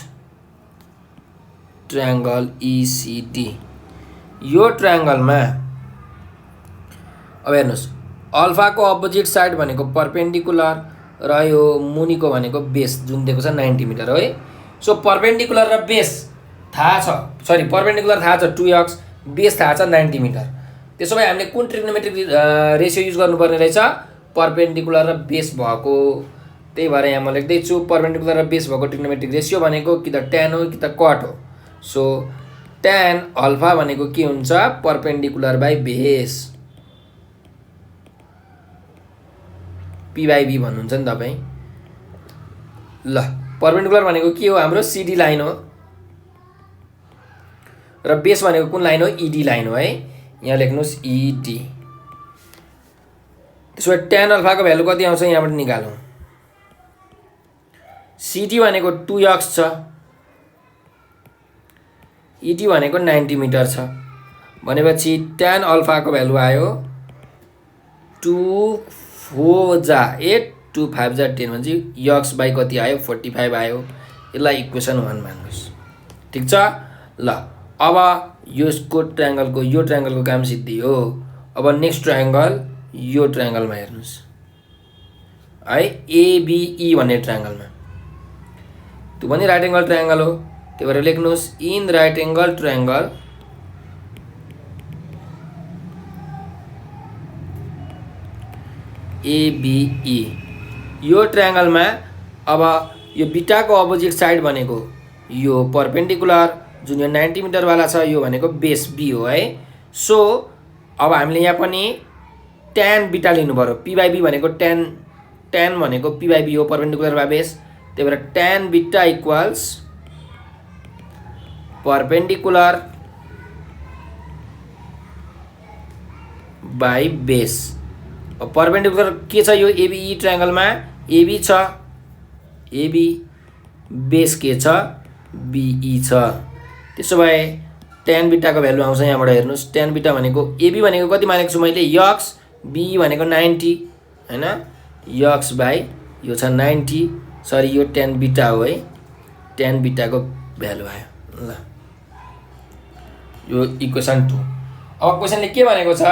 Speaker 1: triangle ECD, यो ट्रायङ्गलमा अब हेर्नुहोस् अल्फाको अपोजिट साइड भनेको पर्पेन्डिकुलर र यो मुनिको भनेको बेस जुन दिएको छ 90 मिटर है। सो पर्पेन्डिकुलर र बेस थाहा छ, सरी पर्पेन्डिकुलर थाहा छ 2x, बेस थाहा छ 90 मिटर। त्यसो भए हामीले कुन ट्रिग्नोमेट्रिक रेसियो युज गर्नुपर्ने रहेछ, पर्पेन्डिकुलर र बेस भएको। त्यही भएर यहाँ म लेख्दैछु पर्पेन्डिकुलर र बेस भएको ट्रिग्नोमेट्रिक रेसियो भनेको कि त tan हो कि त cot हो। सो tan अल्फा भनेको के हुन्छ, पर्पेन्डिकुलर बाई बेस, p/b भन्नुहुन्छ नि तपाईँ। ल पर्पेन्डिकुलर भनेको के हो, हाम्रो सिडी लाइन हो, र बेस भनेको कुन लाइन हो, इडी लाइन हो है। यहाँ लेख्नुहोस् इडी। त्यसो भए tan अल्फाको भ्यालु कति आउँछ यहाँबाट निकालौँ। सिडी भनेको 2x छ, इडी भनेको 90 मिटर छ भनेपछि tan अल्फाको भ्यालु आयो 2 जा 8 2 5 जा 10 भनेपछि x बाई कति आयो, 45 आयो। यसलाई इक्वेसन 1 मान्नुहोस्। ठिक छ। ल अब यसको ट्रायङ्गलको यो ट्रायङ्गलको काम सिद्धियो। अब नेक्स्ट ट्रायङ्गल यो ट्रायङ्गलमा हेर्नुहोस् है, एबिई भन्ने ट्रायङ्गलमा, त्यो पनि राइट एङ्गल ट्रायङ्गल हो। त्यही भएर लेख्नुहोस् इन राइट एङ्गल ट्रायङ्गल एबिई, यो ट्रायङ्गलमा अब यो बिटाको अपोजिट साइड भनेको यो पर्पेन्डिकुलर जुन यो 90 मिटरवाला छ यो भनेको बेस बी हो है। सो अब हामीले यहाँ पनि tan बिटा लिनु पर्यो, p/b भनेको tan tan भनेको p by b हो, परपेन्डिकुलर बाइ बेस। त्यही भएर tan beta equals perpendicular by base. Perpendicular के छ यो एबी ट्रायंगलमा? एबी छ, एबी बेस के छ? बीई छ। त्यसो भए tan बीटा को भ्यालु आउँछ यहाँबाट हेर्नुस्। tan बीटा भनेको एबी भनेको कति मानेको छु मैले? x, बी भनेको 90 हैन, x बाइ यो छ 90, सरी यो tan बीटा हो है, tan बीटा को भ्यालु आयो। ल यो इक्वेसन 2। अब क्वेसनले के भनेको छ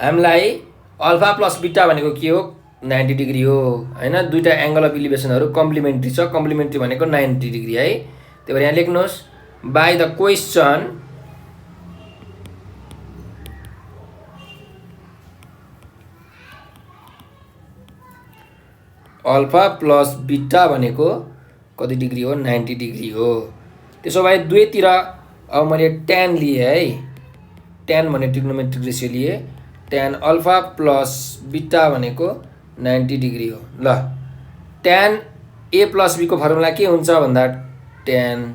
Speaker 1: हामीलाई? अल्फा प्लस बीटा भनेको के हो? 90 डिग्री हो हैन। दुईटा एंगल अफ इलिभेसनहरु कम्प्लिमेन्ट्री छ, कम्प्लिमेन्ट्री भनेको 90 डिग्री है। त्यही भएर यहाँ लेख्नुस् by the question alpha plus beta भनेको कति डिग्री हो? 90 डिग्री हो। त्यसो भए दुईतिर अब मैले tan लिए है, tan भने ट्रिग्नोमेट्रिक रेशियो लिए, tan अल्फा प्लस बीटा भनेको 90 डिग्री हो। ल tan a प्लस b को फर्मुला के हुन्छ भन्दा tan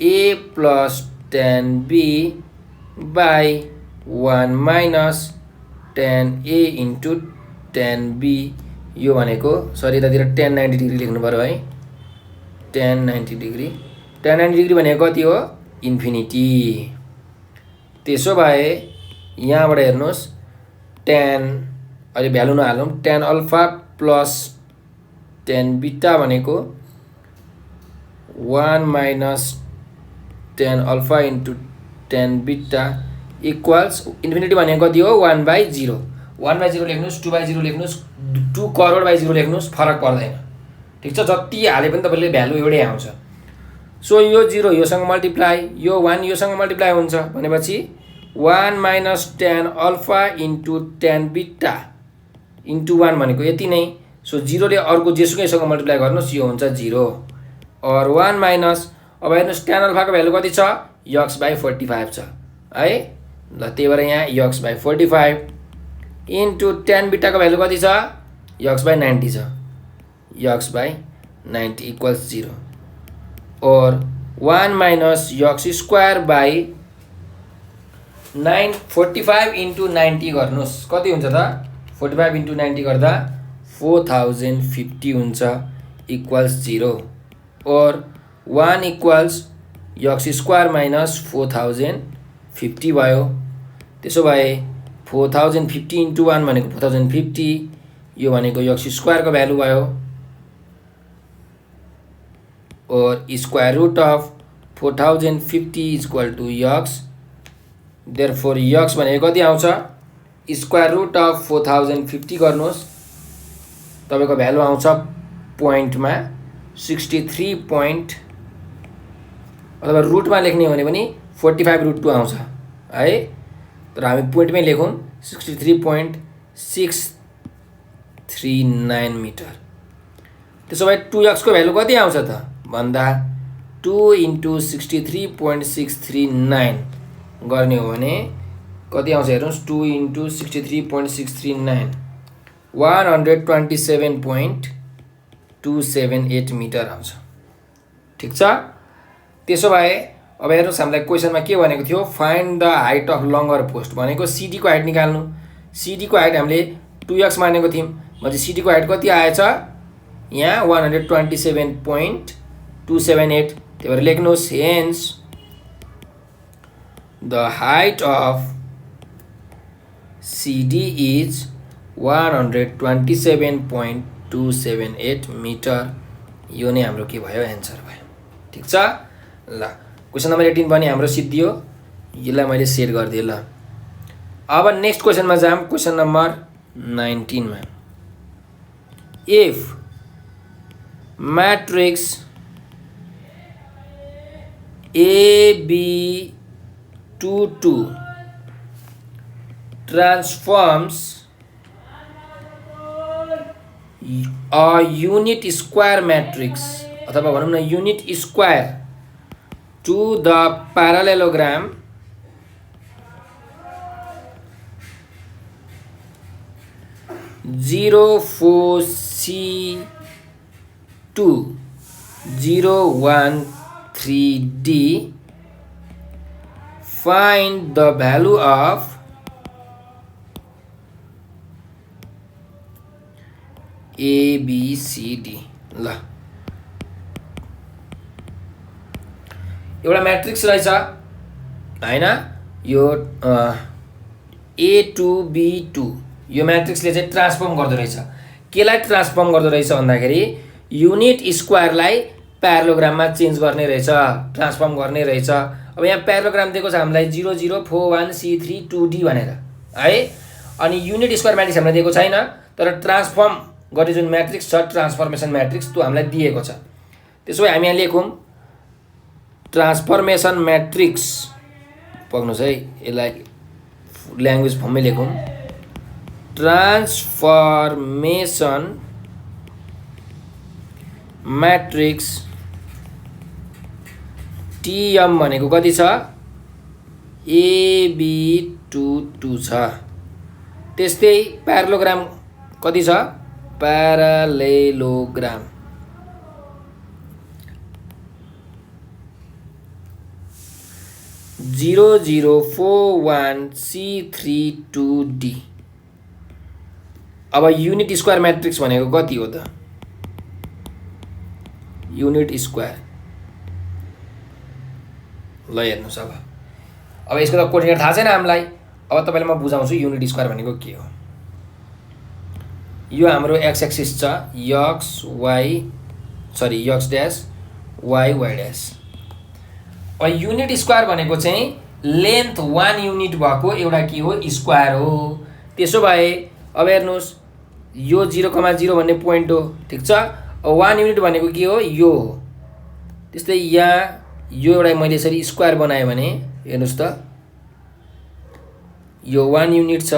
Speaker 1: a plus tan b by 1 minus tan a into tan b। यो भनेको सरी यतातिर tan 90 डिग्री लेख्नु पर्यो है, tan 90 डिग्री। tan 90 डिग्री भनेको कति हो? इन्फिनिटी। त्यसो भए यहाँबाट हेर्नुस् tan अहिले भ्यालु नहालौँ, tan alpha plus tan beta भनेको 1 minus tan alpha into tan beta equals infinity भनेको कति हो? 1/0। 1/0 लेख्नुस्, 2/0 लेख्नुस्, 2 करोड बाइ 0 लेख्नुस्, फरक पर्दैन। ठीक छ, जति हाले पनि तपाईले भ्यालु एउटै आउँछ। सो यो 0 योसँग मल्टिप्लाई, यो 1 योसँग मल्टिप्लाई हुन्छ भनेपछि 1 minus tan alpha into tan beta into 1 भनेको यति नै। सो 0 ले अर्को जेसुकैसँग मल्टिप्लाई गर्नुस्, यो हुन्छ 0 और 1 माइनस अब हेर्नुस् tan अल्फा को भ्यालु कति छ? x/45 छ है। ल त्यही भएर यहाँ x/45 इन्टु tan बीटा को भ्यालु कति छ? x/90 छ, x/90 इक्वल्स 0 और 1 minus x square by 45 into 90 गर्नुस्, कति हुन्छ त? 45 इन्टु 90 गर्दा 4050 हुन्छ इक्वल्स 0 और 1 इक्वल्स x स्क्वायर माइनस 4050 भयो। त्यसो भए 4050 इन्टु 1 भनेको 4050, यो भनेको x स्क्वायर को भ्यालु भयो और square root of 4050 is equal to x। Therefore x भनेको कति आउँछ? स्क्वायर रुट अफ 4050 गर्नुस्, तपाईको भ्यालु आउँछ पोइन्टमा 63 पोइन्ट, अथवा रुटमा लेख्ने हो भने पनि 45√2 आउँछ है। तर हामी पोइन्टमै लेखौँ 63.639 मिटर। त्यसो भए 2x को भ्यालु कति आउँछ त भन्दा 2 इन्टु 63.639 गर्ने हो भने कति आउँछ हेर्नुस्? 2 इन्टु 63.639 127.278 मिटर आउँछ। ठीक छ। त्यसो भए अब हेर्नुस् हामीलाई क्वेसनमा के भनेको थियो? Find the height of लङ्गर post भनेको CD को हाइट निकाल्नु। CD को हाइट हामीले 2x मानेको थियौं, भने CD को हाइट कति आएछ? यहाँ 127.278। त्यही भएर लेख्नुस् hence the height of CD is 127.278 metre. यो नै हाम्रो के भयो? एन्सर भयो। ठीक छ। ल क्वेसन नम्बर 18 पनि हाम्रो सिद्धियो, यसलाई मैले सेट गरिदिएँ। ल अब नेक्स्ट क्वेसनमा जाम, क्वेसन नम्बर 19 मा। If matrix AB22 transforms a unit square matrix अथवा भनौं न unit square to the parallelogram 04C2 013D. Find the value of ABCD. ल एउटा म्याट्रिक्स रहेछ हैन, यो A2B2 यो म्याट्रिक्सले चाहिँ ट्रान्सफर्म गर्दो रहेछ। केलाई ट्रान्सफर्म गर्दो रहेछ भन्दाखेरि युनिट स्क्वायरलाई प्यारालोग्राममा चेन्ज गर्ने रहेछ, ट्रान्सफर्म गर्ने रहेछ। अब यहाँ प्यारालोग्राम दिएको छ हामीलाई 00412C32D भनेर है, अनि युनिट स्क्वायर म्याट्रिक्स हामीलाई दिएको छैन, तर ट्रान्सफर्म गर्ने जुन म्याट्रिक्स छ ट्रान्सफर्मेसन म्याट्रिक्स त्यो हामीलाई दिएको छ। त्यसो भए हामी यहाँ लेखौँ ट्रान्सफर्मेसन म्याट्रिक्स, पक्नुहोस् है यसलाई ल्याङ्ग्वेज फर्ममै लेखौँ, ट्रान्सफर्मेसन म्याट्रिक्स TM भनेको कति छ, AB22 छ। त्यस्तै प्यारालोग्राम कति छ, प्यारालेलोग्राम जीरो 00412C32D। अब युनिट स्क्वायर म्याट्रिक्स भनेको कति हो त, युनिट स्क्वायर ल हेर्नुस्। अब यसको त कोर्डिनेट थाहा छैन हामीलाई, अब तपाईलाई म बुझाउँछु युनिट स्क्वायर भनेको के हो। यो हाम्रो एक्स एक्सिस छ, एक्स ड्यास वाई ड्यास। अब युनिट स्क्वायर भनेको चाहिँ लेन्थ 1 युनिट भएको एउटा के हो, स्क्वायर हो। त्यसो भए अब हेर्नुस् यो 0,0 भन्ने पोइन्ट हो, ठिक छ। अब 1 युनिट भनेको के हो, यो हो। त्यस्तै यहाँ यो एउटा मैले यसरी स्क्वायर बनाएँ भने हेर्नुस् त यो 1 युनिट छ,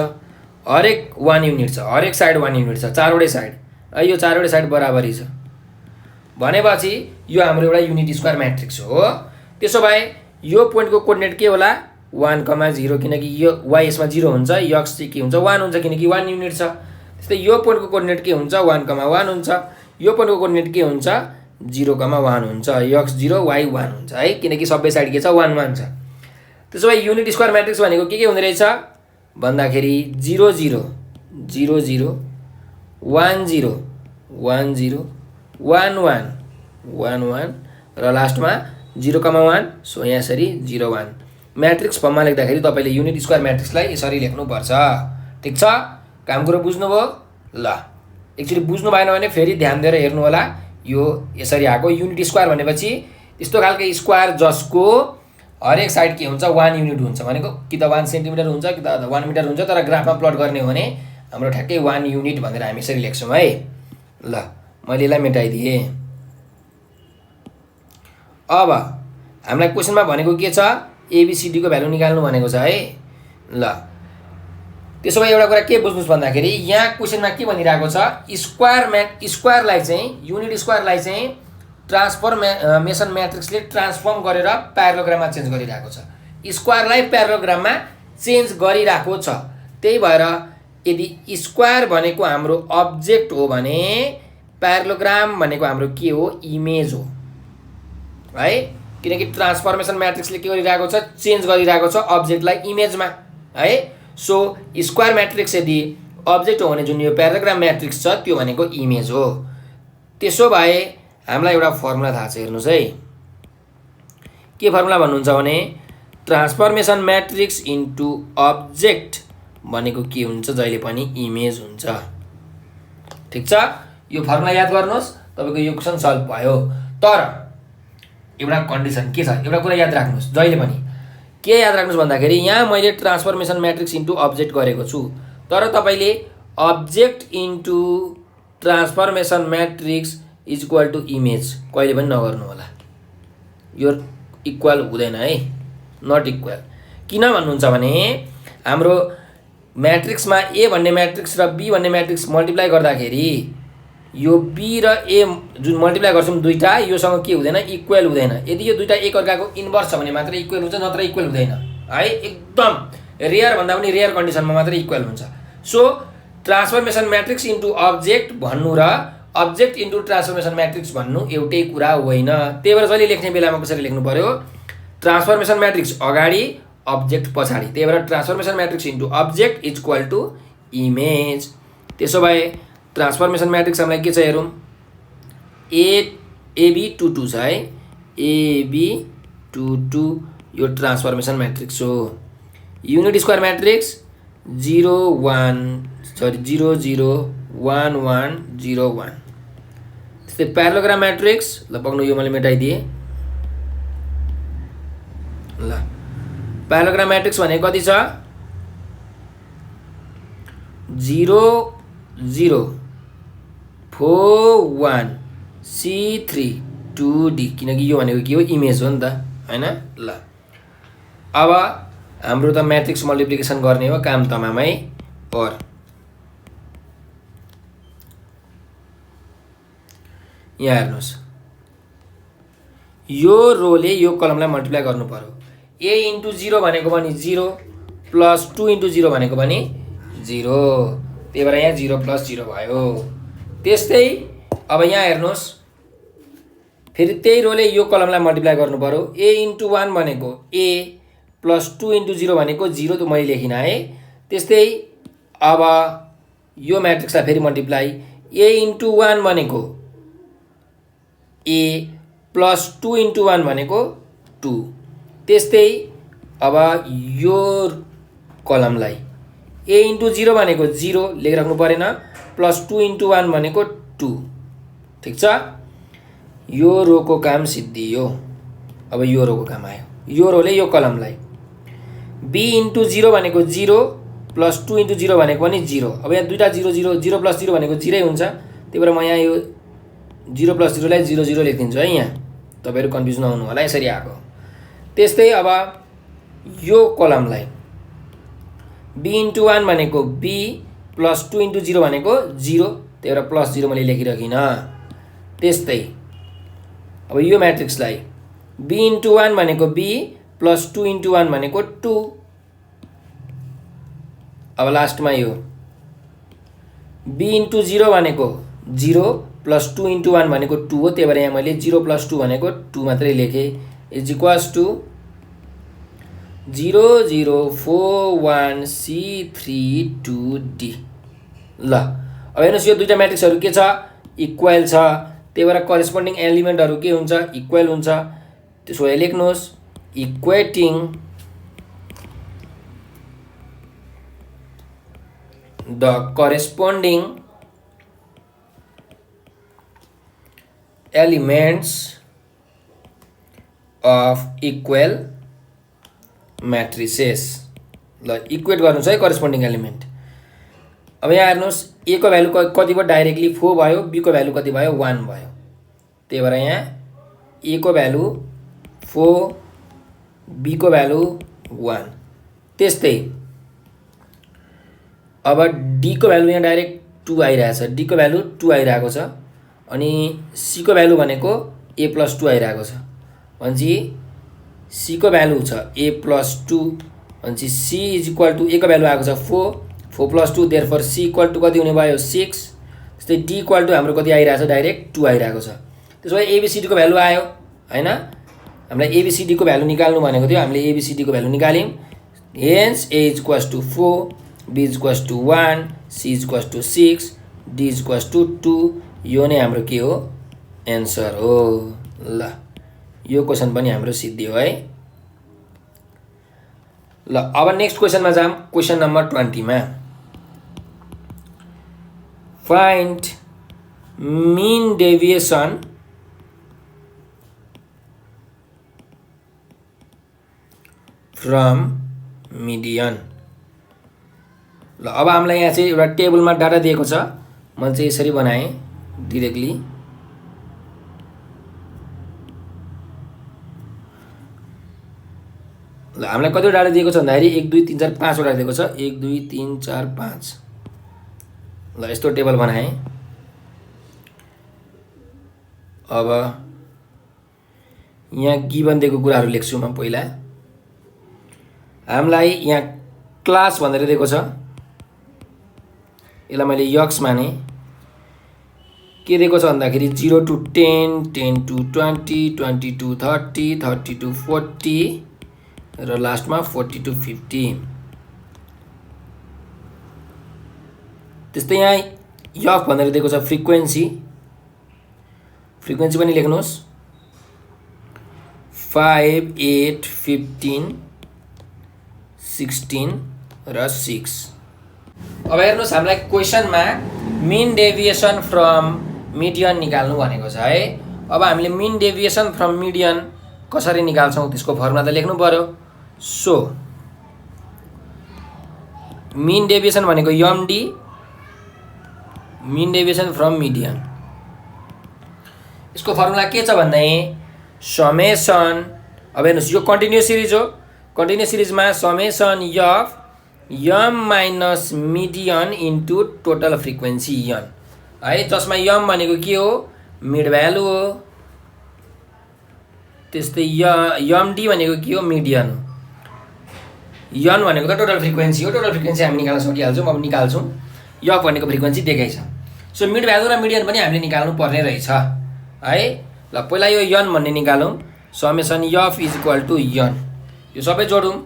Speaker 1: हरेक 1 युनिट छ, हरेक साइड 1 युनिट छ, चारवटै साइड, यो चारवटै साइड बराबरी छ भनेपछि यो हाम्रो एउटा युनिट स्क्वायर म्याट्रिक्स हो। त्यसो भए यो पोइन्टको कोर्डिनेट के होला, 1,0, किनकि यो y यसमा 0 हुन्छ, x चाहिँ के हुन्छ 1 हुन्छ किनकि 1 युनिट छ। त्यस्तै यो पोइन्टको कोर्डिनेट के हुन्छ, 1,1 हुन्छ। यो पोइन्टको कोर्डिनेट के हुन्छ, 0,1 हुन्छ, x 0 y 1 हुन्छ है, किनकि सबै साइड के छ 1 1 छ। त्यसो भए युनिट स्क्वायर म्याट्रिक्स भनेको के हुँदै रहेछ भन्दाखेरि 0 0 0 0 1 0 1 0 1 1 1 1 र लास्टमा 0,1। सो यहाँ यसरी 0 1 म्याट्रिक्स फर्ममा लेख्दाखेरि तपाईँले युनिट स्क्वायर म्याट्रिक्सलाई यसरी लेख्नुपर्छ, ठिक छ। काम कुरो बुझ्नुभयो ल। एकचोटि बुझ्नु भएन भने फेरि ध्यान दिएर हेर्नु होला। यो यसरी आएको युनिट स्क्वायर भनेपछि यस्तो खालको स्क्वायर जसको हरेक साइड के हुन्छ 1 युनिट हुन्छ, भनेको कि त 1 सेन्टिमिटर हुन्छ कि त 1 मिटर हुन्छ, तर ग्राफमा प्लट गर्ने हो भने हाम्रो ठ्याक्कै 1 युनिट भनेर हामी यसरी लेख्छौँ है। ल मैले यसलाई मेटाइदिएँ। अब हामीलाई क्वेसनमा भनेको के छ, ABCD को भ्यालु निकाल्नु भनेको छ है। ल त्यसो भए एउटा कुरा के बुझ्नुस् भन्दाखेरि यहाँ क्वेसनमा के भनिरहेको छ, स्क्वायरलाई चाहिँ युनिट स्क्वायरलाई चाहिँ ट्रान्सफर्मेसन म्याट्रिक्सले ट्रान्सफर्म गरेर प्यारालोग्राममा चेन्ज गरिरहेको छ, स्क्वायरलाई प्यारालोग्राममा चेन्ज गरिरहेको छ। त्यही भएर यदि स्क्वायर भनेको हाम्रो अब्जेक्ट हो भने प्यारालोग्राम भनेको हाम्रो के हो, इमेज हो है, किनकि ट्रान्सफर्मेसन म्याट्रिक्सले के गरिरहेको छ, चेन्ज गरिरहेको छ अब्जेक्टलाई इमेजमा है। सो स्क्वायर म्याट्रिक्स यदि अब्जेक्ट हो भने जुन यो प्याराग्राम म्याट्रिक्स छ त्यो भनेको इमेज हो। त्यसो भए हामीलाई एउटा फर्मुला थाहा छ, हेर्नुस् है के फर्मुला भन्नुहुन्छ भने ट्रान्सफर्मेसन म्याट्रिक्स इन्टु अब्जेक्ट भनेको के हुन्छ, जहिले पनि इमेज हुन्छ, ठिक छ। यो फर्मुला याद गर्नुहोस्, तपाईँको यो क्वेसन सल्भ भयो। तर एउटा कन्डिसन के छ, एउटा कुरा याद राख्नुहोस्, जहिले पनि के याद राख्नुहोस् भन्दाखेरि यहाँ मैले ट्रान्सफर्मेसन म्याट्रिक्स इन्टु अब्जेक्ट गरेको छु, तर तपाईँले object into transformation matrix is equal to image कहिले पनि नगर्नु होला। यो इक्वल हुँदैन है, नट इक्वल। किन भन्नुहुन्छ भने हाम्रो म्याट्रिक्समा ए भन्ने म्याट्रिक्स र बी भन्ने म्याट्रिक्स मल्टिप्लाई गर्दाखेरि यो बी र ए जुन मल्टिप्लाई गर्छौँ दुईटा, योसँग के हुँदैन, इक्वल हुँदैन। यदि यो दुईटा एकअर्काको इन्भर्स छ भने मात्र इक्वल हुन्छ, नत्र इक्वल हुँदैन है। एकदम रेयर भन्दा पनि रेयर कन्डिसनमा मात्र इक्वल हुन्छ। So transformation matrix into object भन्नु र अब्जेक्ट इन्टु ट्रान्सफर्मेसन म्याट्रिक्स भन्नु एउटै कुरा होइन। त्यही भएर जहिले लेख्ने बेलामा कसरी लेख्नु पर्यो, ट्रान्सफर्मेसन म्याट्रिक्स अगाडि अब्जेक्ट पछाडि। त्यही भएर transformation matrix into object is equal to image. त्यसो भए ट्रान्सफर्मेसन म्याट्रिक्स हामीलाई के छ हेरौँ, AB22 छ है, AB22 यो ट्रान्सफर्मेसन म्याट्रिक्स हो। Unit square matrix 0 0 0 1 1 0 1। त्यस्तै प्यारालोग्राम म्याट्रिक्स, ल पक्नु यो मैले मेटाइदिएँ। ल प्यारालोग्राम म्याट्रिक्स भनेको कति छ, 0 0 4 1 C3 2D, किनकि यो भनेको के हो, इमेज हो नि त हैन। ल अब हाम्रो त म्याट्रिक्स मल्टिप्लिकेसन गर्ने हो, काम तमामै। और यहाँ हेर्नुहोस्, यो रोले यो कलमलाई मल्टिप्लाई गर्नु पर्यो। A इन्टु 0 भनेको पनि 0 प्लस 2 इन्टु 0 भनेको पनि 0, त्यही भएर यहाँ 0 प्लस 0 भयो। त्यस्तै अब यहाँ हेर्नुहोस्, फेरि त्यही रोले यो कलमलाई मल्टिप्लाई गर्नु पर्यो। A इन्टु 1 भनेको A प्लस 2 इन्टु 0 भनेको 0, त मैले लेखिनँ है। त्यस्तै अब यो म्याट्रिक्सलाई फेरि मल्टिप्लाई, A इन्टु 1 भनेको A प्लस 2 इन्टु 1 भनेको 2। त्यस्तै अब यो कलमलाई A इन्टु 0 भनेको 0 लेखिराख्नु परेन, प्लस 2 इन्टु 1 भनेको 2, ठिक छ। यो रोको काम सिद्धियो। अब यो रोको काम आयो, यो रोले यो कलमलाई B इन्टु 0 भनेको 0 प्लस 2 इन्टु 0 भनेको पनि 0। अब यहाँ दुईवटा 0 0 0 प्लस 0 भनेको 0 हुन्छ, त्यही भएर म यहाँ यो 0 प्लस 0 लाई 0 0 लेखिदिन्छु है। यहाँ तपाईँहरू कन्फ्युज नहुनु होला, यसरी आएको। त्यस्तै अब यो कलमलाई B इन्टु 1 भनेको B प्लस 2 इन्टु 0 भनेको 0, त्यही भएर प्लस 0 मैले लेखिराखिनँ। त्यस्तै अब यो म्याट्रिक्सलाई B इन्टु 1 भनेको B प्लस 2 इन्टु 1 भनेको 2। अब लास्टमा यो B इन्टु 0 भनेको 0 प्लस 2 इन्टु 1 भनेको 2 हो, त्यही भएर यहाँ मैले 0 प्लस 2 भनेको 2 मात्रै लेखेँ, is equals to 0 0 4 1 C3 2D। ल अब हेर्नुहोस्, यो दुईवटा म्याट्रिक्सहरू के छ, इक्वल छ, त्यही भएर करेस्पोन्डिङ एलिमेन्टहरू के हुन्छ, इक्वल हुन्छ। त्यसो भए लेख्नुहोस्, equating the corresponding elements of equal matrices. ल इक्वेट गर्नु छ है करेस्पोन्डिङ एलिमेन्ट। अब यहाँ हेर्नुहोस्, A को भ्यालु कति भयो, डाइरेक्टली 4 भयो, B को भ्यालु कति भयो, 1 भयो। त्यही भएर यहाँ A को भ्यालु 4, B को भ्यालु 1। त्यस्तै अब D को भ्यालु यहाँ डाइरेक्ट 2 आइरहेछ, D को भ्यालु 2 आइरहेको छ, अनि C को भ्यालु भनेको A प्लस 2 आइरहेको छ। भनेपछि C को भ्यालु छ A प्लस 2, भनेपछि C is equal to A को भ्यालु आएको छ 4, 4 plus 2, therefore C equal to कति हुने भयो, 6। त्यस्तै D इक्वल टु हाम्रो कति आइरहेको छ, डाइरेक्ट 2 आइरहेको छ। त्यसो भए ABCD को भ्यालु आयो हैन। हामीलाई ABCD को भ्यालु निकाल्नु भनेको थियो, हामीले ABCD को भ्यालु निकाल्यौँ। Hence A is equals to 4, B is equals to 1, C is equals to 6, D is equals to 2। यो नै हाम्रो के हो, एन्सर हो। ल यो क्वेसन पनि हाम्रो सिद्धियो है। ल अब नेक्स्ट क्वेसनमा जाम, क्वेसन नम्बर 20 मा। Find mean deviation from median. ल अब हामीलाई यहाँ चाहिँ एउटा टेबलमा डाटा दिएको छ, मैले चाहिँ यसरी बनाएँ डिरेक्टली। ल हामीलाई कति डाटा दिएको छ भन्दाखेरि 1 2 3 4 5 वटा दिएको छ, 1 2 3 4 5। ल यस्तो टेबल बनाएँ। अब यहाँ गिभन दिएको कुराहरू लेख्छु म पहिला। हामीलाई यहाँ क्लास भनेर दिएको छ, यसलाई मैले यक्स माने। के दिएको छ भन्दाखेरि 0 to 10, 10 to 20, 20 to 30, 30 to 40 र लास्टमा 40 to 50। त्यस्तै यहाँ यफ भनेर दिएको छ फ्रिक्वेन्सी पनि लेख्नुहोस् 5, 8, 15, 16 र 6। अब हेर्नुहोस् हामीलाई क्वेसनमा मिन डेभिएसन फ्रम मिडियन निकाल्नु भनेको छ है। अब हामीले मिन डेभिएसन फ्रम मिडियन कसरी निकाल्छौँ त्यसको फर्मुला त लेख्नु पर्यो। सो मिन डेभिएसन भनेको MD, mean deviation from median. यसको फर्मुला के छ भन्दा समेसन, अब हेर्नुहोस् यो कन्टिन्युअस सिरिज हो, कन्टिन्युअस सिरिजमा summation f m minus median into total frequency n है, जसमा एम भनेको के हो मिड भ्यालु हो, त्यस्तै एमडी भनेको के हो मिडियन हो, एन भनेको त टोटल फ्रिक्वेन्सी हो। टोटल फ्रिक्वेन्सी हामी निकाल्न सकिहाल्छौँ, अब निकाल्छौँ। एफ भनेको फ्रिक्वेन्सी देखाइ छ, सो मिड भ्यालु र मिडियन पनि हामीले निकाल्नु पर्ने रहेछ है। ल पहिला यो एन भन्ने निकालौँ। Summation f is equal to n, यो सबै जोडौँ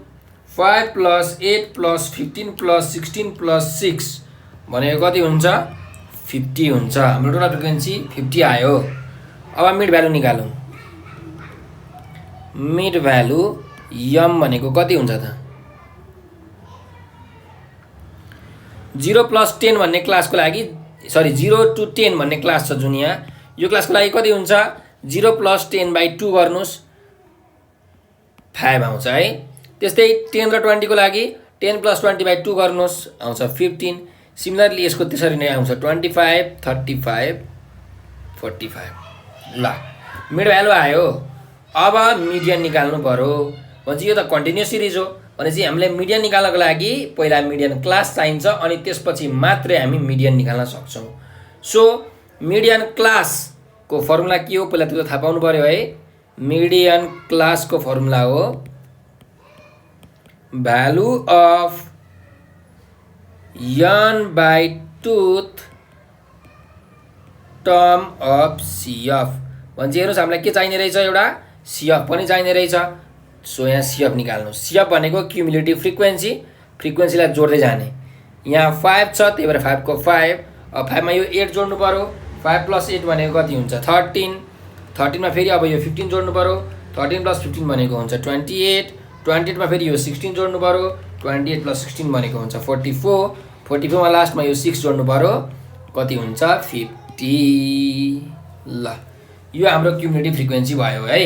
Speaker 1: 5 + 8 + 15 + 16 + 6 भनेको कति हुन्छ 50 हुन्छ। हाम्रो टोटल फ्रिक्वेन्सी 50 आयो। अब मिड भ्यालु निकालौँ। मिड भ्यालु एम भनेको कति हुन्छ त 0 + 10 भन्ने क्लासको लागि, सरी 0 to 10 भन्ने क्लास छ जुन यहाँ, यो क्लासको लागि कति हुन्छ 0 + 10/2 गर्नुहोस् 5 आउँछ है। त्यस्तै 10 र 20 को लागि 10 + 20/2 गर्नुहोस् आउँछ 15। सिमिलरली यसको त्यसरी नै आउँछ 25, 35, 45। ल मिड भ्यालु आयो। अब मिडियन निकाल्नु पर्यो। भनेपछि यो त कन्टिन्युअस सिरिज हो, भनेपछि हामीले मिडियन निकाल्नको लागि पहिला मिडियन क्लास चाहिन्छ अनि त्यसपछि मात्रै हामी मिडियन निकाल्न सक्छौँ। सो मिडियन क्लासको फर्मुला के हो पहिला त्यो त थाहा पाउनु पर्यो है। मिडियन क्लासको फर्मुला हो value of n/2 term of सिएफ। भनेपछि हेर्नुहोस् हामीलाई के चाहिने रहेछ, एउटा सिएफ पनि चाहिने रहेछ। सो यहाँ सिएफ निकाल्नु। सिएफ भनेको क्युमुलेटिभ फ्रिक्वेन्सी, फ्रिक्वेन्सीलाई जोड्दै जाने। यहाँ 5 छ त्यही भएर 5 को 5, अब 5 मा यो 8 जोड्नु पर्यो। 5 + 8 भनेको कति हुन्छ 13, 13 मा फेरि अब यो 15 जोड्नु पर्यो। 13 + 15 भनेको हुन्छ 28, 28 मा फेरि यो 16 जोड्नु पर्यो। 28 + 16 भनेको हुन्छ 44, 44 मा लास्टमा यो 6 जोड्नु पर्यो कति हुन्छ 50। ल यो हाम्रो क्युमुलेटिभ फ्रिक्वेन्सी भयो है।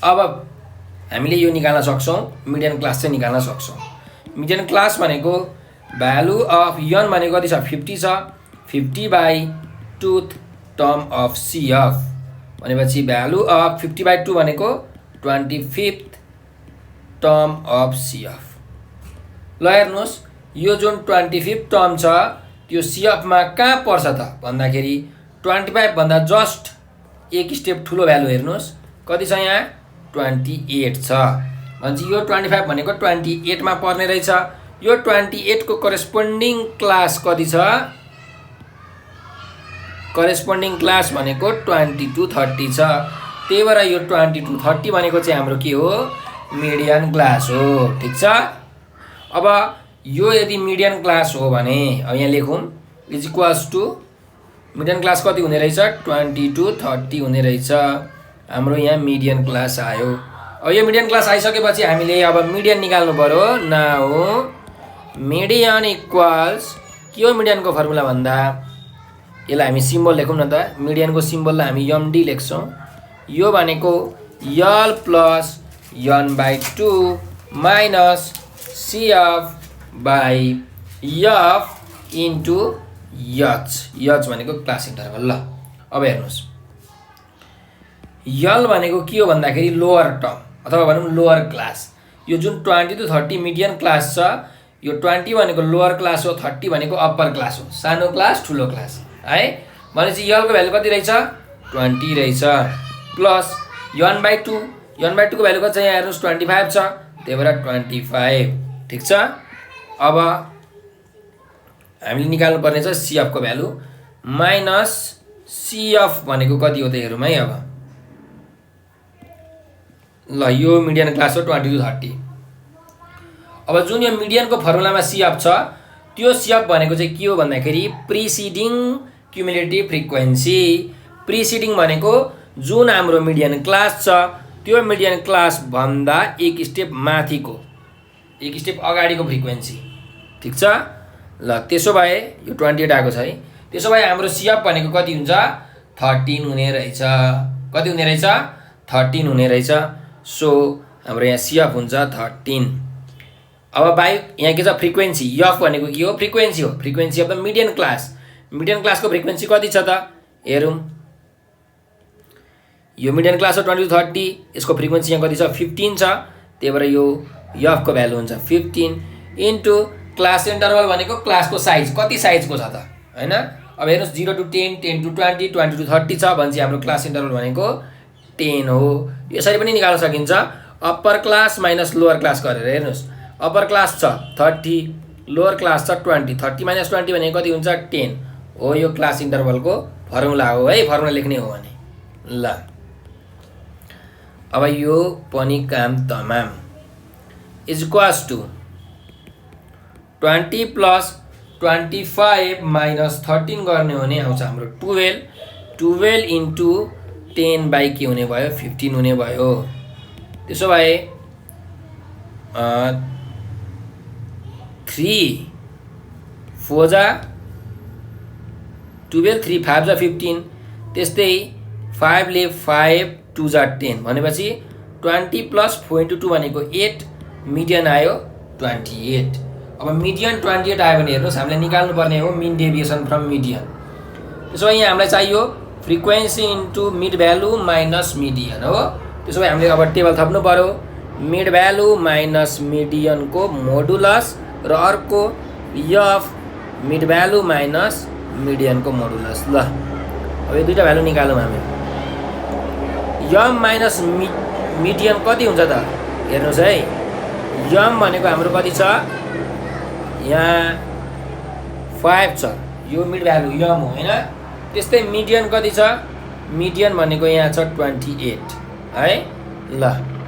Speaker 1: अब हामीले यो निकाल्न सक्छौँ, मिडियन क्लास चाहिँ निकाल्न सक्छौँ। मिडियन क्लास भनेको भ्यालु अफ एन भनेको कति छ 50 छ, 50/2 टर्म अफ सिएफ भनेपछि भ्यालु अफ 50/2 भनेको 25th टर्म अफ सिएफ। ल हेर्नुहोस् यो जुन 25th टर्म छ त्यो सिएफमा कहाँ पर्छ त भन्दाखेरि 25 भन्दा जस्ट एक स्टेप ठुलो भ्यालु हेर्नुहोस् कति छ यहाँ 28 छ। भनेपछि यो 25 भनेको 28 मा पर्ने रहेछ। यो 28 को करेस्पोन्डिङ क्लास कति छ, करेस्पोन्डिङ क्लास भनेको 20 to 30 छ। त्यही भएर यो 20 to 30 भनेको चाहिँ हाम्रो के हो मिडियन क्लास हो। ठिक छ। अब यो यदि मिडियन क्लास हो भने अब यहाँ लेखौँ is equals to median class कति हुने रहेछ 20 to 30 हुने रहेछ। हाम्रो यहाँ मिडियन क्लास आयो। अब यो मिडियन क्लास आइसकेपछि हामीले अब मिडियन निकाल्नु पर्यो। नाउ मिडियन इक्वल्स के हो मिडियनको फर्मुला भन्दा यसलाई हामी सिम्बल लेखौँ न त। मिडियनको सिम्बललाई हामी एमडी लेख्छौँ। यो भनेको l plus n/2 minus CF/F into h. H भनेको क्लास इन्टरभल। ल अब हेर्नुहोस् यल भनेको के हो भन्दाखेरि लोअर टर्म अथवा भनौँ लोअर क्लास। यो जुन 20 to 30 मिडियन क्लास छ यो 20 भनेको लोअर क्लास हो, 30 भनेको अप्पर क्लास हो, सानो क्लास ठुलो क्लास है। भनेपछि यलको भ्यालु कति रहेछ 20 रहेछ प्लस n/2, n/2 को भ्यालु कति छ यहाँ हेर्नुहोस् 25 छ त्यही भएर 25। ठिक छ। अब हामीले निकाल्नु पर्ने छ CF को भ्यालु माइनस CF भनेको कति हो त हेरौँ है अब। ल यो मिडियन क्लास हो 20 to 30। अब जुन यो मिडियनको फर्मुलामा CF छ त्यो CF भनेको चाहिँ के हो भन्दाखेरि प्रिसिडिङ क्युमुलेटिभ फ्रिक्वेन्सी। प्रिसिडिङ भनेको जुन हाम्रो मिडियन क्लास छ त्यो मिडियन क्लास भन्दा एक स्टेप माथिको, एक स्टेप अगाडिको फ्रिक्वेन्सी। ठीक छ। ल त्यसो भए यो 28 आएको छ है। त्यसो भए हाम्रो CF भनेको कति हुन्छ 13 हुने रहेछ। कति हुने रहेछ 13 हुने रहेछ। सो हाम्रो यहाँ CF हुन्छ 13। अब बाई यहाँ के छ फ्रिक्वेन्सी, F भनेको के हो फ्रिक्वेन्सी हो, frequency of the median class. Median क्लासको फ्रिक्वेन्सी कति छ त हेरौँ। यो मिडियन क्लास हो 20 to 30, यसको फ्रिक्वेन्सी यहाँ कति छ 15 छ। त्यही भएर यो F को भ्यालु हुन्छ 15 इन्टु क्लास इन्टरभल भनेको क्लासको साइज कति साइजको छ त हैन। अब हेर्नुहोस् 0 to 10, 10 to 20, 20 to 30 छ भने चाहिँ हाम्रो क्लास इन्टरभल भनेको 10 हो। यसरी पनि निकाल्न सकिन्छ upper class minus lower class गरेर। हेर्नुहोस् अप्पर क्लास छ 30, लोअर क्लास छ 20, 30 माइनस 20 भनेको कति हुन्छ 10 हो। यो क्लास इन्टरभलको फर्मुला हो है, फर्मुला लेख्ने हो भने। ल अब यो पनि काम तमाम is equals to 20 plus 25 minus 13 गर्ने हो भने आउँछ हाम्रो 12 इन्टु 10 बाई के हुने भयो 15 हुने भयो। त्यसो भए 3 4 जा 12, 3 5 जा 15, त्यस्तै 5 ले 5 2 जा 10 भनेपछि 20 प्लस 4 इन्टु 2 भनेको 8, मिडियन आयो 28। अब मिडियन 28 आयो भने हेर्नुहोस् हामीले निकाल्नु पर्ने हो मिन डेभिएसन फ्रम मिडियन। त्यसो भए यहाँ हामीलाई चाहियो frequency into mid value minus median हो। त्यसो भए हामीले अब टेबल थप्नु पर्यो मिड भ्यालु माइनस मिडियनको मोडुलस र अर्को F मिड भ्यालु माइनस मिडियनको मोडुलस। ल अब यो दुईटा भ्यालु निकालौँ हामी। F माइनस मिडियन कति हुन्छ त हेर्नुहोस् है। F भनेको हाम्रो कति छ यहाँ 5 छ, यो मिड भ्यालु F हो हैन। त्यस्तै मिडियन कति छ, मिडियन भनेको यहाँ छ 28 है। ल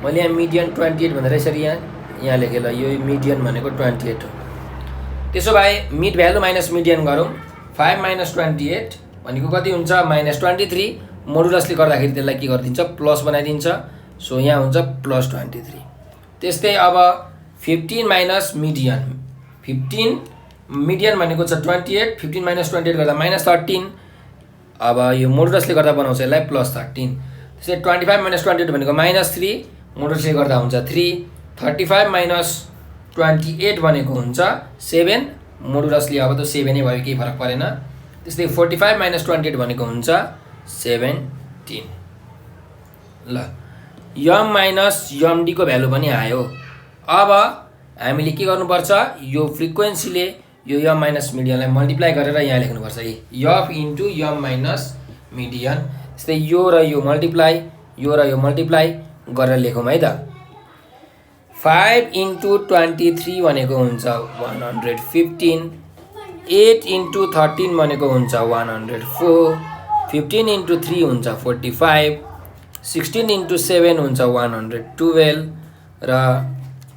Speaker 1: मैले यहाँ मिडियन 28 भनेर यसरी यहाँ लेखेँ। ल यो मिडियन भनेको 28 हो। त्यसो भए मिड भ्यालु माइनस मिडियन गरौँ। 5 माइनस 28 भनेको कति हुन्छ माइनस 23, मोडुलसले गर्दाखेरि त्यसलाई के गरिदिन्छ प्लस बनाइदिन्छ। सो यहाँ हुन्छ प्लस 23। त्यस्तै अब 15 माइनस मिडियन, 15 मिडियन भनेको छ 28, 15 माइनस 28 गर्दा माइनस 13। अब यो मोडुलसले गर्दा बनाउँछ यसलाई प्लस 13। त्यसै 25 माइनस 28 भनेको माइनस 3, मोडुलसले गर्दा हुन्छ 3। 35 माइनस 28 भनेको हुन्छ 7, मोडुलसले अब त 7 नै भयो, केही फरक परेन। त्यस्तै 45 माइनस 28 भनेको हुन्छ 17। ल M माइनस MD को भ्यालु पनि आयो। अब हामीले के गर्नुपर्छ यो फ्रिक्वेन्सीले यो M माइनस मिडियनलाई मल्टिप्लाई गरेर यहाँ लेख्नुपर्छ F into M minus median. त्यस्तै यो र यो मल्टिप्लाई, यो र यो मल्टिप्लाई गरेर लेखौँ है त। 5 इन्टु 23 भनेको हुन्छ 115, 8 इन्टु 13 भनेको हुन्छ 104, 15 इन्टु 3 हुन्छ 45, 16 इन्टु 7 हुन्छ 112 र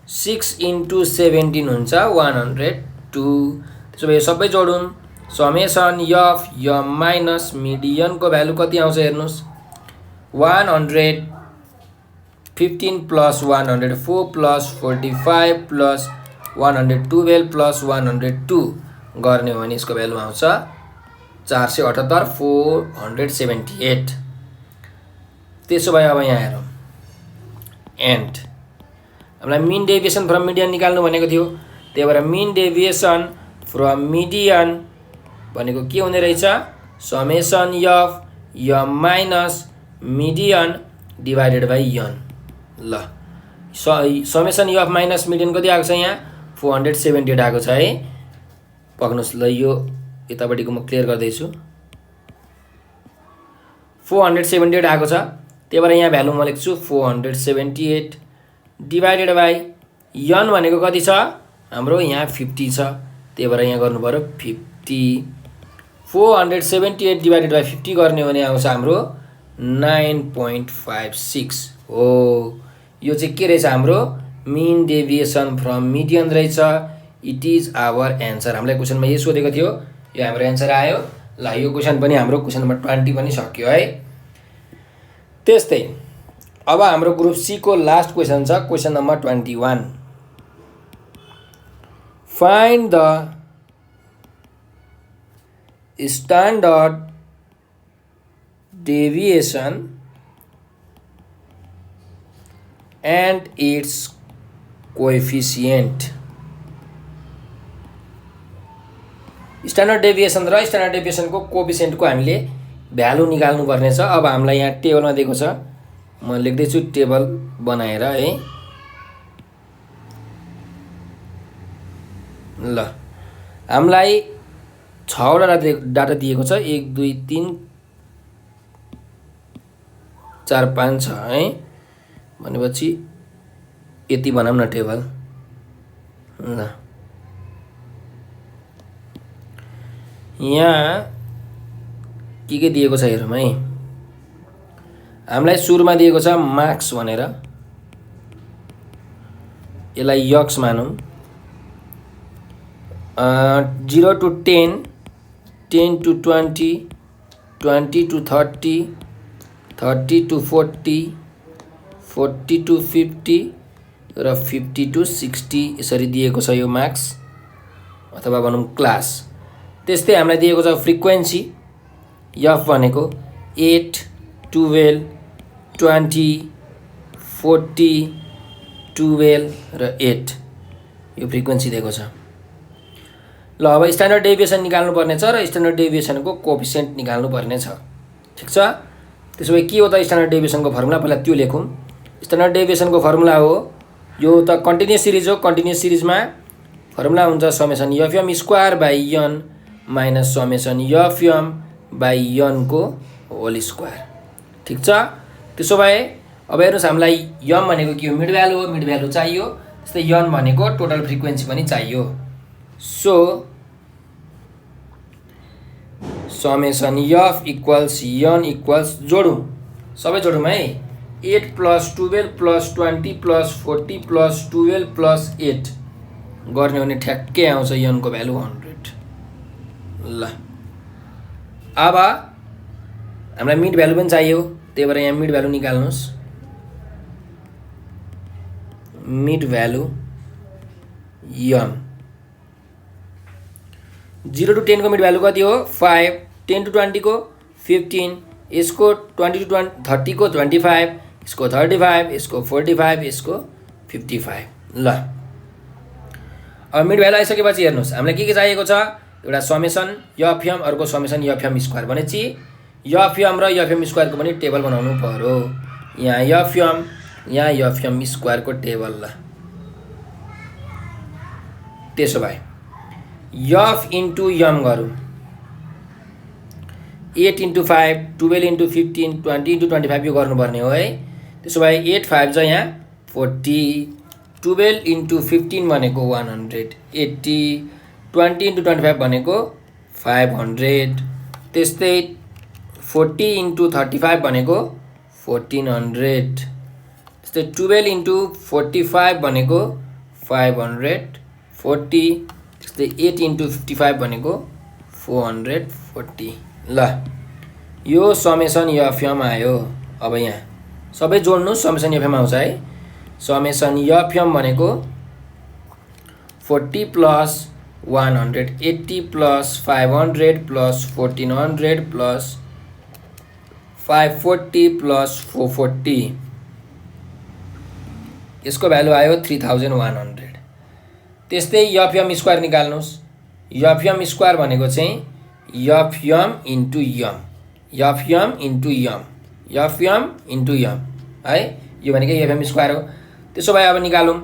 Speaker 1: 6 इन्टु 17 हुन्छ 102। त्यसो भए सबै जोडौँ। समेसन F M माइनस मिडियनको भ्यालु कति आउँछ हेर्नुहोस् 115 प्लस 104 प्लस 45 प्लस 112 प्लस 102 गर्ने हो भने यसको भ्यालु आउँछ 478, 478। त्यसो भए अब यहाँ हेरौँ एन्ड हामीलाई मिन डेभिएसन फ्रम मिडियन निकाल्नु भनेको थियो। त्यही भएर मिन डेभिएसन फ्रम मिडियन भनेको के हुने रहेछ summation F M minus median divided by n। ल समेसन F माइनस मिडियन कति आएको छ यहाँ 478 आएको छ है। पक्नुहोस् ल यो यतापट्टिको म क्लियर गर्दैछु। 478 आएको छ। त्यही भएर यहाँ भ्यालु म लेख्छु 478 डिभाइडेड बाई n भनेको कति छ हाम्रो यहाँ 50 छ। त्यही भएर यहाँ गर्नु पर्यो 50। 50 478 डिवाइडेड बाई 50 गर्ने हो भने आउँछ हाम्रो 9.56 हो। यो चाहिँ के रहेछ हाम्रो मिन डेभिएसन फ्रम मिडियन रहेछ। It is our answer. हामीलाई क्वेसनमा यही सोधेको थियो, यो हाम्रो एन्सर आयो। ल यो क्वेसन पनि हाम्रो क्वेसन नम्बर 20 पनि सक्यो है। त्यस्तै अब हाम्रो ग्रुप सी को लास्ट क्वेसन छ, question number 21। Find the standard deviation and it's coefficient. Standard deviation र स्ट्यान्डर्ड डेभिएसनको कोएफिसिएन्टको हामीले भ्यालु निकाल्नु पर्ने छ। अब हामीलाई यहाँ टेबलमा दिएको छ, म लेख्दैछु टेबल बनाएर है। ल हामीलाई 6 वटा डाटा दिएको छ, 1 2 3 4 5 6 है। भनेपछि यति बनाऊँ न टेबल। ल यहाँ के दिएको छ हेरौँ है। हामीलाई सुरुमा दिएको छ मार्क्स भनेर, यसलाई यक्स मानौँ। 0 to 10, 10 to 20, 20 to 30, 30 to 40, 40 to 50 र 50 to 60 यसरी दिएको छ यो मार्क्स अथवा भनौँ क्लास। त्यस्तै हामीलाई दिएको छ फ्रिक्वेन्सी एफ भनेको 8, 12, 20, 40, 12 र 8 यो फ्रिक्वेन्सी दिएको छ। ल अब स्ट्यान्डर्ड डेभिएसन निकाल्नु पर्ने छ र स्ट्यान्डर्ड डेभिएसनको कोएफिसिएन्ट निकाल्नु पर्ने छ। ठिक छ। त्यसो भए के हो त स्ट्यान्डर्ड डेभिएसनको फर्मुला, पहिला त्यो लेखौँ। स्ट्यान्डर्ड डेभिएसनको फर्मुला हो, यो त कन्टिन्युअस सिरिज हो। कन्टिन्युअस सिरिजमा फर्मुला हुन्छ summation FM square by N minus summation FM by N को होल स्क्वायर। ठिक छ। त्यसो भए अब हेर्नुहोस्, हामीलाई यम भनेको के हो, मिड भ्यालु हो, मिड भ्यालु चाहियो। त्यस्तै एन भनेको टोटल फ्रिक्वेन्सी पनि चाहियो। So summation f equals n equals जोडौँ, सबै जोडौँ है। 8 + 12 + 20 + 40 + 12 + 8 गर्ने हो भने ठ्याक्कै आउँछ एनको भ्यालु 100। ल अब हामीलाई मिड भ्यालु पनि चाहियो, त्यही भएर यहाँ मिड भ्यालु निकाल्नुहोस्। मिड भ्यालु एम 0 to 10 को मिड भ्यालु कति हो 5, 10 to 20 को 15, यसको 20 to 30 को 25, यसको 35, यसको 45, यसको 55। ल अब मिड भ्यालु आइसकेपछि हेर्नुहोस्, हामीलाई के चाहिएको छ, एउटा समेसन एफएम, अर्को समेसन एफएम स्क्वायर। भनेपछि एफएम र एफएम स्क्वायरको पनि टेबल बनाउनु पर्यो। यहाँ एफएम, यहाँ एफएम स्क्वायरको टेबल। ल त्यसो भए एफ इन्टु एम गरौँ। 8 × 5, 12 × 15, 20 × 25 यो गर्नुपर्ने हो है। त्यसो भए 8 5 जा यहाँ 40, 12 × 15 भनेको 180, 20 × 25 भनेको 500, त्यस्तै 40 × 35 भनेको 1400, त्यस्तै 12 × 45 भनेको 540, त्यस्तै 8 × 55 भनेको 440। ल यो समेसन एफएम आयो। अब यहाँ सबै जोड्नुहोस्, समेसन एफएम आउँछ है। समेसन एफएम भनेको 40 + 180 + 500 + 1400 + 540 + 440, यसको भ्यालु आयो 3100। त्यस्तै एफएम स्क्वायर निकाल्नुहोस्। एफएम स्क्वायर भनेको चाहिँ FM into M, FM into M, FM into M है। यो भनेको एफएम स्क्वायर हो। त्यसो भए अब निकालौँ।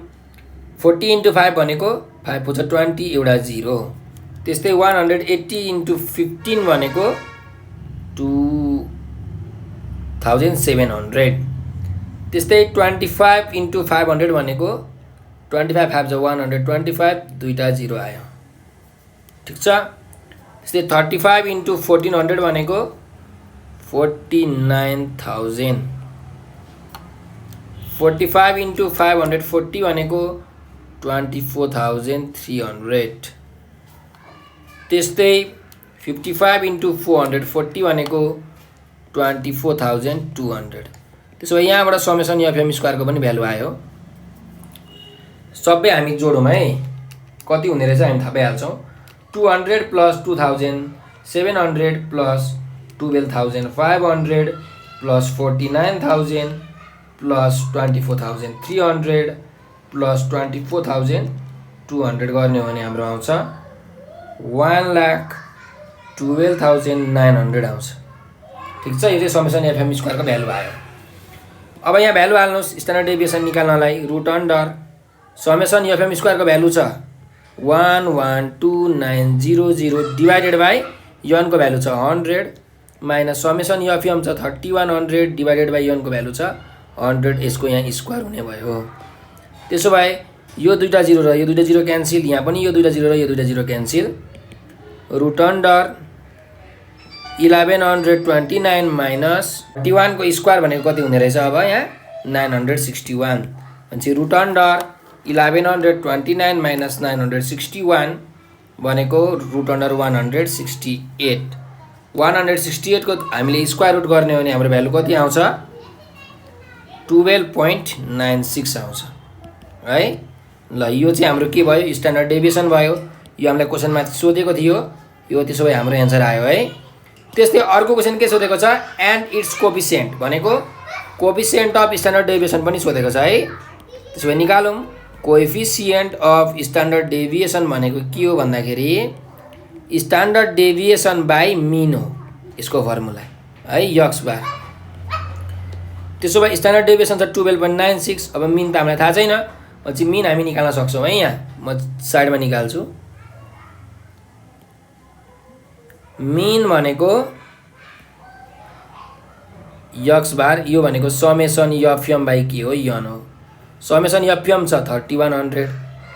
Speaker 1: 40 × 5 भनेको 5 × 20 एउटा 0, त्यस्तै 180 × 15 भनेको 2700, त्यस्तै 25 × 500 भनेको 25 5 125, दुईटा 0 आयो। ठिक छ। त्यस्तै 35 इन्टु 1400 भनेको 49,000। 45 इन्टु 540 भनेको 24,300। त्यस्तै 55 इन्टु 440 भनेको 24,200। त्यसो भए यहाँबाट समेसन एफएम स्क्वायरको पनि भ्यालु आयो। सबै हामी जोडौँ है, कति हुने रहेछ हामी थाहा पाइहाल्छौँ। 200 plus 2,000 700 plus 12,500 plus 49,000 plus 24,300 plus 24,200 गर्ने हो भने हाम्रो आउँछ 1,12,900 आउँछ। ठिक छ, यो चाहिँ समेसन एफएम स्क्वायरको भ्यालु आयो। अब यहाँ भ्यालु हाल्नुहोस् स्ट्यान्डर्ड डेभिएसन निकाल्नलाई। रुट अन्डर समेसन एफएम स्क्वायरको भ्यालु छ 1,12,900 डिभाइडेड बाई यनको भ्यालु छ 100 माइनस समेसन एफएम छ 3,100 डिभाइडेड बाई यनको भ्यालु छ 100। यसको यहाँ स्क्वायर हुने भयो। त्यसो भए यो दुईटा जिरो र यो दुईटा जिरो क्यान्सिल, यहाँ पनि यो दुईटा जिरो र यो दुईटा zero cancel. Root under 1129 minus 31 को स्क्वायर भनेको कति हुने रहेछ अब यहाँ 961। भनेपछि रुट अन्डर 1129 माइनस 961 भनेको रुट अन्डर 168। 168 को हामीले स्क्वायर रुट गर्ने हो भने हाम्रो भ्यालु कति आउँछ 12.96 आउँछ है। ल यो चाहिँ हाम्रो के भयो स्ट्यान्डर्ड डेभिएसन भयो। यो हामीलाई क्वेसनमा सोधेको थियो, यो त्यसो भए हाम्रो एन्सर आयो है। त्यस्तै अर्को क्वेसन के सोधेको छ एन्ड इट्स कोफिसिएन्ट भनेको कोफिसिएन्ट अफ स्ट्यान्डर्ड डेभिएसन पनि सोधेको छ है। त्यसो भए निकालौँ कोएफिसिएन्ट अफ स्ट्यान्डर्ड डेभिएसन भनेको के हो भन्दाखेरि स्ट्यान्डर्ड डेभिएसन बाई मिन हो यसको फर्मुला है यक्स बार। त्यसो भए स्ट्यान्डर्ड डेभिएसन छ 12.96। अब मिन त हामीलाई थाहा छैन, पछि मिन हामी निकाल्न सक्छौँ है। यहाँ म साइडमा निकाल्छु। मिन भनेको यक्स बार, यो भनेको समेसन एफएम बाई के हो यन हो। समेसन एफएम छ 3,100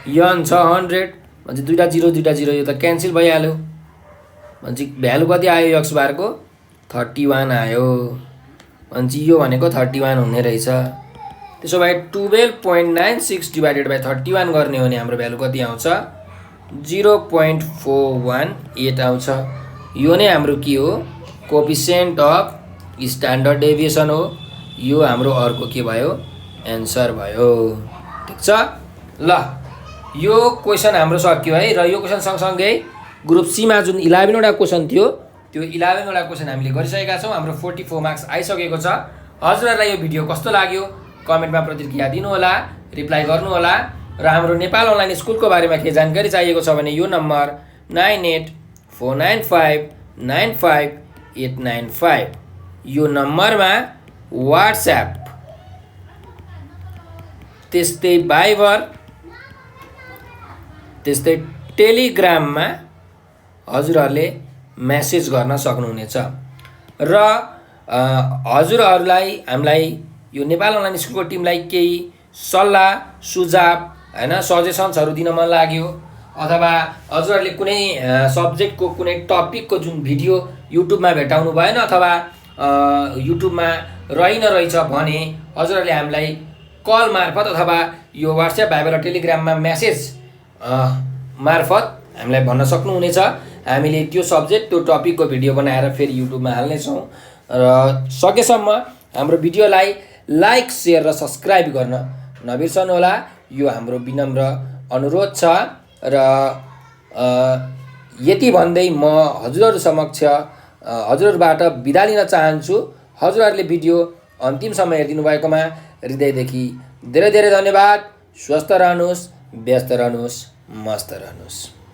Speaker 1: यन छ 100 भनेपछि दुईटा जिरो यो त क्यान्सिल भइहाल्यो। भनेपछि भ्यालु कति आयो यक्स बारको 31 आयो। भनेपछि यो भनेको 31 हुने रहेछ। त्यसो भए 12.96 डिभाइडेड बाई 31 गर्ने हो भने हाम्रो भ्यालु कति आउँछ 0.418 आउँछ। यो नै हाम्रो के हो कोफिसिएन्ट अफ स्ट्यान्डर्ड डेभिएसन हो। यो हाम्रो अर्को के भयो एन्सर भयो। ठिक छ, ल यो क्वेसन हाम्रो सक्यो है। र यो क्वेसन सँगसँगै ग्रुप सीमा जुन 11 वटा क्वेसन थियो त्यो 11 वटा क्वेसन हामीले गरिसकेका छौँ। हाम्रो 44 मार्क्स आइसकेको छ। हजुरहरूलाई यो भिडियो कस्तो लाग्यो कमेन्टमा प्रतिक्रिया दिनुहोला, रिप्लाई गर्नुहोला। र हाम्रो नेपाल अनलाइन स्कुलको बारेमा केही जानकारी चाहिएको छ भने यो नम्बर 9849595895 यो नम्बरमा वाट्सएप त्यस्तै भाइबर त्यस्तै टेलिग्राममा हजुरहरूले मेसेज गर्न सक्नुहुनेछ। र हजुरहरूलाई हामीलाई यो नेपाल अनलाइन स्कुलको टिमलाई केही सल्लाह सुझाव हैन सजेसन्सहरू दिन मन लाग्यो अथवा हजुरहरूले कुनै सब्जेक्टको कुनै टपिकको जुन भिडियो युट्युबमा भेटाउनु भएन अथवा युट्युबमा रहेछ भने हजुरहरूले हामीलाई कल मार्फत अथवा यो वाट्सएप भाइबर र टेलिग्राममा मेसेज मार्फत हामीलाई भन्न सक्नुहुनेछ। हामीले त्यो सब्जेक्ट त्यो टपिकको भिडियो बनाएर फेरि युट्युबमा हाल्नेछौँ। र सकेसम्म हाम्रो भिडियोलाई लाइक सेयर र सब्सक्राइब गर्न नबिर्सनुहोला, यो हाम्रो विनम्र अनुरोध छ। र यति भन्दै म हजुरहरू समक्ष हजुरहरूबाट बिदा लिन चाहन्छु। हजुरहरूले भिडियो अन्तिमसम्म हेरिदिनु भएकोमा हृदयदेखि धेरै धेरै धन्यवाद। स्वस्थ रहनुहोस्, व्यस्त रहनुहोस्, मस्त रहनुहोस्।